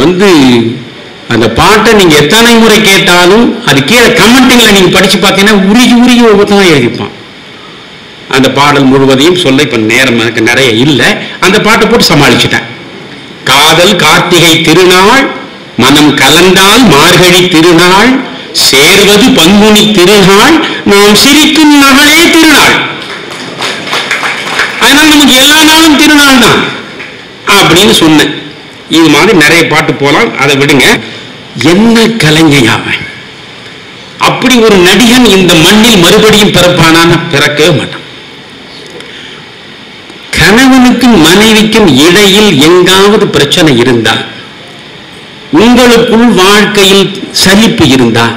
S1: அந்த பாட்டை நீங்க எத்தனை முறை கேட்டாலும் அது கீழே கமெண்ட்ல நீங்க படிச்சு பார்த்தீங்கன்னா உருகி உருகி ஒவ்வொருத்தான் எழுதிப்பான். அந்த பாடல் முழுவதையும் சொல்ல இப்ப நேரம் எனக்கு நிறைய இல்லை, அந்த பாட்டை போட்டு சமாளிச்சுட்டேன். காதல் கார்த்திகை திருநாள், மனம் கலந்தால் மார்கழி திருநாள், சேர்வது பங்குனி திருநாள், நாம் சிரிக்கும் நாளே திருநாள். அதனால நமக்கு எல்லா நாளும் திருநாள் தான் அப்படின்னு சொன்னேன். இது மாதிரி நிறைய பாட்டு போலாம், அதை விடுங்க. என்ன கலைஞன் அப்படி ஒரு நடிகன் இந்த மண்ணில் மறுபடியும் பிறப்பானான்னு பிறக்கவே மாட்டான். கணவனுக்கும் மனைவிக்கும் இடையில் எங்காவது பிரச்சனை இருந்தா, உங்களுக்குள் வாழ்க்கையில் சலிப்பு இருந்தா,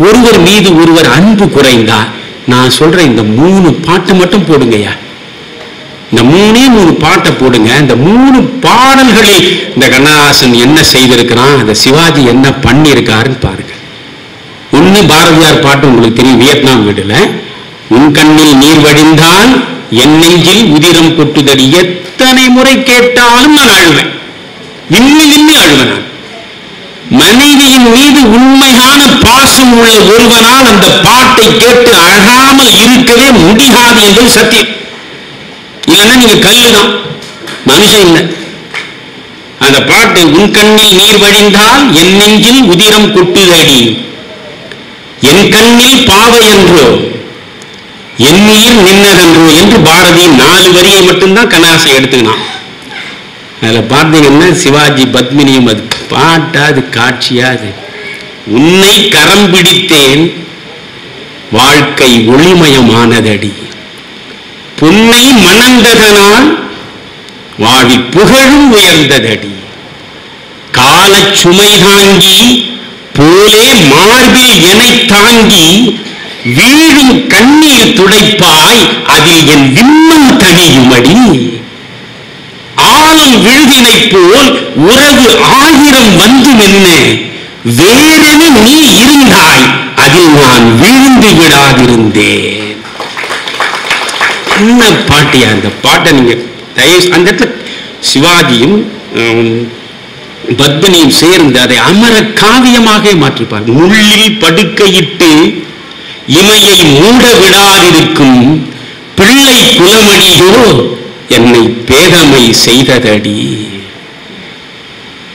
S1: ஒருவர் மீது ஒருவர் அன்பு குறைந்தா, நான் சொல்ற இந்த 3 பாட்டு மட்டும் போடுங்கய்யா. இந்த 3 பாட்டை போடுங்க. இந்த 3 பாடல்களில் இந்த கண்ணதாசன் என்ன செய்திருக்கிறான், அந்த சிவாஜி என்ன பண்ணியிருக்காருன்னு பாருங்க. ஒண்ணு பாரதியார் பாட்டு உங்களுக்கு தெரியும், வியட்நாம் வீடுல, உன் கண்ணில் நீர் வழிந்தால் என் நெஞ்சில் உதிரம் கொட்டுதடி, எத்தனை முறை கேட்டாலும் நான் அழுவேன், விம்மி விம்மி அழுவேன். நான் மனைவியின் மீது உண்மையான பாசம் உள்ள ஒருவனால் அந்த பாட்டை கேட்டு அழாமல் இருக்கவே முடியாது என்பது சத்தியம். இல்லைன்னா நீங்க கல்லுதான், மனுஷன் இல்லை. அந்த பாட்டு, உன் கண்ணில் நீர் வழிந்தால் என் நெஞ்சில் உதிரம் கொட்டுதடி, என் கண்ணில் பாவை என்றோ என் உயிர் நின்னதென்றோ என்று பாரதி 4 வரியை மட்டும்தான் கண்ணதாசன் எடுத்துக்கினான். அதுல பார்த்தீங்கன்னா சிவாஜி பத்மினியும், அது பாட்டா அது காட்சியா, அது உன்னை கரம் பிடித்தேன் வாழ்க்கை ஒளிமயமானதடி, புன்னை மணந்ததனால் வாழி புகழும் உயர்ந்ததடி, காலச் சுமை தாங்கி போலே மார்பில் எனை தாங்கி வீழும் கண்ணீர் துடைப்பாய் அதில் என் விண்ணம் தனியுமடி. ஆளும் விழுதினை போல் உறவு 1000 வந்தும் என்ன, வேறென நீ இருந்தாய் அதில் நான் விழுந்து விடாதிருந்தேன். என்ன பாட்டியா அந்த பாட்டை நீங்க அந்த இடத்துல சிவாஜியும் பத்மினியும் சேர்ந்து அதை அமர காவியமாக மாற்றிப்பார். முள்ளில் படுக்கையிட்டு இமையை மூட விடாதிருக்கும் பிள்ளை குலமணியோ என்னை பேதமை செய்ததடி.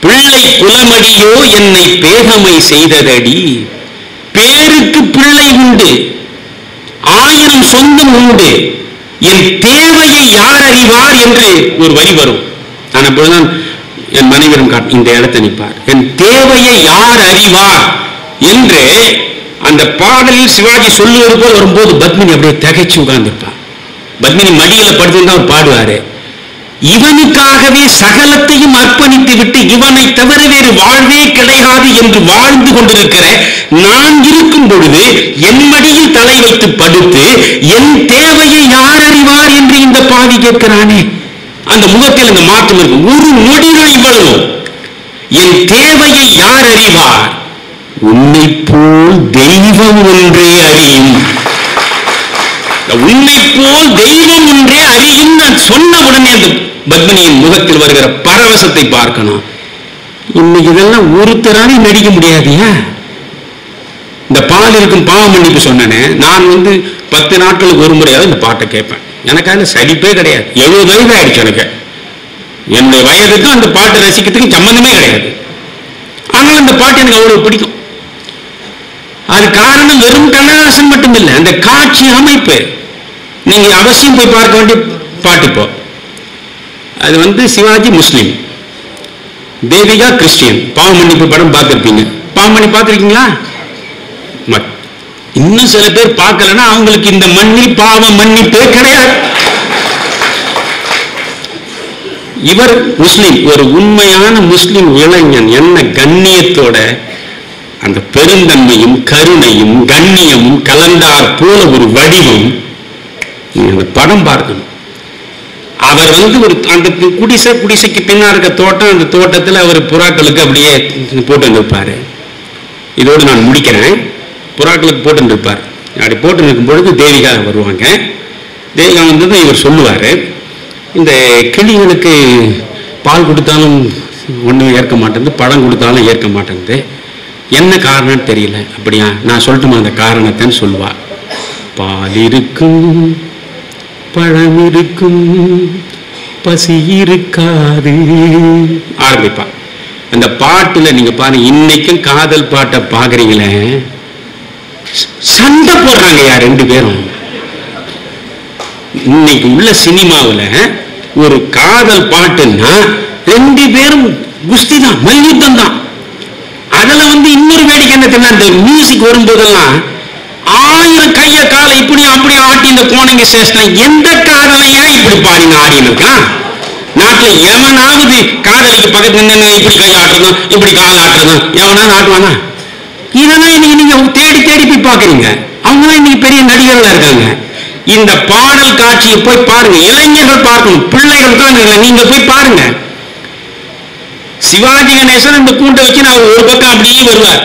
S1: பிள்ளை குலமணியோ என்னை பேதமை செய்ததடி. பேருக்கு பிள்ளை உண்டு, 1000 சொந்தம் உண்டு, என் தேவையை யார் அறிவார் என்று ஒரு வரி வரும். நான் அப்பொழுதுதான் என் மனைவிடம் இந்த இடத்தை நிற்பார். என் தேவையை யார் அறிவார் என்று அந்த பாடலில் சிவாஜி சொல்லுவது போல் வரும்போது பத்மினி அப்படியே திகைச்சு உட்கார்ந்திருப்பார். பத்மினி மடியில படுத்துதான் அவர் பாடுவாரு. இவனுக்காகவே சகலத்தையும் அர்ப்பணித்து விட்டு இவனை தவிர வேறு வாழ்வே கிடையாது என்று வாழ்ந்து கொண்டிருக்கிற நான் இருக்கும் பொழுது என் மடியில் தலை வைத்து படுத்து என் தேவையை யார் அறிவார் என்று இந்த பாவி கேட்கிறானே. அந்த முகத்தில் அந்த மாற்றம் இருக்கும். ஒரு நொடிகள் இவ்வளவு. என் தேவையை யார் அறிவார், உன்னை போல் தெய்வம் ஒன்றே அறியும். உன்னை போல் தெய்வம் ஒன்றே அறியும் நான் சொன்ன உடனே அந்த பத்மினியின் முகத்தில் வருகிற பரவசத்தை பார்க்கணும். இன்னைக்கு இதெல்லாம் ஒருத்தராலே நடிக்க முடியாதியா? இந்த பால் இருக்கும் பாவ மன்னிப்பு சொன்னேனே, நான் 10 நாட்களுக்கு ஒரு முறையாவது இந்த பாட்டை கேட்பேன். எனக்கு அதில் சலிப்பே கிடையாது. 70 வயது ஆயிடுச்சு எனக்கு. என்னுடைய வயதுக்கும் அந்த பாட்டை ரசிக்கிறதுக்கு சம்பந்தமே கிடையாது. ஆனால் அந்த பாட்டு எனக்கு அவ்வளவு பிடிக்கும். அது காரணம் வெறும் கண்ணதாசன் மட்டும் இல்லை, அந்த காட்சி அமைப்பு. நீங்க அவசியம் போய் பார்க்க வேண்டிய பாட்டு. இப்போ அது சிவாஜி முஸ்லீம், தேவிகா கிறிஸ்டியன். பாவ மன்னிப்பு படம் பார்த்திருப்பீங்க. பாவ மன்னிப்பு பார்த்திருக்கீங்களா? இன்னும் சில பேர் பார்க்கலன்னா அவங்களுக்கு இந்த மண்ணில் பாவ மன்னிப்பே கிடையாது. இவர் முஸ்லீம், ஒரு உண்மையான முஸ்லீம் இளைஞன் என்ன கண்ணியத்தோட அந்த பெருந்தன்மையும் கருணையும் கண்ணியமும் கலந்தார் போல ஒரு வடிவம். அந்த படம் பார்க்கணும். அவர் ஒரு அந்த குடிசைக்கு பின்னா இருக்க தோட்டம், அந்த தோட்டத்தில் அவர் புறாக்களுக்கு அப்படியே போட்டு வந்திருப்பாரு. இதோடு நான் முடிக்கிறேன். புறாக்களுக்கு போட்டு இருப்பார். அப்படி போட்டு இருக்கும் பொழுது தேவிகா வருவாங்க. தேவிகா வந்ததும் இவர் சொல்லுவார், இந்த கிளிகளுக்கு பால் கொடுத்தாலும் ஒன்றும் ஏற்க மாட்டேங்குது, பழம் கொடுத்தாலும் ஏற்க மாட்டேங்குது, என்ன காரணம்னு தெரியல. அப்படியா, நான் சொல்லட்டுமா அந்த காரணத்தைன்னு சொல்லுவா. பால் இருக்கும், பழம் இருக்கும், பசி இருக்காது ஆரம்பிப்பா. அந்த பாட்டுல நீங்க பாருங்க, இன்னைக்கும் காதல் பாட்டை பாக்குறீங்களே, சண்டை போடுறாங்க யார் 2 பேரும். இன்னைக்கு உள்ள சினிமாவில் ஒரு காதல் பாட்டுன்னா 2 பேரும் குஸ்தி தான், மல்யுத்தம் தான். அதுல இன்னொரு வேடிக்கை என்ன தெரியுமா, இந்த மியூசிக் வரும்போதெல்லாம் 1000 கைய காலை இப்படி அப்படி ஆட்டி இந்த கோணைங்க சேஷ்டா. எந்த காதலையா இப்படி பாருங்க ஆடின்னு இருக்கான்? நாட்டுல எவனாவது காதலிக்கு பக்கத்துல நின்று இப்படி கை ஆட்டுறதும் இப்படி கால் ஆட்டுறதும் எவனாவது ஆட்டுவானா? இதெல்லாம் இன்னைக்கு நீங்க தேடி தேடி போய் பாக்குறீங்க. அவங்க இன்னைக்கு பெரிய நடிகர்களா இருக்காங்க. இந்த பாடல் காட்சியை போய் பாருங்க. இளைஞர்கள் பார்க்கணும், பிள்ளைகள் தான் இல்லை. நீங்க போய் பாருங்க. சிவாஜி கணேசன் இந்த கூண்டை வச்சு நான் ஒரு பக்கம் அப்படியே வருவார்,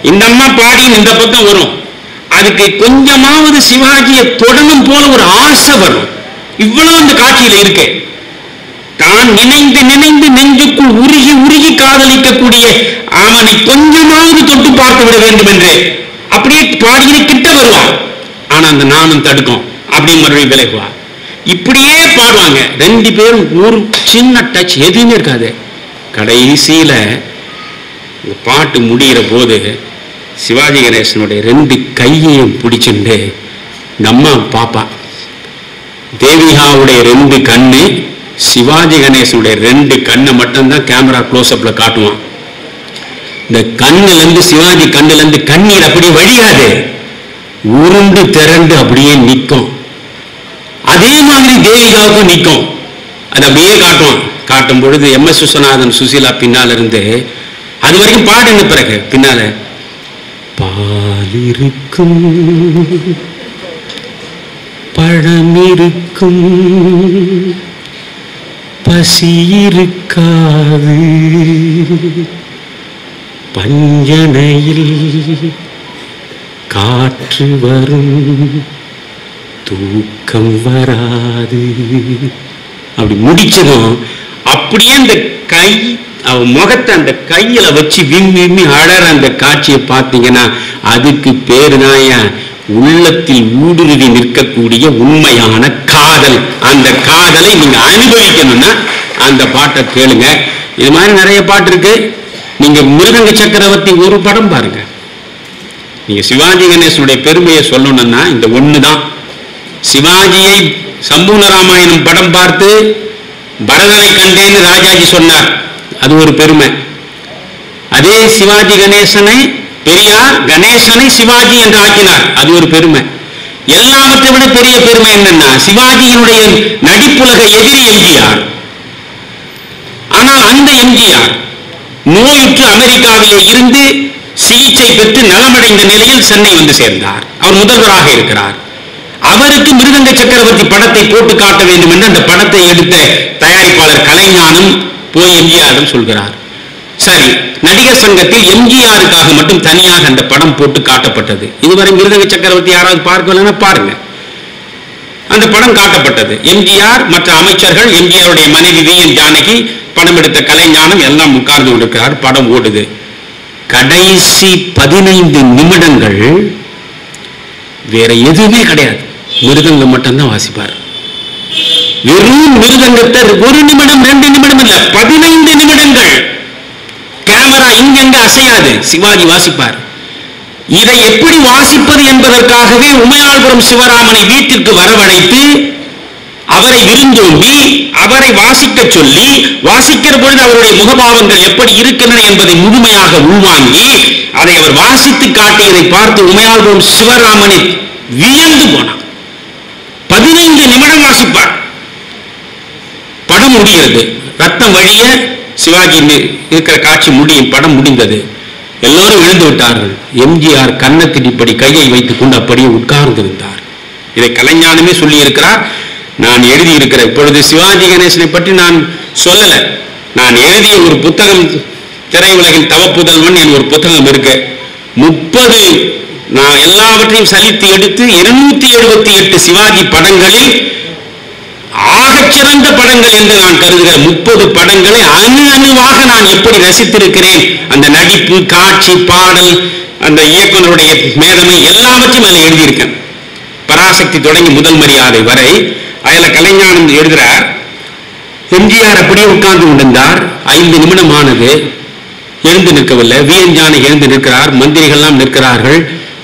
S1: இந்த அம்மா பாடி இந்த பக்கம் வரும். அதுக்கு கொஞ்சமாவது சிவாஜியை தொடங்கும் போல ஒரு ஆசை வரும். இவ்வளவு இந்த காட்சியில இருக்கு. தான் நினைந்து நினைந்து நெஞ்சுக்குள் உருகி உருகி காதலிக்கக்கூடிய அவனை கொஞ்சமாவது தொட்டு பார்த்து விட வேண்டும் என்று அப்படியே பாடியை கிட்ட வருவார். ஆனா அந்த நானும் தடுக்கும், அப்படியே மறுபடியும் விலகுவா. இப்படியே பாடுவாங்க 2 பேரும். ஒரு சின்ன டச் எதுவுமே இருக்காது. கடைசியில பாட்டு முடிகிற போது சிவாஜி கணேசனுடைய 2 கையையும் பிடிச்சுண்டு இந்த அம்மா பாப்பா. தேவிகாவுடைய 2 கண்ணு, சிவாஜி கணேசனுடைய 2 கண்ணை மட்டும்தான் கேமரா க்ளோஸ்அப்ல காட்டுவான். இந்த கண்ணுல இருந்து, சிவாஜி கண்ணுல இருந்து கண்ணீர் அப்படியே வழியாது, உருண்டு திரண்டு அப்படியே நிற்கும். அதே மாதிரி தேவிகாவுக்கும் நிற்கும். அது அப்படியே காட்டுவான். காட்டும் பொழுது MS விஸ்வநாதன், சுசீலா பின்னால இருந்து அது வரைக்கும் பாடுன பிறகு பின்னால பால் இருக்கும், பழம் இருக்கும், பசி இருக்காது, பஞ்சனையில் காற்று வரும், தூக்கம் வராது. அப்படி முடிச்சதும் அப்படியே அந்த கை அவன் முகத்தை அந்த கையில வச்சு விம்மி அழற அந்த காட்சியை பார்த்தீங்கன்னா அதுக்கு பேரு தான் உள்ளத்தில் ஊடுருவி நிற்கக்கூடிய உண்மையான காதல். அந்த காதலை நீங்க அனுபவிக்கணும்னா அந்த பாட்டை கேளுங்க. இது மாதிரி நிறைய பாட்டு இருக்கு. நீங்க மிருதங்க சக்கரவர்த்தி ஒரு படம் பாருங்க. நீங்க சிவாஜி கணேசனுடைய பெருமையை சொல்லணும்னா இந்த ஒண்ணுதான். சிவாஜியை சம்பூர்ண ராமாயணம் படம் பார்த்து பரதனை கண்டேன்னு ராஜாஜி சொன்னார், அது ஒரு பெருமை. அதே சிவாஜி கணேசனை பெரியார் கணேசனை சிவாஜி என்று ஆக்கினார், அது ஒரு பெருமை. எல்லாவற்றை விட பெரிய பெருமை என்னன்னா சிவாஜியினுடைய நடிப்புலக எதிரி எம்ஜிஆர். ஆனால் அந்த எம்ஜிஆர் நோயுற்று அமெரிக்காவிலே இருந்து சிகிச்சை பெற்று நலமடைந்த நிலையில் சென்னை வந்து சேர்ந்தார். அவர் முதல்வராக இருக்கிறார். அவருக்கு மிருதங்க சக்கரவர்த்தி படத்தை போட்டு காட்ட வேண்டும் என்று அந்த படத்தை எடுத்த தயாரிப்பாளர் கலைஞானம் போய் எம்ஜிஆரிடம் சொல்கிறார். சரி, நடிகர் சங்கத்தில் எம்ஜிஆருக்காக மட்டும் தனியாக அந்த படம் போட்டு காட்டப்பட்டது. இதுவரை மிருதங்க சக்கரவர்த்தி யாராவது பார்க்கலன்னா பாருங்க. அந்த படம் காட்டப்பட்டது. எம்ஜிஆர் மற்ற அமைச்சர்கள், எம்ஜிஆருடைய மனைவி வி.என். ஜானகி, படம் எடுத்த கலைஞானம் எல்லாம் உட்கார்ந்து கொண்டிருக்கிறார். படம் ஓடுது. கடைசி 15 நிமிடங்கள் வேற எதுவுமே கிடையாது, மிருதங்கம் மட்டும்தான் வாசிப்பார். வெறும் மிருதங்கத்தை 1 நிமிடம் 2 நிமிடம் இல்ல, 15 நிமிடங்கள் கேமரா இங்கங்க அசையாது, சிவாஜி வாசிப்பார். இதை எப்படி வாசிப்பது என்பதற்காகவே உமையாள்புரம் சிவராமனை வீட்டிற்கு வரவழைத்து அவரை விருந்தோம்பி அவரை வாசிக்க சொல்லி, வாசிக்கிற பொழுது அவருடைய முகபாவங்கள் எப்படி இருக்கின்றன என்பதை முழுமையாக உள்வாங்கி அதை அவர் வாசித்து காட்டியதை பார்த்து உமையாள்புரம் சிவராமனை வியந்து போனார். 15 நிமிடம் வாசிப்பார். படம் முடிகிறது. ரத்தம் வழிய சிவாஜி இருக்கிற காட்சி முடியும். படம் முடிந்தது. எல்லோரும் எழுந்து விட்டார்கள். எம்ஜிஆர் கன்னத்தில் இப்படி கையை வைத்துக் கொண்டு அப்படியே உட்கார்ந்திருந்தார். இதை கலைஞானமே சொல்லி இருக்கிறார். நான் எழுதியிருக்கிற இப்பொழுது சிவாஜி கணேசனை பற்றி நான் சொல்லல. நான் எழுதிய ஒரு புத்தகம், திரையுலகின் தவப்புதல்வன் என் ஒரு புத்தகம் இருக்கு. 30 நான் எல்லாவற்றையும் சலித்து எடுத்து 278 சிவாஜி படங்களில் ஆகச்சிறந்த படங்கள் என்று நான் கருதுகிற 30 படங்களை அணுவாக நான் எப்படி ரசித்திருக்கிறேன். அந்த நடிப்பு, காட்சி, பாடல், அந்த இயக்குனருடைய மேதமை எல்லாவற்றையும் அதில் எழுதியிருக்கேன். பராசக்தி தொடங்கி முதல் மரியாதை வரை. அதில் கலைஞானம் எழுதுகிறார். எம்ஜிஆர் அப்படியே உட்கார்ந்து கொண்டிருந்தார். 5 நிமிடம் ஆனது. எழுந்து நிற்கவில்லை. வி.என். ஜானகி எழுந்து நிற்கிறார். மந்திரிகள்லாம் நிற்கிறார்கள்.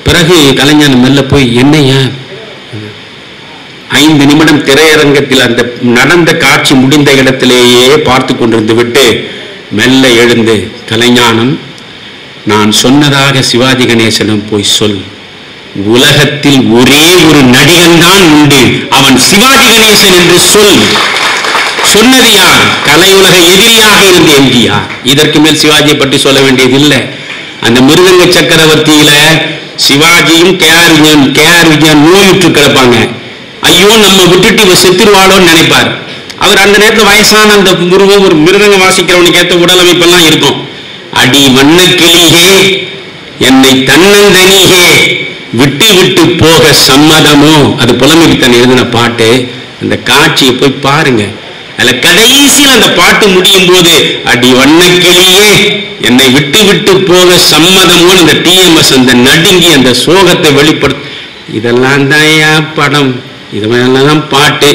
S1: பிறகு கலைஞானம் மெல்ல போய் என்னையா 5 நிமிடம் திரையரங்கத்தில் அந்த நடந்த காட்சி முடிந்த இடத்திலேயே பார்த்து கொண்டிருந்து விட்டு மெல்ல எழுந்து, கலைஞானம், நான் சொன்னதாக சிவாஜி கணேசனும் போய் சொல். உலகத்தில் ஒரே ஒரு நடிகன் தான் உண்டு, அவன் சிவாஜி கணேசன் என்று சொல். சொன்னது யார்? கலையுலக எதிரியாக இருந்த எம்ஜிஆர். இதற்கு மேல் சிவாஜியை பற்றி சொல்ல வேண்டியதில்லை. அந்த மிருதங்க சக்கரவர்த்தியில சிவாஜியும் கே.ஆர். விஜயன் நோயுற்று கிடப்பாங்க. ஐயோ, நம்ம விட்டுட்டு இவ செத்துருவாளோன்னு நினைப்பார். அவர் அந்த நேரத்தில் வயசான அந்த முருகன் ஒரு மிருதங்க வாசிக்கிறவனுக்கு ஏற்ற உடல் அமைப்பெல்லாம் இருக்கும். அடி வண்ண கிளியே, என்னை தன்னந்தனியே விட்டு விட்டு போக சம்மதமோ, அது புலமைப்பித்தன் எழுதின பாட்டு. அந்த காட்சியை போய் பாருங்க. அதுல கடைசியில் அந்த பாட்டு முடியும் போது அடி வண்ணக்கிளியே என்னை விட்டு விட்டு போக சம்மதமோ, அந்த டிஎம்எஸ் அந்த நடுங்கி அந்த சோகத்தை வெளிப்படுத்த, இதெல்லாம் தான் படம், இதெல்லாம் தான் பாட்டு.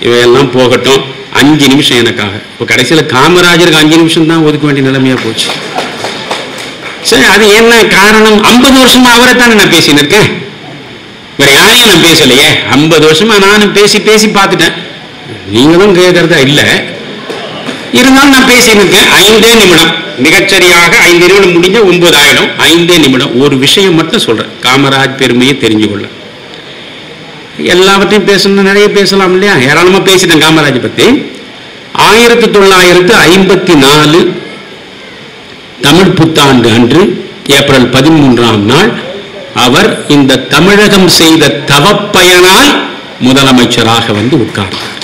S1: இவையெல்லாம் போகட்டும். 5 நிமிஷம் எனக்காக. இப்போ கடைசியில் காமராஜருக்கு 5 நிமிஷம் தான் ஒதுக்க வேண்டிய நிலைமையா போச்சு. சரி, அது என்ன காரணம்? 50 வருஷமா அவரை தானே நான் பேசின்னு இருக்கேன், வேற யாரையும் நான் பேசலையே. 50 வருஷமா நானும் பேசி பேசி பார்த்துட்டேன். நீங்களும் கேட்கறதா இல்லை, இருந்தாலும் நான் பேசின்னு இருக்கேன். 5 நிமிடம் மிகச்சரியாக 5 நிமிடம் முடிஞ்ச 9 ஆயிடும். 5 நிமிடம் ஒரு விஷயம் மட்டும் சொல்றேன், காமராஜ் பெருமையை தெரிஞ்சுக்கொள்ள. எல்லாவற்றையும் பேசணும், நிறைய பேசலாம் இல்லையா? ஏராளமா பேசிட்டேன் காமராஜ் பத்தி. 1954 தமிழ் புத்தாண்டு அன்று ஏப்ரல் 13ஆம் நாள் அவர் இந்த தமிழகம் செய்த தவப்பயனால் முதலமைச்சராக வந்து உட்கார்ந்தார்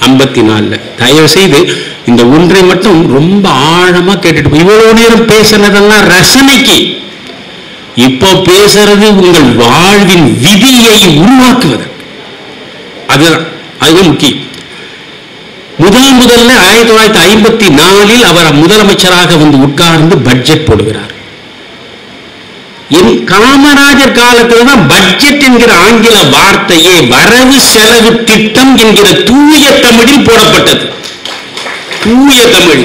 S1: 54. தயவு செய்து இந்த ஒன்றை மட்டும் ரொம்ப ஆழமா கேட்டுட்டு, இவ்வளவு நேரம் பேசுனதெல்லாம் ரசனைக்கு. இப்போ பேசுறது உங்கள் வாழ்வின் விதியை உருவாக்குவது. அதுதான் முக்கியம். முதல்ல 1954 அவர் முதலமைச்சராக வந்து உட்கார்ந்து பட்ஜெட் போடுகிறார். காமராஜர் காலத்தில் தான் பட்ஜெட் என்கிற ஆங்கில வார்த்தையே வரவு செலவு திட்டம் என்கிற தூய தமிழில் போடப்பட்டது. தூய தமிழ்.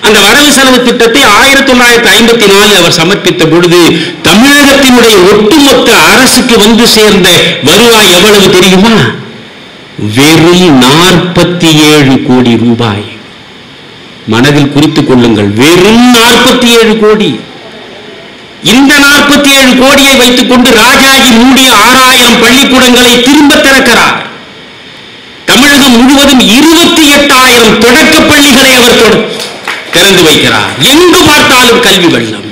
S1: அந்த வரவு செலவு திட்டத்தை 1954 அவர் சமர்ப்பித்த பொழுது தமிழகத்தினுடைய ஒட்டுமொத்த அரசுக்கு வந்து சேர்ந்த வருவாய் எவ்வளவு தெரியுமா? வெறும் 47 கோடி ரூபாய். மனதில் குறித்துக் கொள்ளுங்கள், வெறும் 47 கோடி. இந்த 47 கோடியை வைத்துக் கொண்டு ராஜாஜி மூடிய 6000 பள்ளிக்கூடங்களை திரும்ப திறக்கிறார். தமிழகம் முழுவதும் 28,000 தொடக்க பள்ளிகளை அவர் திறந்து வைக்கிறார். எங்கு பார்த்தாலும் கல்வி வெள்ளம்.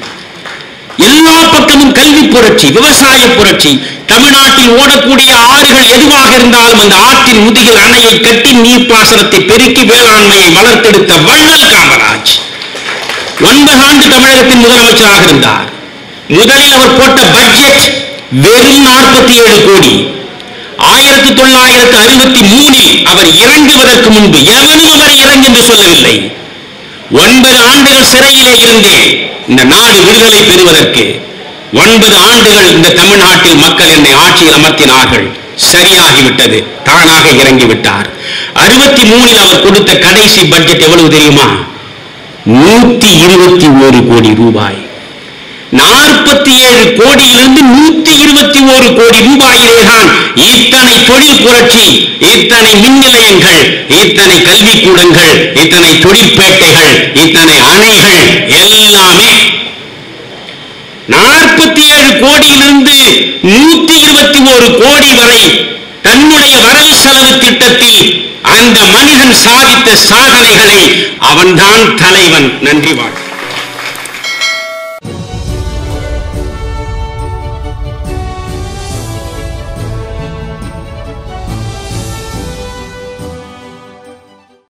S1: எல்லா பக்கமும் கல்வி புரட்சி, விவசாய புரட்சி. தமிழ்நாட்டில் ஓடக்கூடிய ஆறுகள் எதுவாக இருந்தாலும் அந்த ஆற்றின் முதுகில் அணையை கட்டி நீர்ப்பாசனத்தை பெருக்கி வேளாண்மையை வளர்த்தெடுத்த வள்ளல் காமராஜ் 9 ஆண்டு தமிழகத்தின் முதலமைச்சராக இருந்தார். முதலில் அவர் போட்ட பட்ஜெட் வெறும் 47 கோடி. 1963 அவர் இறங்குவதற்கு முன்பு எவனும் அவர் இறங்கு என்று சொல்லவில்லை. 9 ஆண்டுகள் சிறையிலே இருந்தேன் இந்த நாடு விடுதலை பெறுவதற்கு. 9 ஆண்டுகள் இந்த தமிழ்நாட்டில் மக்கள் என்னை ஆட்சியில் அமர்த்தினார்கள். சரியாகிவிட்டது. தானாக இறங்கிவிட்டார். 63 அவர் கொடுத்த கடைசி பட்ஜெட் எவ்வளவு தெரியுமா? 121 கோடி ரூபாய். 47 கோடியிலிருந்து 121 கோடி ரூபாயிலே தான் இத்தனை தொழில் புரட்சி, இத்தனை மின் நிலையங்கள், இத்தனை கல்விக்கூடங்கள், இத்தனை தொழிற்பேட்டைகள், இத்தனை அணைகள் எல்லாமே 47 கோடியிலிருந்து 121 கோடி வரை தன்னுடைய வரவு செலவு திட்டத்தில் அந்த மனிதன் சாதித்த சாதனைகளை அவன்தான் தலைவன். நன்றி வாழ்.